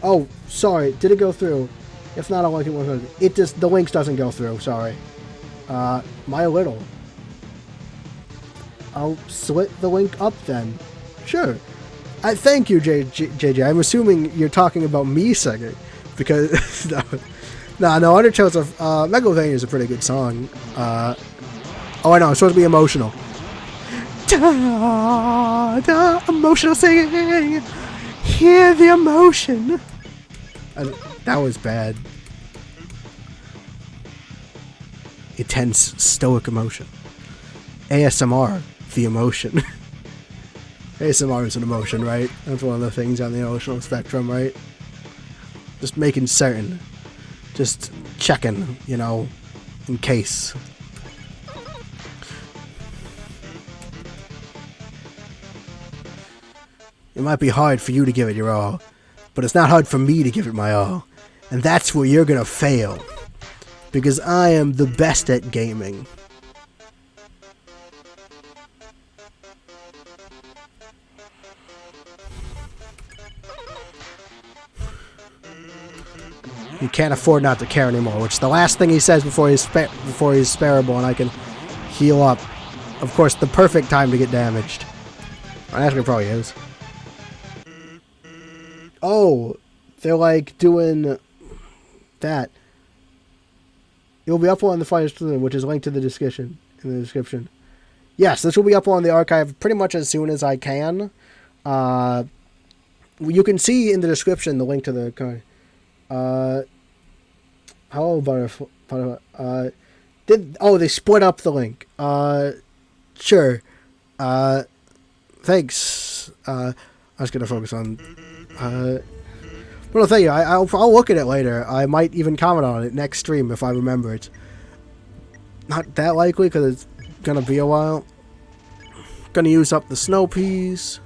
Oh, sorry. Did it go through? If not, I'll like it. It just, the links doesn't go through. Sorry. My little. I'll slit the link up then. Sure. Thank you, JJ. I'm assuming you're talking about me singing. Because, no, Undertale's Megalovania is a pretty good song. Oh, I know, it's supposed to be emotional. Da, da, emotional singing. Hear the emotion. That was bad. Intense, stoic emotion. ASMR, the emotion. ASMR is an emotion, right? That's one of the things on the emotional spectrum, right? Just making certain. Just checking, you know, in case. It might be hard for you to give it your all, but it's not hard for me to give it my all. And that's where you're gonna fail. Because I am the best at gaming. You can't afford not to care anymore, which is the last thing he says before he's sparable, and I can heal up. Of course, the perfect time to get damaged. Actually, it probably is. Oh, they're like doing that. It will be uploaded on the Flightship, which is linked to the description. In the description. Yes, this will be uploaded on the archive pretty much as soon as I can. You can see in the description the link to the card. Hello, Butterfly. They split up the link. Sure. Thanks. I was gonna focus on. Well, thank you. I'll look at it later. I might even comment on it next stream if I remember it. Not that likely because it's gonna be a while. Gonna use up the snow peas.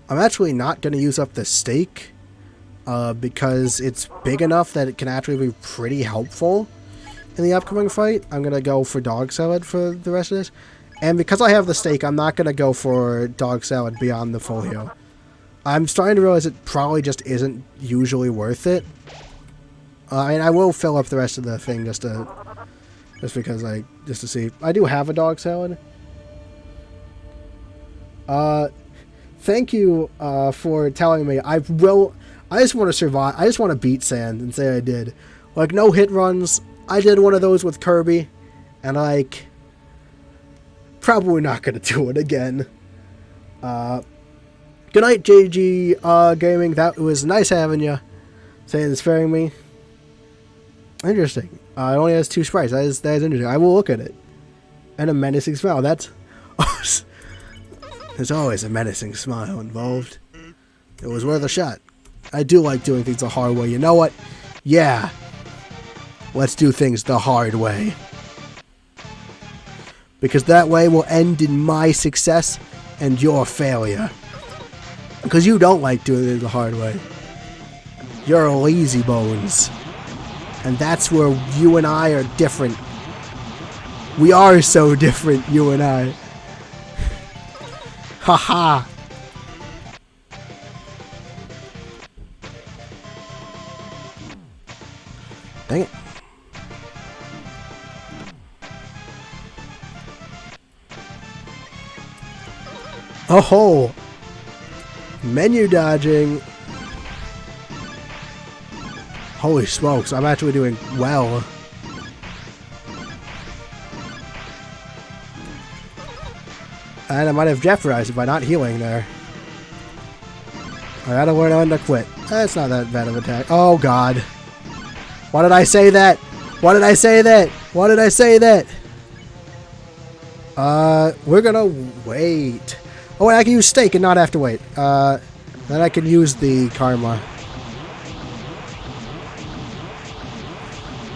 I'm actually not gonna use up the steak because it's big enough that it can actually be pretty helpful in the upcoming fight. I'm gonna go for dog salad for the rest of this, and because I have the steak, I'm not gonna go for dog salad beyond the full heal. I'm starting to realize it probably just isn't usually worth it. And I will fill up the rest of the thing just because just to see. I do have a dog salad. Thank you for telling me. I just want to survive. I just want to beat Sand and say I did. Like, no hit runs. I did one of those with Kirby, and probably not gonna do it again. Good night, JG Gaming. That was nice having you. Saying it's sparing me. Interesting. It only has 2 sprites. That is interesting. I will look at it. And a menacing smile. That's... There's always a menacing smile involved. It was worth a shot. I do like doing things the hard way. You know what? Yeah. Let's do things the hard way. Because that way will end in my success and your failure. Because you don't like doing it the hard way. You're lazy bones. And that's where you and I are different. We are so different, you and I. Haha. Dang it. Oh ho! Menu dodging. Holy smokes, I'm actually doing well. And I might have jeopardized it by not healing there. I gotta learn when to quit. That's not that bad of an attack. Oh god. Why did I say that? Why did I say that? Why did I say that? We're gonna wait. Oh wait, I can use steak and not have to wait. Then I can use the karma.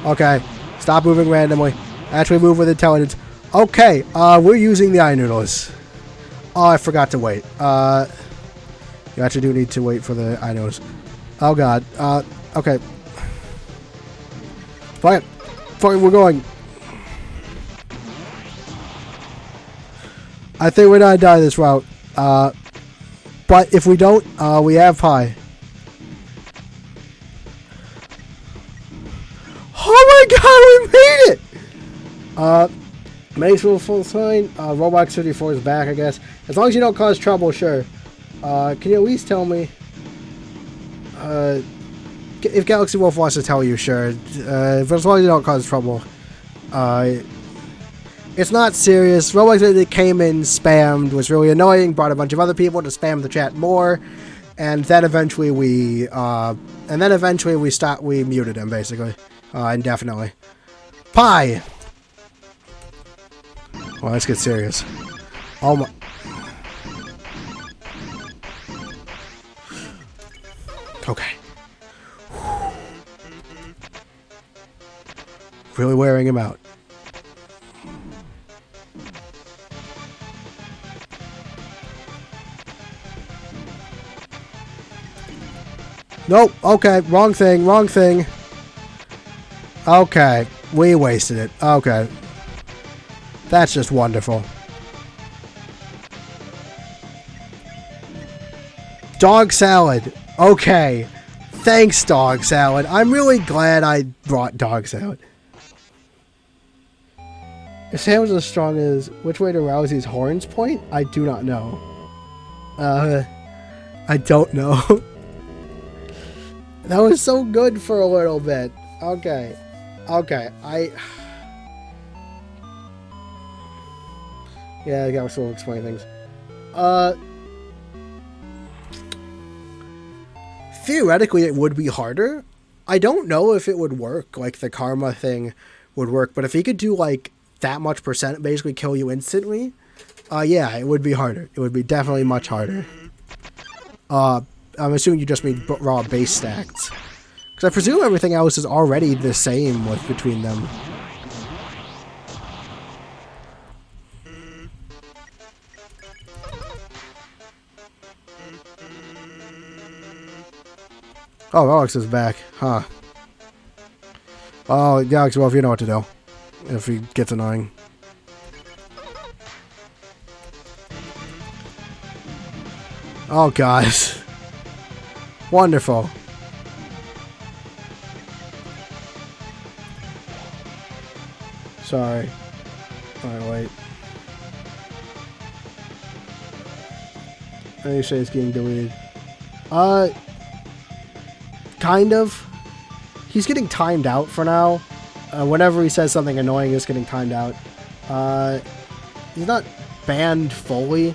Okay. Stop moving randomly. Actually move with intelligence. Okay, we're using the eye noodles. Oh, I forgot to wait. You actually do need to wait for the eye noodles. Oh god. Okay. Fine. Fine, we're going. I think we're not dying this route. But if we don't, we have pie. Oh my god, we made it! Mace will full sign. Roblox 34 is back, I guess. As long as you don't cause trouble, sure. Can you at least tell me? If Galaxy Wolf wants to tell you, sure. But as long as you don't cause trouble. It's not serious. Roblox that came in, spammed, was really annoying, brought a bunch of other people to spam the chat more, and then eventually we muted him, basically. Indefinitely. Pie! Well, let's get serious. Oh my... Okay. Really wearing him out. Nope. Okay. Wrong thing. Wrong thing. Okay. We wasted it. Okay. That's just wonderful. Dog salad. Okay. Thanks, Dog Salad. I'm really glad I brought Dog Salad. If Sam was as strong as which way to Rousey's horns point, I do not know. I don't know. That was so good for a little bit. Okay. Yeah, I gotta sort of explain things. Theoretically, it would be harder. I don't know if it would work, like the karma thing would work, but if he could do like that much percent, basically kill you instantly, yeah, it would be harder. It would be definitely much harder. I'm assuming you just mean raw base stacks. Because I presume everything else is already the same with between them. Oh, Alex is back. Huh. Oh, Alex, well, if you know what to do. If he gets annoying. Oh, guys. Wonderful. Sorry. Alright, wait. I say it's getting deleted. Kind of. He's getting timed out for now. Whenever he says something annoying, it's getting timed out. He's not banned fully.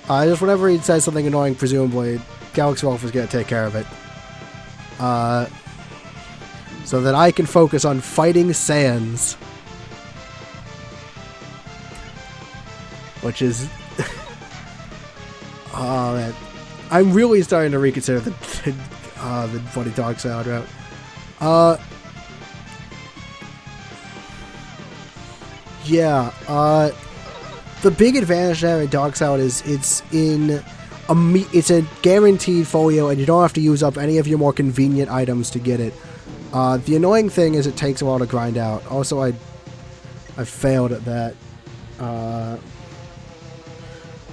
Just whenever he says something annoying, presumably, Galaxy Wolf is going to take care of it. So that I can focus on fighting Sans. Which is... oh, man. I'm really starting to reconsider the funny dog sound route. Yeah, the big advantage to having dog salad is it's a guaranteed folio, and you don't have to use up any of your more convenient items to get it. The annoying thing is it takes a while to grind out. Also, I failed at that.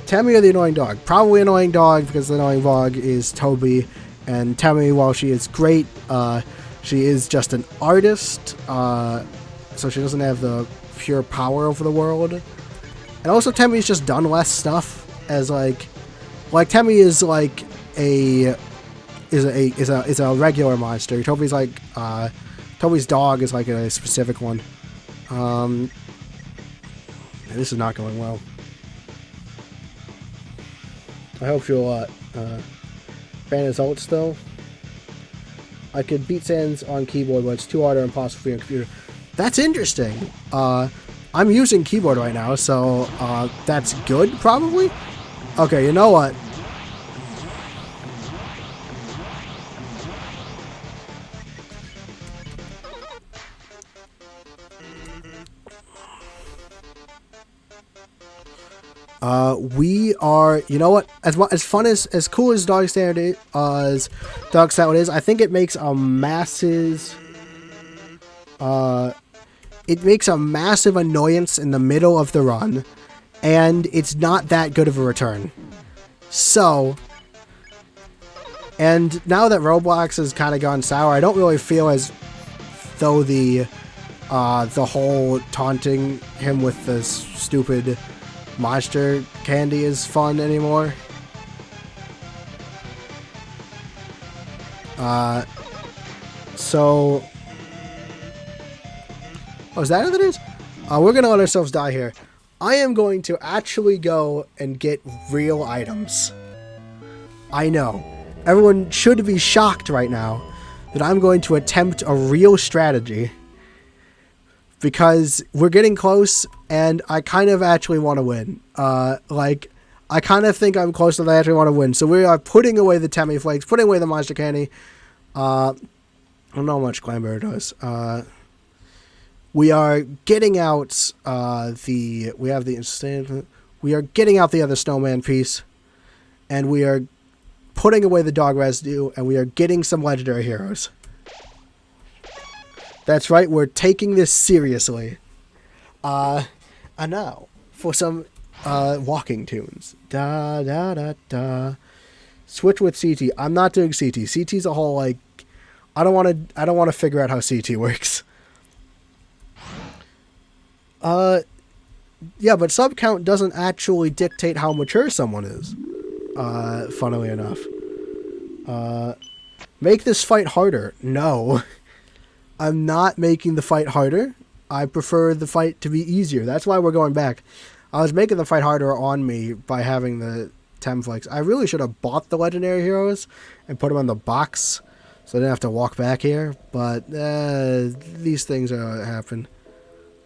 Tammy or the annoying dog? Probably annoying dog, because the annoying dog is Toby, and Tammy, while she is great, she is just an artist, so she doesn't have the pure power over the world. And also, Tammy's just done less stuff, as like Tammy is like a regular monster. Toby's like Toby's dog is like a specific one. This is not going well. I hope she'll ban his ults though. I could beat Sans on keyboard, but it's too hard or impossible for your computer. That's interesting. I'm using keyboard right now, so that's good, probably? Okay, you know what? We are, you know what? As fun as cool as Dog Salad is, I think it makes a massive, annoyance in the middle of the run, and it's not that good of a return. So, and now that Roblox has kind of gone sour, I don't really feel as though the whole taunting him with this stupid monster candy is fun anymore. So... oh, is that what it is? We're going to let ourselves die here. I am going to actually go and get real items. I know. Everyone should be shocked right now that I'm going to attempt a real strategy. Because we're getting close, and I kind of actually want to win. I kind of think I'm close to that I actually want to win. So we are putting away the Tammy Flakes, putting away the Monster Candy. I don't know how much Clamber does. We are getting out we are getting out the other snowman piece, and we are putting away the dog residue, and we are getting some legendary heroes. That's right, we're taking this seriously. And now, for some walking tunes. Da da da da. Switch with CT. I'm not doing CT. CT's a whole, like, I don't want to figure out how CT works. Yeah, but sub count doesn't actually dictate how mature someone is. Funnily enough. Make this fight harder. No. I'm not making the fight harder. I prefer the fight to be easier. That's why we're going back. I was making the fight harder on me by having the Temflakes. I really should have bought the legendary heroes and put them on the box so I didn't have to walk back here. But these things happen.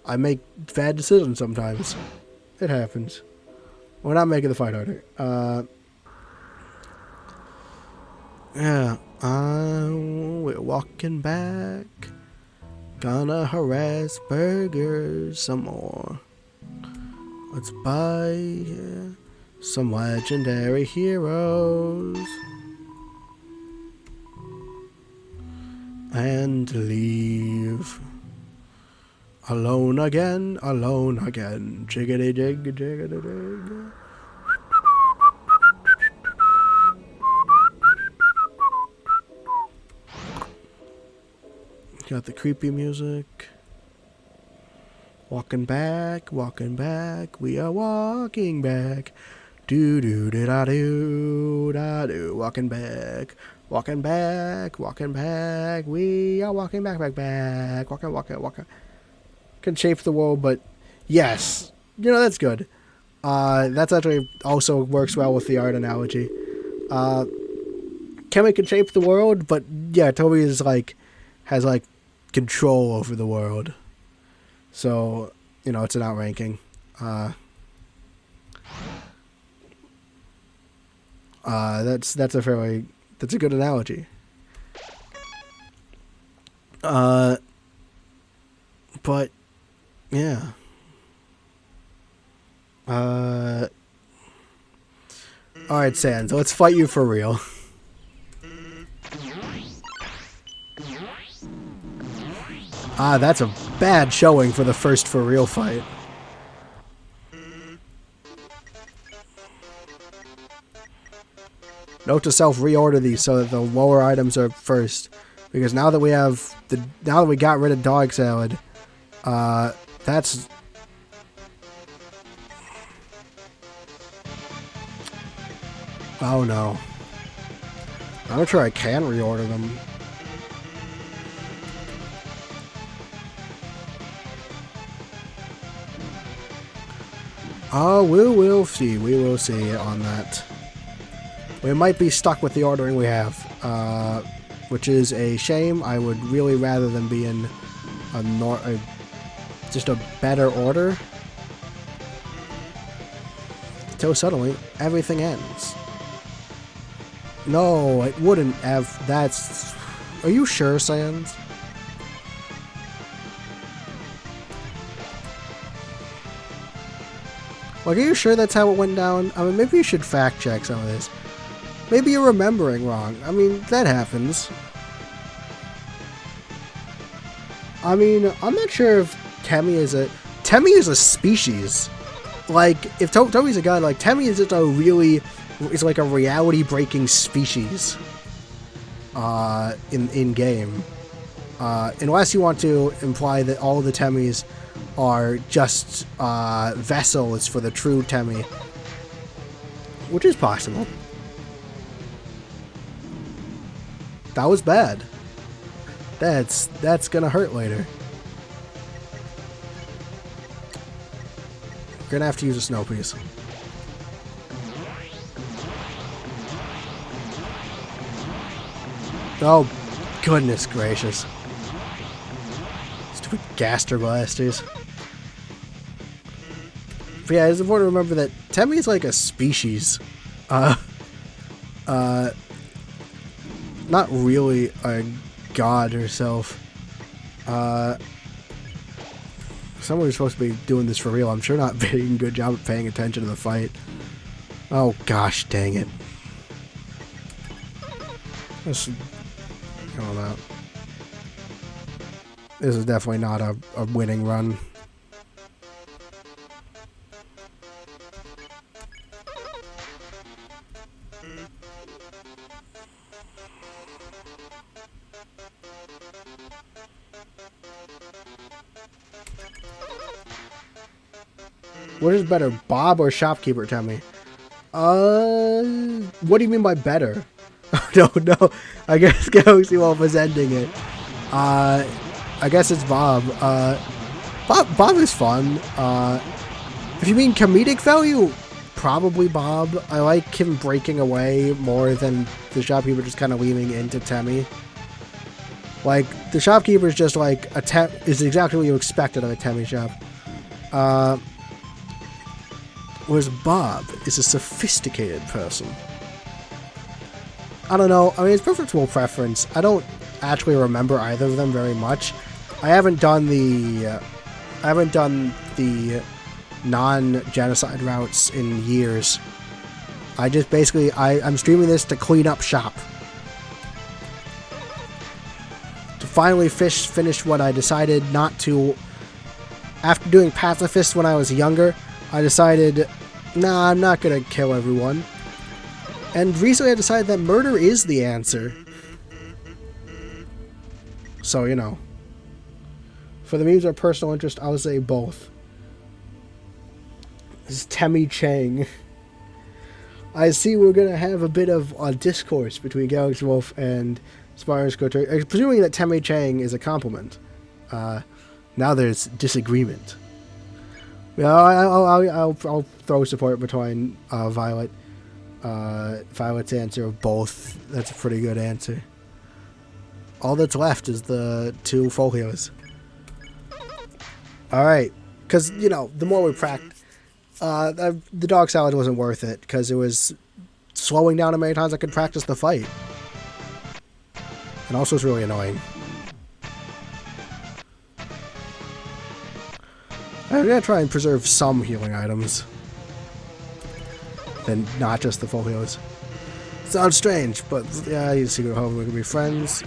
I make bad decisions sometimes. It happens. We're not making the fight harder. Yeah. We're walking back. Gonna harass burgers some more. Let's buy some legendary heroes. And leave. Alone again, jiggity jig, jiggity jig. Got the creepy music. Walking back, we are walking back. Do do da da do da do. Walking back, we are walking back. Walking. Can shape the world, but yes, that's good. That's actually also works well with the art analogy. Kemi can shape the world, but yeah, Toby is has control over the world. So, it's an outranking. That's a good analogy. But yeah. Alright, Sans, let's fight you for real. That's a bad showing for the first for real fight. Note to self, reorder these so that the lower items are first. Because now that we got rid of dog salad, that's... Oh no. I'm not sure I can reorder them. Oh, we will see. We will see on that. We might be stuck with the ordering we have, which is a shame. I would really rather than be in just a better order. Till suddenly, everything ends. No, it wouldn't have. That's... Are you sure, Sans? Are you sure that's how it went down? I mean, maybe you should fact check some of this. Maybe you're remembering wrong. I mean, that happens. I mean, I'm not sure if Temmie is a species. If Toby's a god, Temmie is just it's like a reality-breaking species. In game. Unless you want to imply that all the Temmies are just vessels for the true Temmie, which is possible. That was bad. That's gonna hurt later. We're gonna have to use a snow piece. Oh, goodness gracious. Stupid gaster blasters. But yeah, it's important to remember that Temmie is like a species. Not really a god herself. Someone who's supposed to be doing this for real, I'm sure not doing a good job of paying attention to the fight. Oh gosh, dang it. This is definitely not a winning run. What is better, Bob or Shopkeeper, tell me? What do you mean by better? I don't know. I guess Galaxy Wolf is ending it. I guess it's Bob. Bob is fun. If you mean comedic value, probably Bob. I like him breaking away more than the Shopkeeper just kind of leaning into Temmie. Like, the Shopkeeper is just like is exactly what you expected of a Temmie shop. Whereas Bob is a sophisticated person. I don't know. I mean, it's personal preference. I don't actually remember either of them very much. I haven't done the non-genocide routes in years. I just basically I'm streaming this to clean up shop. To finally finish what I decided not to. After doing pacifist when I was younger, I decided, nah, I'm not gonna kill everyone. And recently I decided that murder is the answer. So, you know. For the memes or personal interest, I would say both. This is Temmie Chang. I see we're gonna have a bit of a discourse between Galaxy Wolf and Spyro's Couture, presuming that Temmie Chang is a compliment. Now there's disagreement. Yeah, I'll throw support between Violet. Violet's answer of both. That's a pretty good answer. All that's left is the 2 folios. Alright. Because, you know, the more we practice... the dog salad wasn't worth it, because it was slowing down how many times I could practice the fight. And also it's really annoying. I'm gonna try and preserve some healing items. Then not just the folios. Sounds strange, but yeah, you secret home, we can be friends.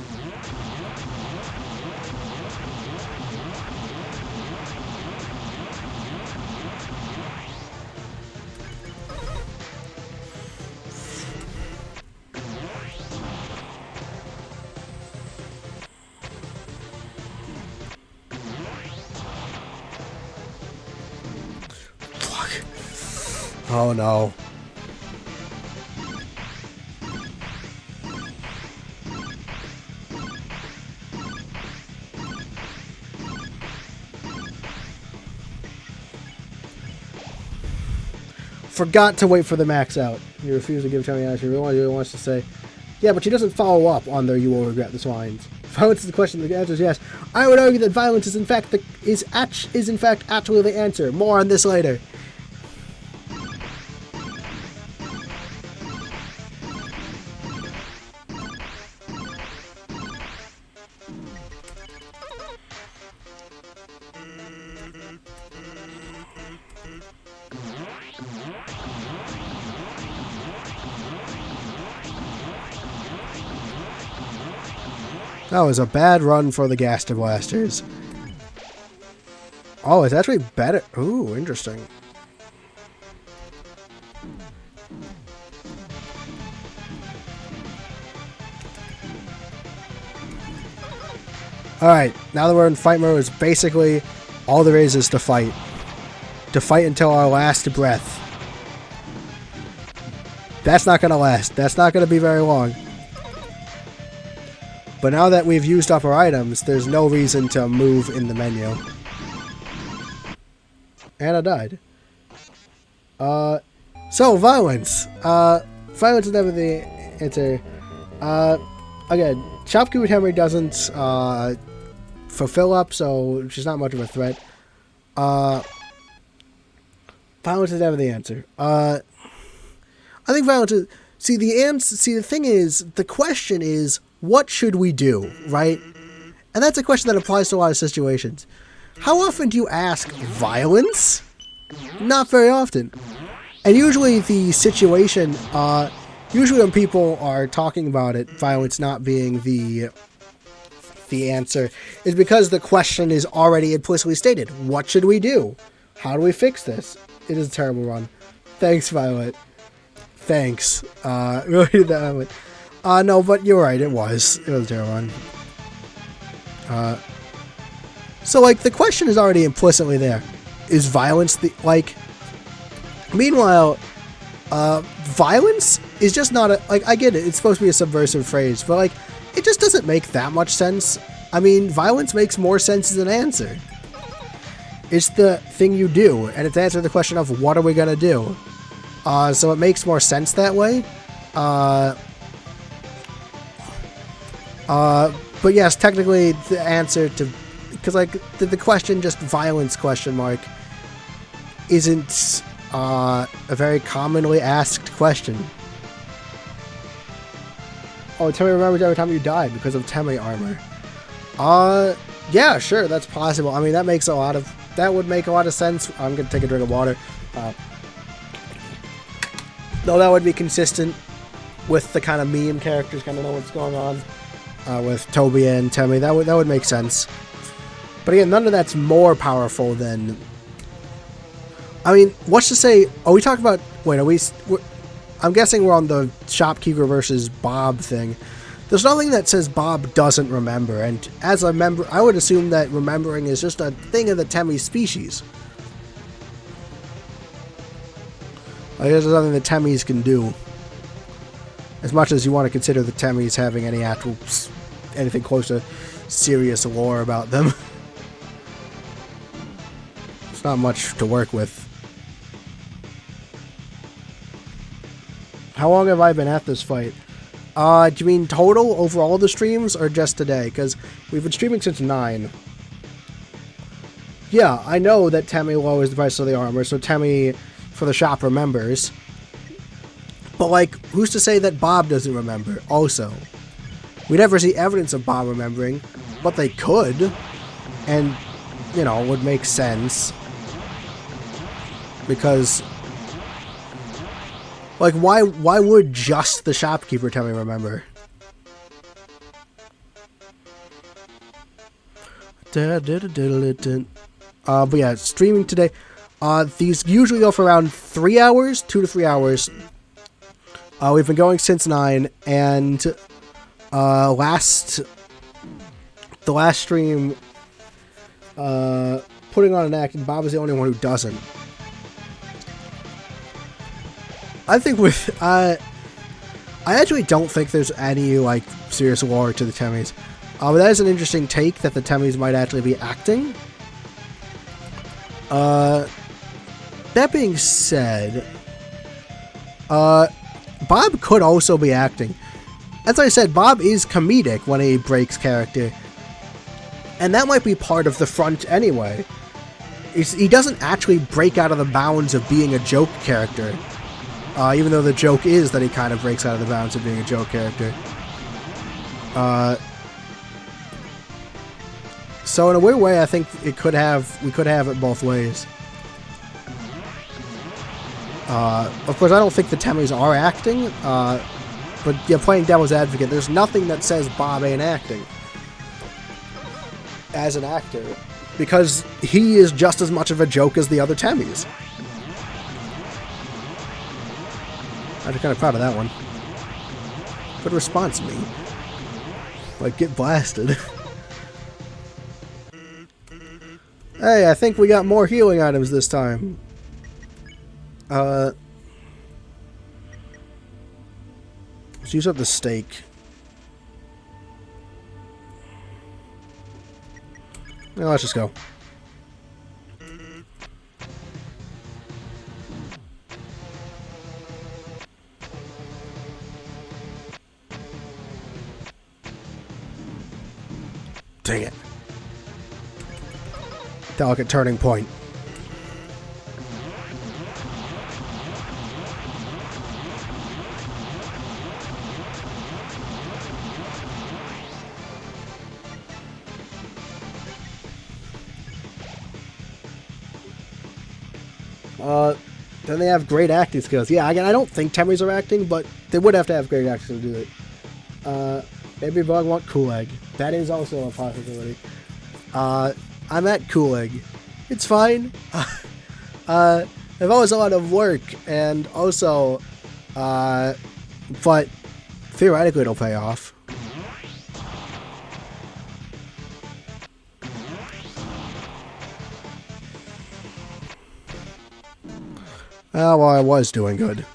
Oh no. Forgot to wait for the max out. You refuse to give Temmie answer. He really wants to say, yeah, but she doesn't follow up on there. You will regret this lines. Violence is the question. The answer is yes. I would argue that violence is in fact actually the answer. More on this later. That was a bad run for the Gaster Blasters. Oh, it's actually better. Ooh, interesting. Alright, now that we're in fight mode, it's basically all there is to fight. To fight until our last breath. That's not going to last. That's not going to be very long. But now that we've used up our items, there's no reason to move in the menu. And I died. So, violence. Violence is never the answer. Again, Shopkeeper Temmie doesn't fulfill up, so she's not much of a threat. Violence is never the answer. I think violence is... See, the thing is, the question is, what should we do, right? And that's a question that applies to a lot of situations. How often do you ask violence? Not very often. And usually the situation, usually when people are talking about it, violence not being the answer, is because the question is already implicitly stated. What should we do? How do we fix this? It is a terrible run. Thanks, Violet. Thanks. Really did that one. No, but you're right, it was a terrible one. So, like, the question is already implicitly there. Is violence the, like, Meanwhile, violence is just not a, like, I get it, it's supposed to be a subversive phrase, but like, it just doesn't make that much sense. I mean, violence makes more sense as an answer. It's the thing you do, and it's answering the question of what are we gonna do? So it makes more sense that way. But yes, technically the answer to, because like the question, just violence question mark, isn't a very commonly asked question. Oh, Temmie remembers every time you died because of Temmie armor. Yeah, sure, that's possible. I mean, that would make a lot of sense. I'm gonna take a drink of water. Though that would be consistent with the kind of meme characters kind of know what's going on with Toby and Temmie. That would make sense. But again, none of that's more powerful than. I mean, what's to say? Are we talking about? Wait, I'm guessing we're on the shopkeeper versus Bob thing. There's nothing that says Bob doesn't remember, and as a member, I would assume that remembering is just a thing of the Temmie species. Like, there's nothing the Temmies can do. As much as you want to consider the Temmies having anything close to serious lore about them. It's not much to work with. How long have I been at this fight? Do you mean total over all the streams or just today? Because we've been streaming since 9. Yeah, I know that Temmie lowers the price of the armor, so Temmie for the shop remembers. But like, who's to say that Bob doesn't remember also? We never see evidence of Bob remembering, but they could, and, you know, would make sense. Because, like, why would just the shopkeeper Temmie remember? But yeah, streaming today. These usually go for around 3 hours, 2 to 3 hours. We've been going since 9, and the last stream, putting on an act, and Bob is the only one who doesn't. I think I actually don't think there's any, like, serious lore to the Temmies. But that is an interesting take, that the Temmies might actually be acting. That being said, Bob could also be acting. As I said, Bob is comedic when he breaks character. And that might be part of the front anyway. He doesn't actually break out of the bounds of being a joke character. Even though the joke is that he kind of breaks out of the bounds of being a joke character. So in a weird way, I think we could have it both ways. Of course, I don't think the Temmies are acting, but yeah, playing devil's advocate, there's nothing that says Bob ain't acting as an actor, because he is just as much of a joke as the other Temmies. I'm kind of proud of that one. Good response, me. Like, get blasted. Hey, I think we got more healing items this time. Let's use up the steak. Now let's just go. Dang it. Delicate turning point. Then they have great acting skills. Yeah, again, I don't think Temmies are acting, but they would have to have great acting to do it. Maybe Bug want Kool-Egg. That is also a possibility. I'm at Kool-Egg. It's fine. I've always a lot of work, and also, but theoretically it'll pay off. Oh, well, I was doing good.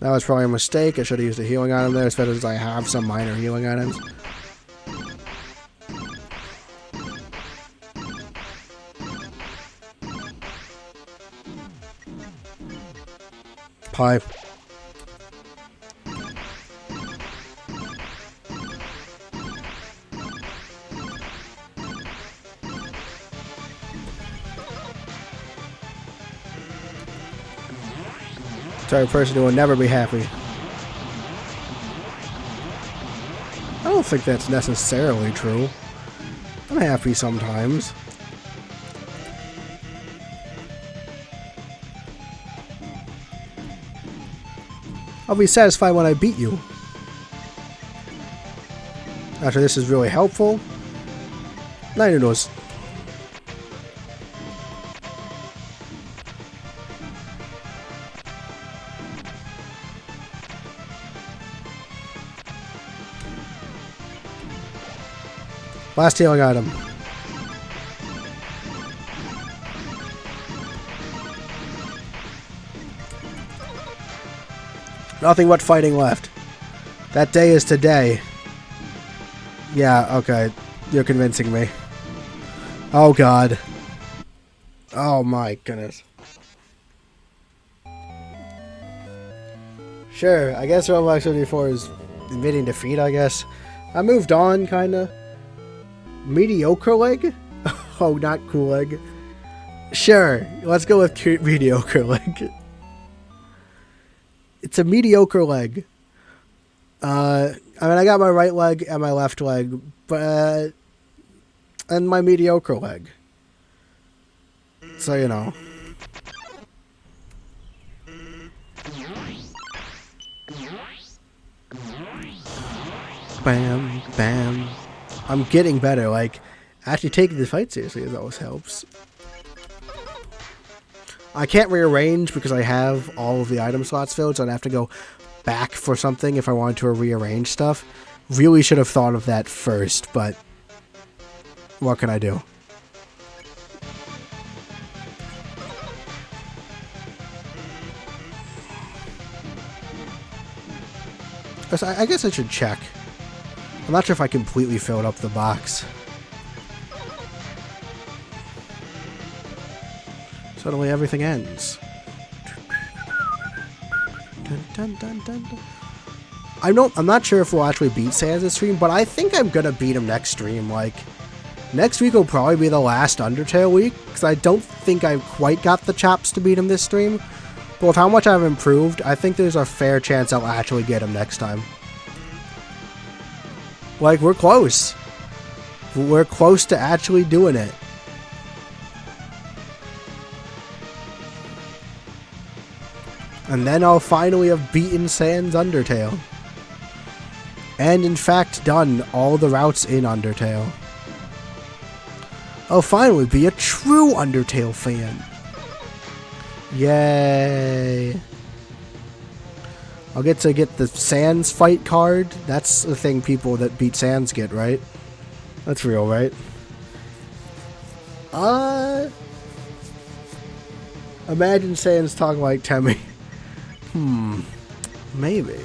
That was probably a mistake. I should have used a healing item there, especially as I have some minor healing items. Pie. Type of person who will never be happy. I don't think that's necessarily true. I'm happy sometimes. I'll be satisfied when I beat you. After this is really helpful. Nine noodles. Last healing item. Nothing but fighting left. That day is today. Yeah, okay. You're convincing me. Oh, God. Oh, my goodness. Sure, I guess Roblox 74 is admitting defeat, I guess. I moved on, kinda. Mediocre leg? Oh, not cool leg. Sure, let's go with mediocre leg. It's a mediocre leg. I mean, I got my right leg and my left leg, but and my mediocre leg. So, you know. Bam, bam. I'm getting better. Like, actually taking the fight seriously always helps. I can't rearrange because I have all of the item slots filled, so I'd have to go back for something if I wanted to rearrange stuff. Really should have thought of that first, but what can I do? I guess I should check. I'm not sure if I completely filled up the box. Suddenly everything ends. Dun, dun, dun, dun, dun. I'm not sure if we'll actually beat Sans this stream, but I think I'm gonna beat him next stream. Like, next week will probably be the last Undertale week, because I don't think I've quite got the chops to beat him this stream. But with how much I've improved, I think there's a fair chance I'll actually get him next time. Like, we're close. We're close to actually doing it. And then I'll finally have beaten Sans Undertale. And in fact done all the routes in Undertale. I'll finally be a true Undertale fan. Yay. I'll get to get the Sans fight card. That's the thing people that beat Sans get, right? That's real, right? Imagine Sans talking like Temmie. Maybe.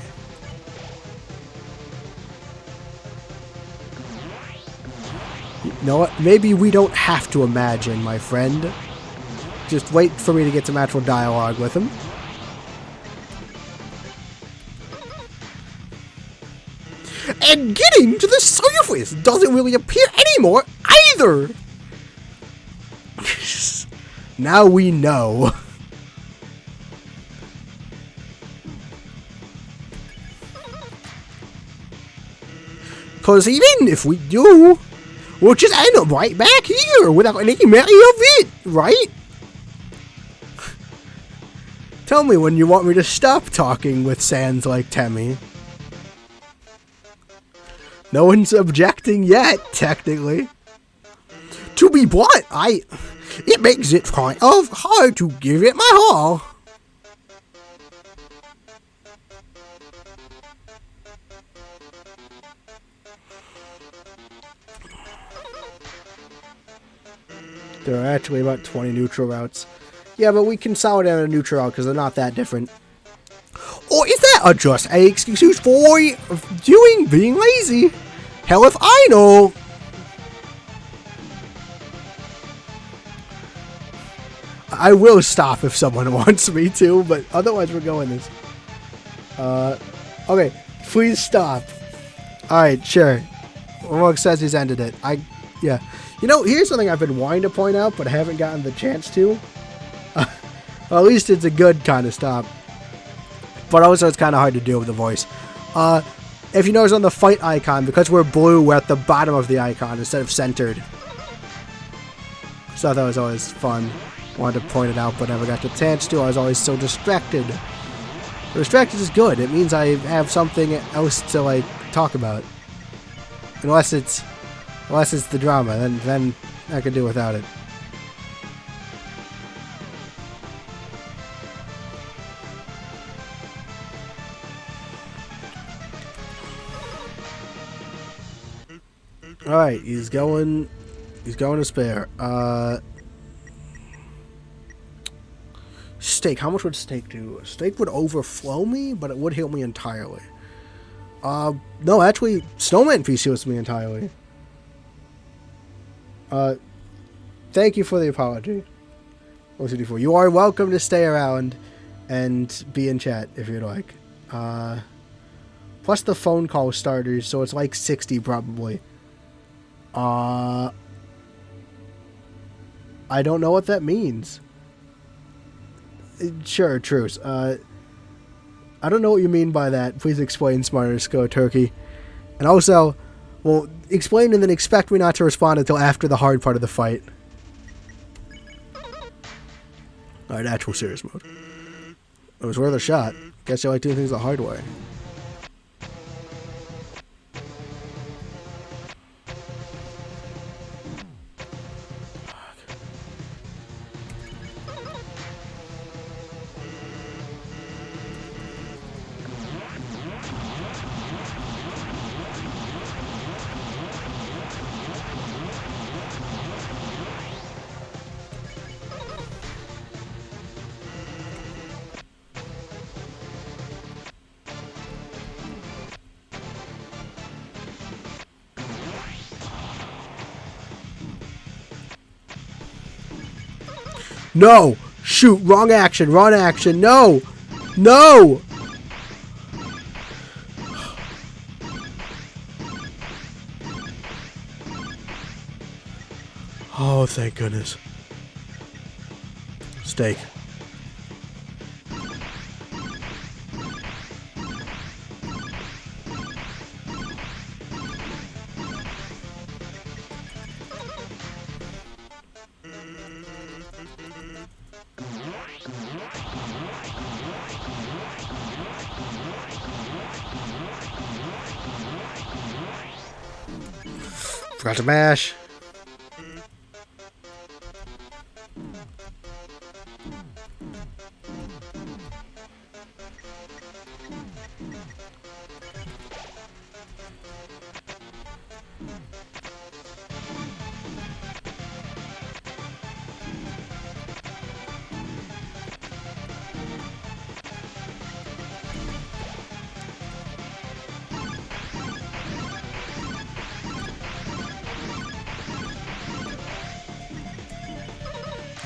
You know what? Maybe we don't have to imagine, my friend. Just wait for me to get some actual dialogue with him. And getting to the surface doesn't really appear anymore either! Now we know. Because even if we do, we'll just end up right back here without any memory of it, right? Tell me when you want me to stop talking with Sans like Temmie. No one's objecting yet, technically. To be blunt, it makes it kind of hard to give it my all. There are actually about 20 neutral routes. Yeah, but we consolidate on a neutral because they're not that different. Or is that just an excuse for being lazy? Hell if I know. I will stop if someone wants me to, but otherwise we're going this. Okay, please stop. Alright, sure. Rogue says he's ended it. Yeah. You know, here's something I've been wanting to point out, but haven't gotten the chance to. Well, at least it's a good kind of stop. But also it's kind of hard to do with the voice. If you notice on the fight icon, because we're blue, we're at the bottom of the icon instead of centered. So I thought it was always fun. Wanted to point it out, but never got the chance to. I was always so distracted. Distracted is good. It means I have something else to, like, talk about. Unless it's the drama, then I could do without it. Alright, he's going to spare. Steak. How much would steak do? Steak would overflow me, but it would heal me entirely. No, actually, Snowman Feast heals me entirely. Thank you for the apology. You are welcome to stay around and be in chat if you'd like. Plus the phone call starters, so it's like 60 probably. I don't know what that means. Sure, truce. I don't know what you mean by that. Please explain, Smarter Go Turkey. And also, well, explain and then expect me not to respond until after the hard part of the fight. Alright, actual serious mode. It was worth a shot. Guess you like doing things the hard way. No! Shoot! Wrong action! Wrong action! No! No! Oh, thank goodness. Steak. Forgot to mash.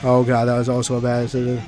Oh god, that was also a bad decision.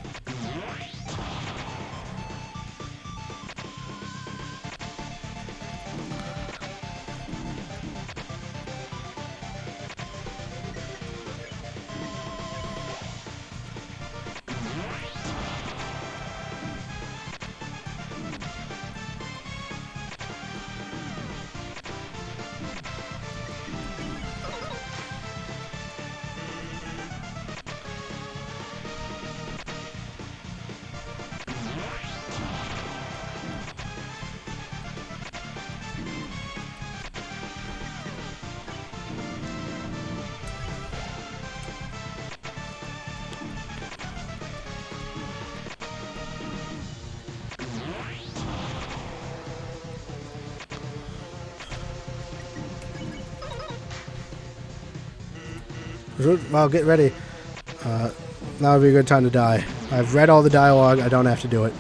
Well, get ready. Now would be a good time to die. I've read all the dialogue. I don't have to do it.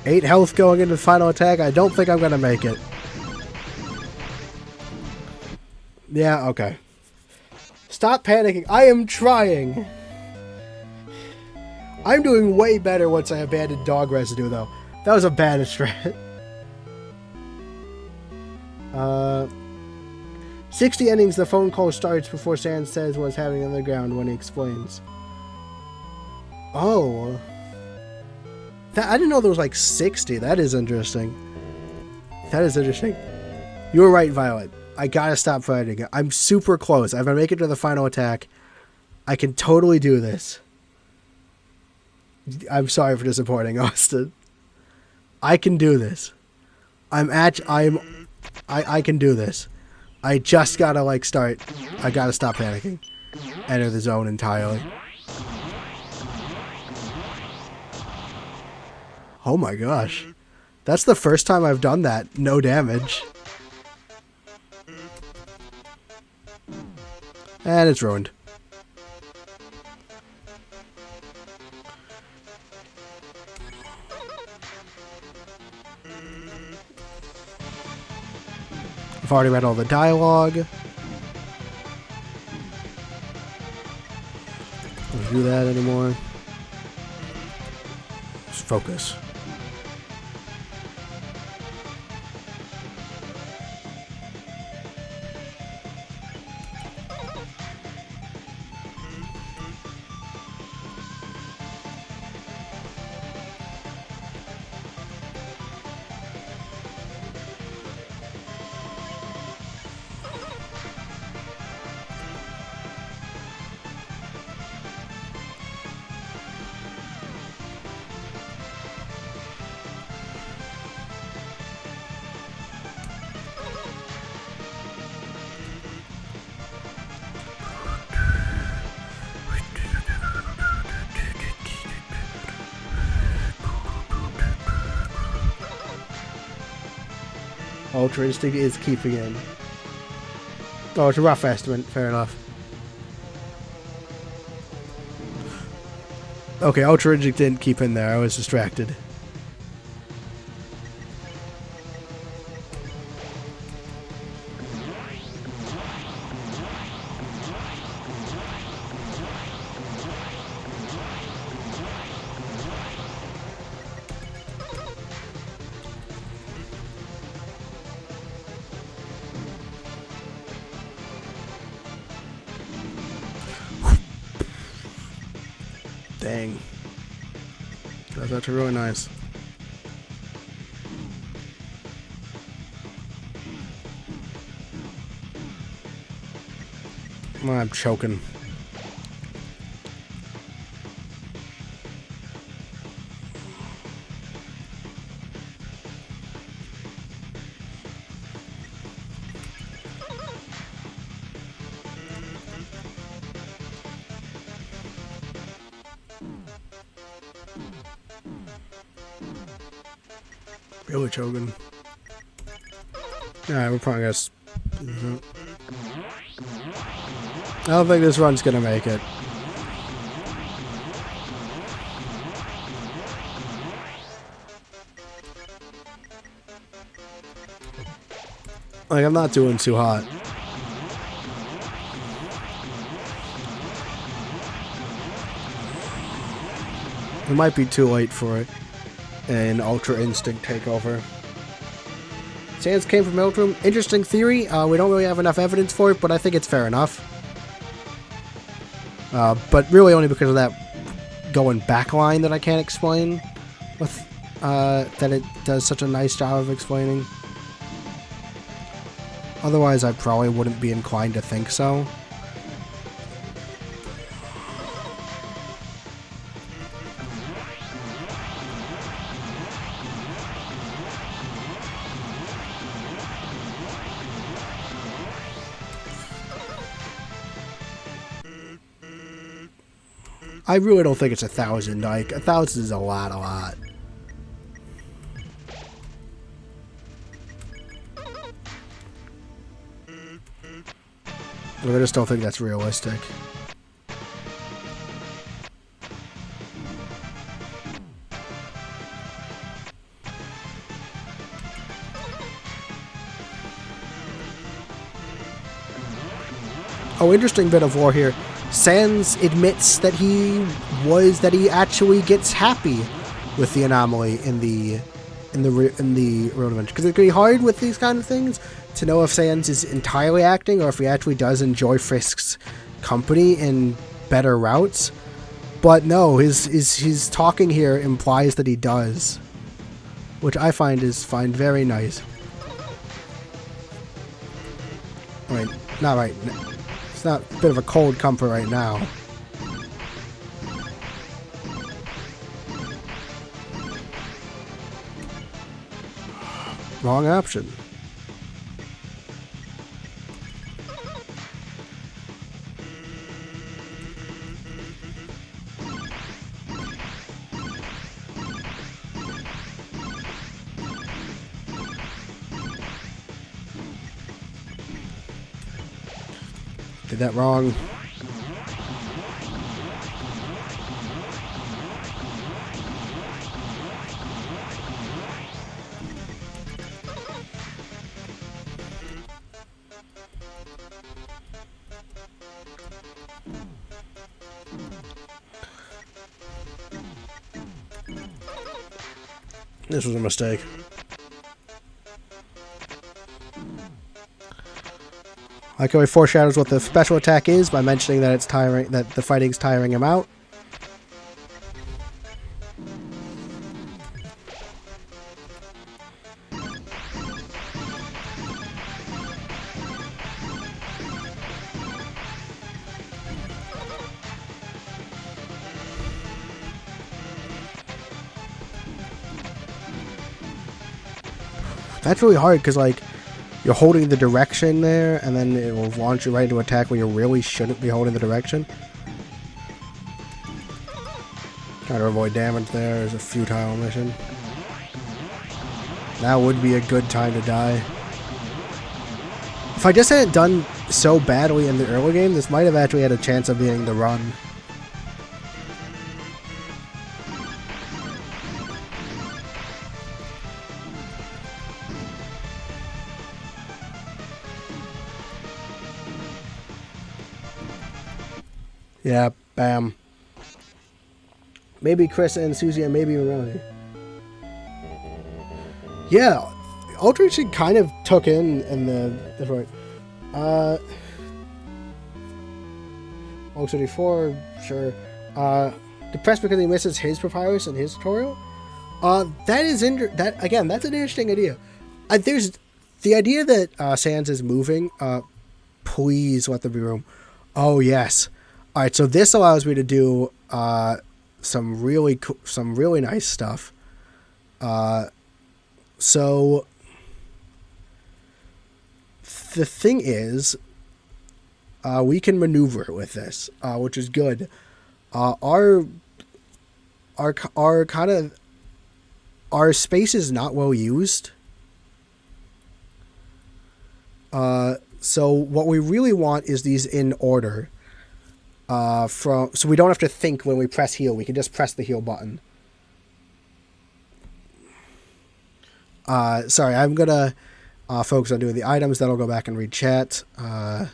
Eight health going into the final attack. I don't think I'm going to make it. Yeah, okay. Stop panicking. I am trying. I'm doing way better once I abandoned dog residue, though. That was a bad strat. 60 endings, the phone call starts before Sans says what's happening on the ground when he explains. Oh. I didn't know there was like 60. That is interesting. That is interesting. You were right, Violet. I gotta stop fighting. I'm super close. If I make it to the final attack, I can totally do this. I'm sorry for disappointing, Austin. I can do this. I can do this. I just gotta like start. I gotta stop panicking. Enter the zone entirely. Oh my gosh. That's the first time I've done that. No damage. And it's ruined. I've already read all the dialogue. Don't do that anymore. Just focus. Ultra Instinct is keeping in. Oh, it's a rough estimate. Fair enough. Okay, Ultra Instinct didn't keep in there. I was distracted. Dang. That's actually really nice. I'm choking. Really choking. Alright, we're probably gonna... I don't think this run's gonna make it. Like, I'm not doing too hot. It might be too late for it. An Ultra Instinct takeover. Sans came from Miltrum. Interesting theory. We don't really have enough evidence for it, but I think it's fair enough. But really only because of that going back line that I can't explain. With that it does such a nice job of explaining. Otherwise, I probably wouldn't be inclined to think so. I really don't think it's 1,000. Like, 1,000 is a lot. I just don't think that's realistic. Oh, interesting bit of lore here. Sans admits that he actually gets happy with the anomaly in the road adventure, because it can be hard with these kind of things to know if Sans is entirely acting or if he actually does enjoy Frisk's company in better routes. But no, his talking here implies that he does, which I find very nice. I mean, not right. It's not a bit of a cold comfort right now. Wrong option. Did that wrong. This was a mistake. I like how he foreshadows what the special attack is by mentioning that it's tiring, that the fighting's tiring him out. That's really hard because, like, you're holding the direction there, and then it will launch you right into attack when you really shouldn't be holding the direction. Trying to avoid damage there is a futile mission. That would be a good time to die. If I just hadn't done so badly in the early game, this might have actually had a chance of being the run. Yeah, bam. Maybe Chris and Susie and maybe Ronnie. Yeah, Alteration kind of took in the right. Oak 34, sure. Depressed because he misses his papyrus in his tutorial. That's an interesting idea. There's the idea that Sans is moving. Please let there be room. Oh yes. All right, so this allows me to do some really nice stuff. So the thing is, we can maneuver with this, which is good. Our space is not well used. So what we really want is these in order. So we don't have to think when we press heal. We can just press the heal button. Sorry, I'm gonna focus on doing the items. Then I'll go back and read chat. If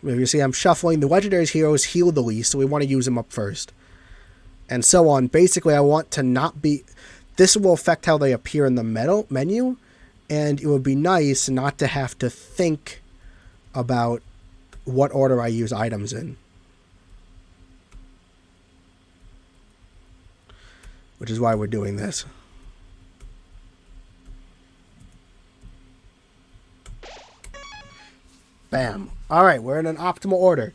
you see, I'm shuffling. The legendary heroes heal the least, so we want to use them up first, and so on. Basically, I want to not be. This will affect how they appear in the menu, and it would be nice not to have to think about what order I use items in. Which is why we're doing this. Bam. Alright, we're in an optimal order.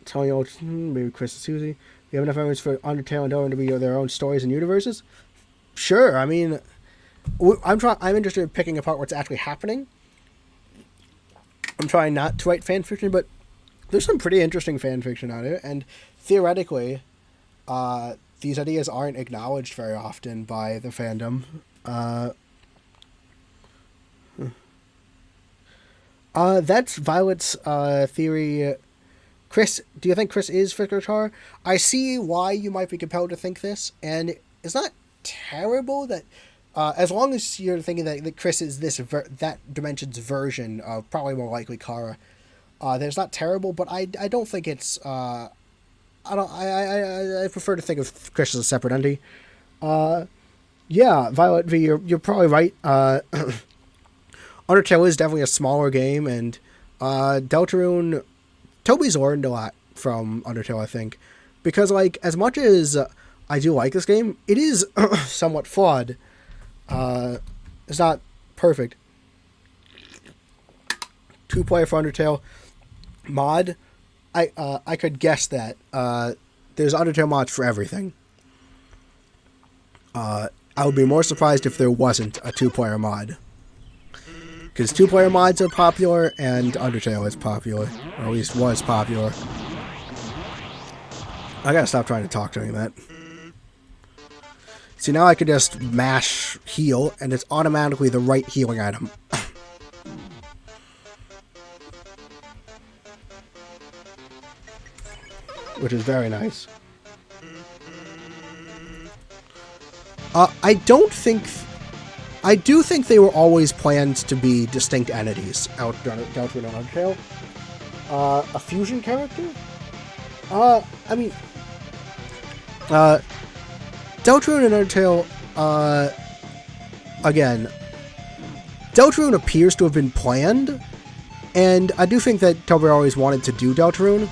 Telling you, maybe Chris and Susie. You have enough evidence for Undertale and Doran to be their own stories and universes? Sure, I mean, I'm interested in picking apart what's actually happening. I'm trying not to write fan fiction, but there's some pretty interesting fan fiction out here, and theoretically, these ideas aren't acknowledged very often by the fandom. That's Violet's theory. Chris, do you think Chris is Victor? I see why you might be compelled to think this, and it's not terrible that, as long as you're thinking that Chris is that dimension's version of probably more likely Kara, then it's not terrible. But I don't think it's I prefer to think of Chris as a separate entity. Yeah, Violet V, you're probably right. Undertale is definitely a smaller game, and Deltarune, Toby's learned a lot from Undertale, I think, because like as much as I do like this game, it is somewhat flawed. It's not perfect. 2-player for Undertale mod. I could guess that there's Undertale mods for everything. I would be more surprised if there wasn't a 2-player mod. Because 2-player mods are popular, and Undertale is popular. Or at least was popular. I gotta stop trying to talk during that. See, now I can just mash heal, and it's automatically the right healing item. Which is very nice. I do think they were always planned to be distinct entities, Deltarune and Undertale. A fusion character? I mean... Deltarune and Undertale, again, Deltarune appears to have been planned, and I do think that Toby always wanted to do Deltarune,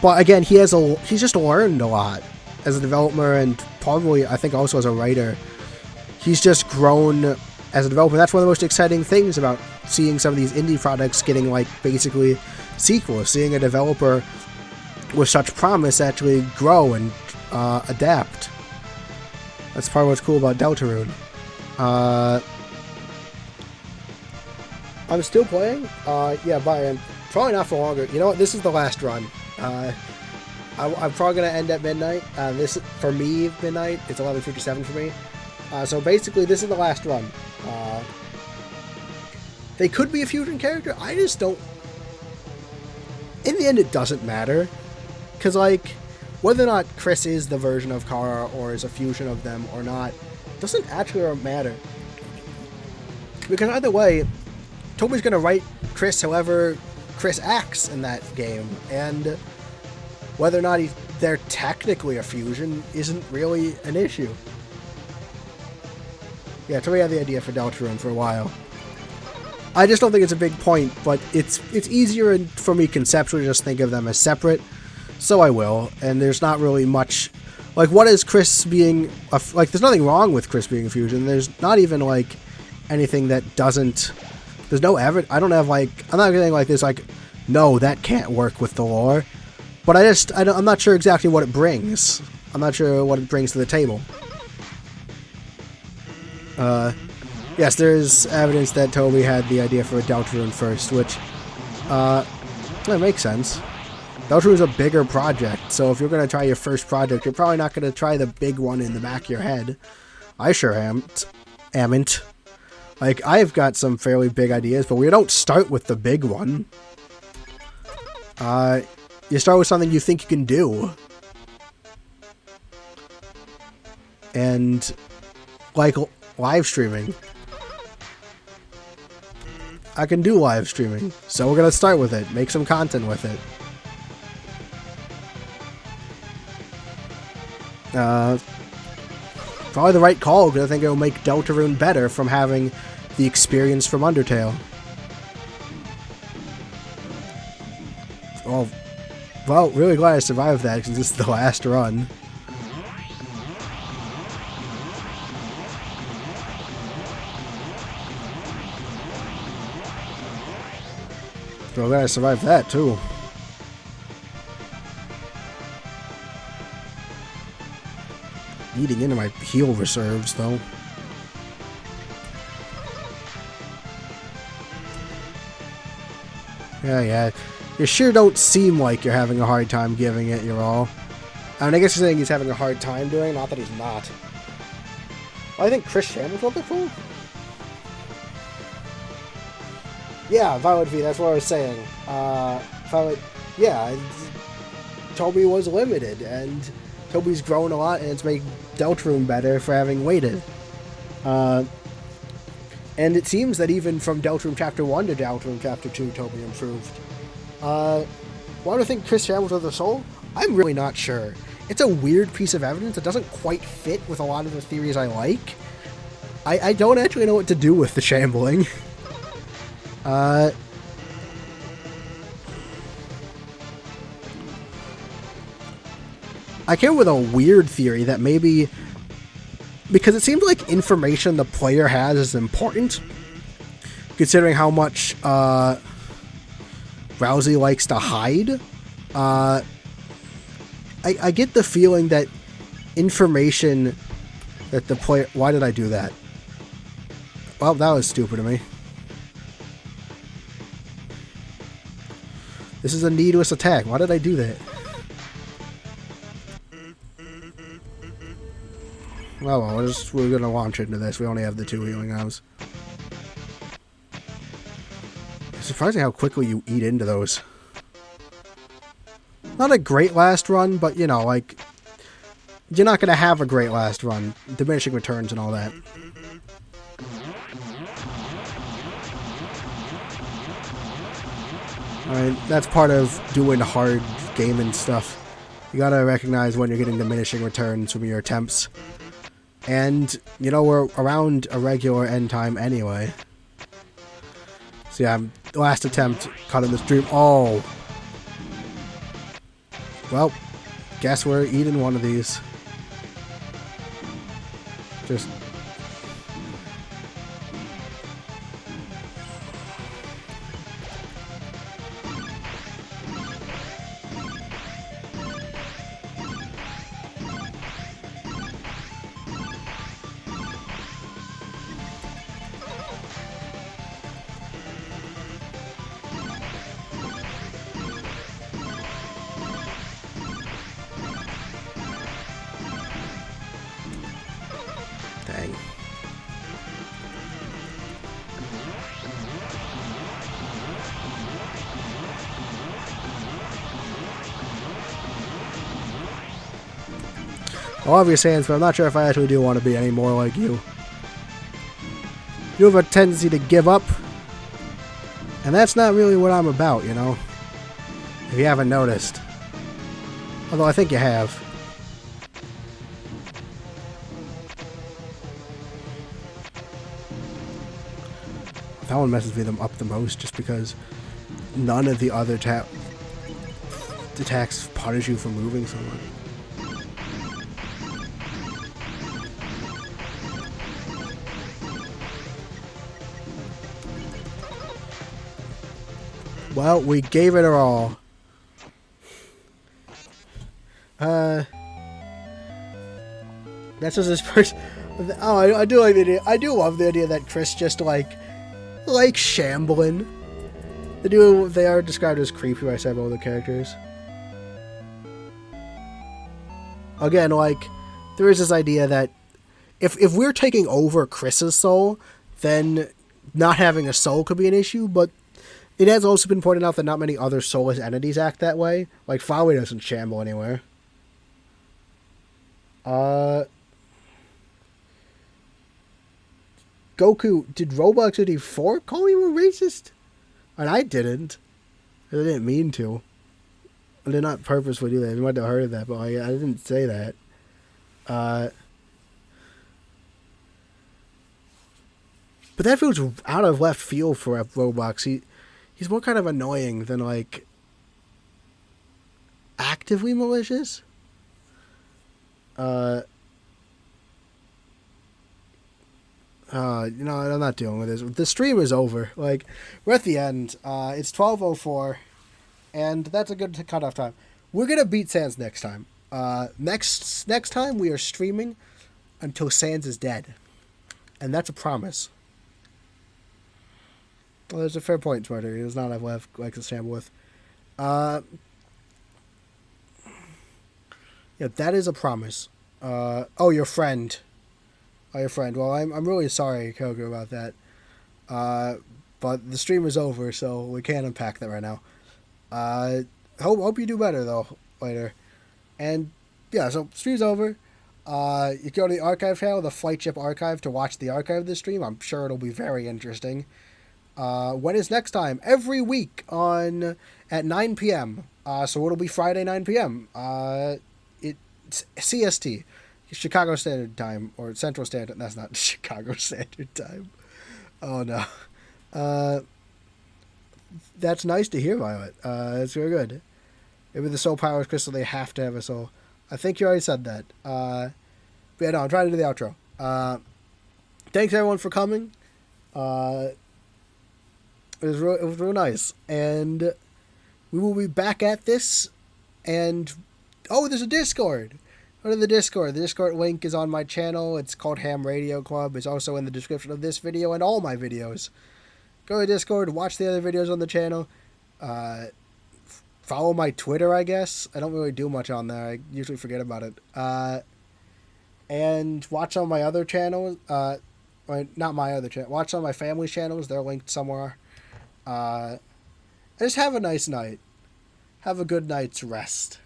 but again, he's just learned a lot as a developer, and probably, I think, also as a writer. He's just grown as a developer. That's one of the most exciting things about seeing some of these indie products getting, like, basically sequels, seeing a developer with such promise actually grow and adapt. That's part of what's cool about Deltarune. I'm still playing. Yeah, Brian. Probably not for longer. You know what? This is the last run. I'm probably gonna end at midnight. This for me midnight. It's 11:57 for me. So basically, this is the last run. They could be a fusion character. I just don't. In the end, it doesn't matter, because like, whether or not Chris is the version of Kara or is a fusion of them or not, doesn't actually matter. Because either way, Toby's gonna write Chris however Chris acts in that game, and whether or not they're technically a fusion isn't really an issue. Yeah, Toby had the idea for Deltarune for a while. I just don't think it's a big point, but it's easier for me conceptually to just think of them as separate, so I will. And there's not really much, like, what is Chris being like? There's nothing wrong with Chris being a fusion. There's not even like anything that doesn't. There's no evidence. I don't have like. I'm not getting like this. Like, no, that can't work with the lore. But I'm not sure exactly what it brings. I'm not sure what it brings to the table. Yes, there's evidence that Toby had the idea for a Deltarune first, which, that makes sense. Deltarune's a bigger project, so if you're going to try your first project, you're probably not going to try the big one in the back of your head. I sure amn't. Like, I've got some fairly big ideas, but we don't start with the big one. You start with something you think you can do. And, like, live streaming. I can do live streaming, so we're gonna start with it, make some content with it. Probably the right call, because I think it'll make Deltarune better from having the experience from Undertale. Well, really glad I survived that, because this is the last run. Well, glad I survived that, too. Eating into my heal reserves, though. Yeah. You sure don't seem like you're having a hard time giving it your all. I mean, I guess you're saying he's having a hard time doing it, not that he's not. Well, I think Chris Sham's wonderful. Yeah, Violet V, that's what I was saying. Violet, yeah, Toby was limited, and Toby's grown a lot, and it's made Deltarune better for having waited. Uh, and it seems that even from Deltarune Chapter 1 to Deltarune Chapter 2, Toby improved. Why do I think Chris Shambles with the soul? I'm really not sure. It's a weird piece of evidence that doesn't quite fit with a lot of the theories I like. I don't actually know what to do with the shambling. I came up with a weird theory that maybe, because it seems like information the player has is important, considering how much Rousey likes to hide. I get the feeling that information that the player... Why did I do that? Well, that was stupid of me. This is a needless attack. Why did I do that? Well, we're going to launch into this. We only have the 2 healing items. It's surprising how quickly you eat into those. Not a great last run, but, you know, like... You're not going to have a great last run. Diminishing returns and all that. Alright, that's part of doing hard gaming stuff. You gotta recognize when you're getting diminishing returns from your attempts. And, you know, we're around a regular end time anyway. So yeah, last attempt, caught in the stream. Oh! Well, guess we're eating one of these. Just... Dang. I love your sayings, but I'm not sure if I actually do want to be any more like you. You have a tendency to give up, and that's not really what I'm about, you know? If you haven't noticed. Although I think you have. That one messes me up the most, just because none of the other attacks punish you for moving so much. Well, we gave it our all. That's just this person. Oh, I do like the idea. I do love the idea that Chris just like shambling. They are described as creepy by several of the characters. Again, like, there is this idea that if we're taking over Chris's soul, then not having a soul could be an issue, but it has also been pointed out that not many other soulless entities act that way. Like, Flowey doesn't shamble anywhere. Goku, did Roblox 54 call you a racist? And I didn't. I didn't mean to. I did not purposefully do that. You might have heard of that, but I didn't say that. But that feels out of left field for Roblox. He's more kind of annoying than, like, actively malicious. You know, I'm not dealing with this. The stream is over. Like, we're at the end. It's 12:04, and that's a good cutoff time. We're gonna beat Sans next time. Next time we are streaming until Sans is dead, and that's a promise. Well, there's a fair point, Twitter. He does not have left like to shamble with. Yeah, that is a promise. Oh, your friend. Oh, your friend. Well, I'm really sorry, Kogu, about that. But the stream is over, so we can't unpack that right now. Hope you do better though later. And yeah, so stream's over. You go to the archive channel, the Flightship archive, to watch the archive of the stream. I'm sure it'll be very interesting. When is next time? Every week at 9 p.m. So it'll be Friday 9 p.m. It's CST, Chicago Standard Time, or Central Standard. That's not Chicago Standard Time. Oh no. That's nice to hear, Violet. It's very good. Maybe the soul powers crystal, they have to have a soul. I think you already said that. But yeah, no, I'm trying to do the outro. Thanks everyone for coming. It was real nice. And we will be back at this. And there's a Discord. Go to the Discord. The Discord link is on my channel. It's called Ham Radio Club. It's also in the description of this video and all my videos. Go to Discord, watch the other videos on the channel. Follow my Twitter, I guess. I don't really do much on there. I usually forget about it. And watch on my other channels. Not my other channel. Watch on my family's channels. They're linked somewhere. And just have a nice night. Have a good night's rest.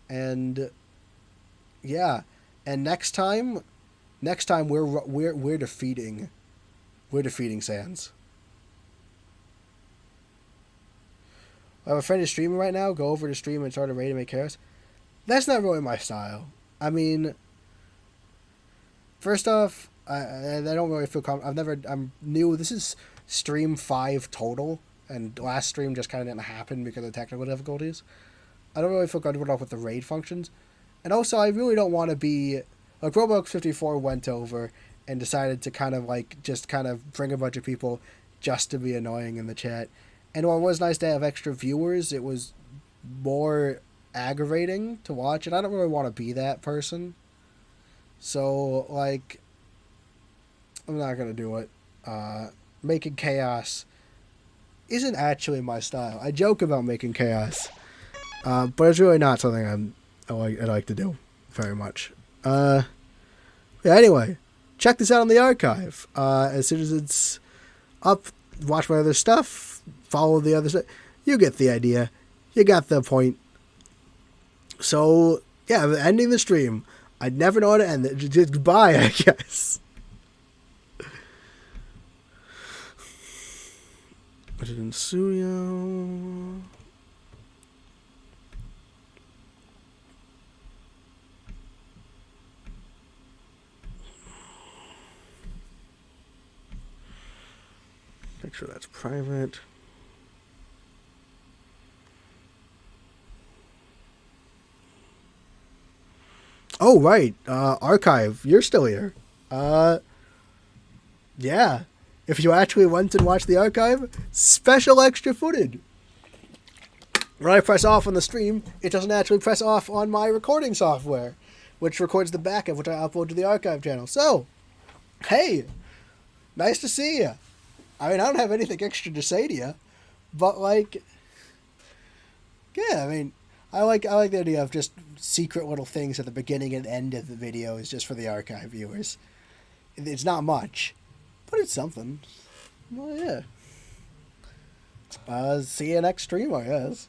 And yeah. And next time we're defeating Sans. I have a friend who's streaming right now. Go over to stream and start a raid and make chaos. That's not really my style. I mean, first off, I don't really feel I'm new. This is stream 5 total, and last stream just kind of didn't happen because of technical difficulties. I don't really feel comfortable with the raid functions, and also I really don't want to be like Roblox54 went over and decided to kind of bring a bunch of people just to be annoying in the chat. And while it was nice to have extra viewers, it was more aggravating to watch, and I don't really want to be that person. So, I'm not going to do it. Making chaos isn't actually my style. I joke about making chaos, but it's really not something I like to do very much. Yeah, anyway, check this out on the archive. As soon as it's up, watch my other stuff. Follow the other stuff. You get the idea. You got the point. So, yeah, ending the stream. I never know how to end it. Just goodbye, I guess. Suyo. Make sure that's private. Oh, right. Archive. You're still here. Yeah. If you actually went and watched the archive, special extra footage. When I press off on the stream, it doesn't actually press off on my recording software, which records the back of which I upload to the archive channel. So, hey, nice to see you. I mean, I don't have anything extra to say to you, but yeah, I mean, I like the idea of just secret little things at the beginning and end of the video is just for the archive viewers. It's not much, but it's something. Well, yeah. See you next stream, I guess.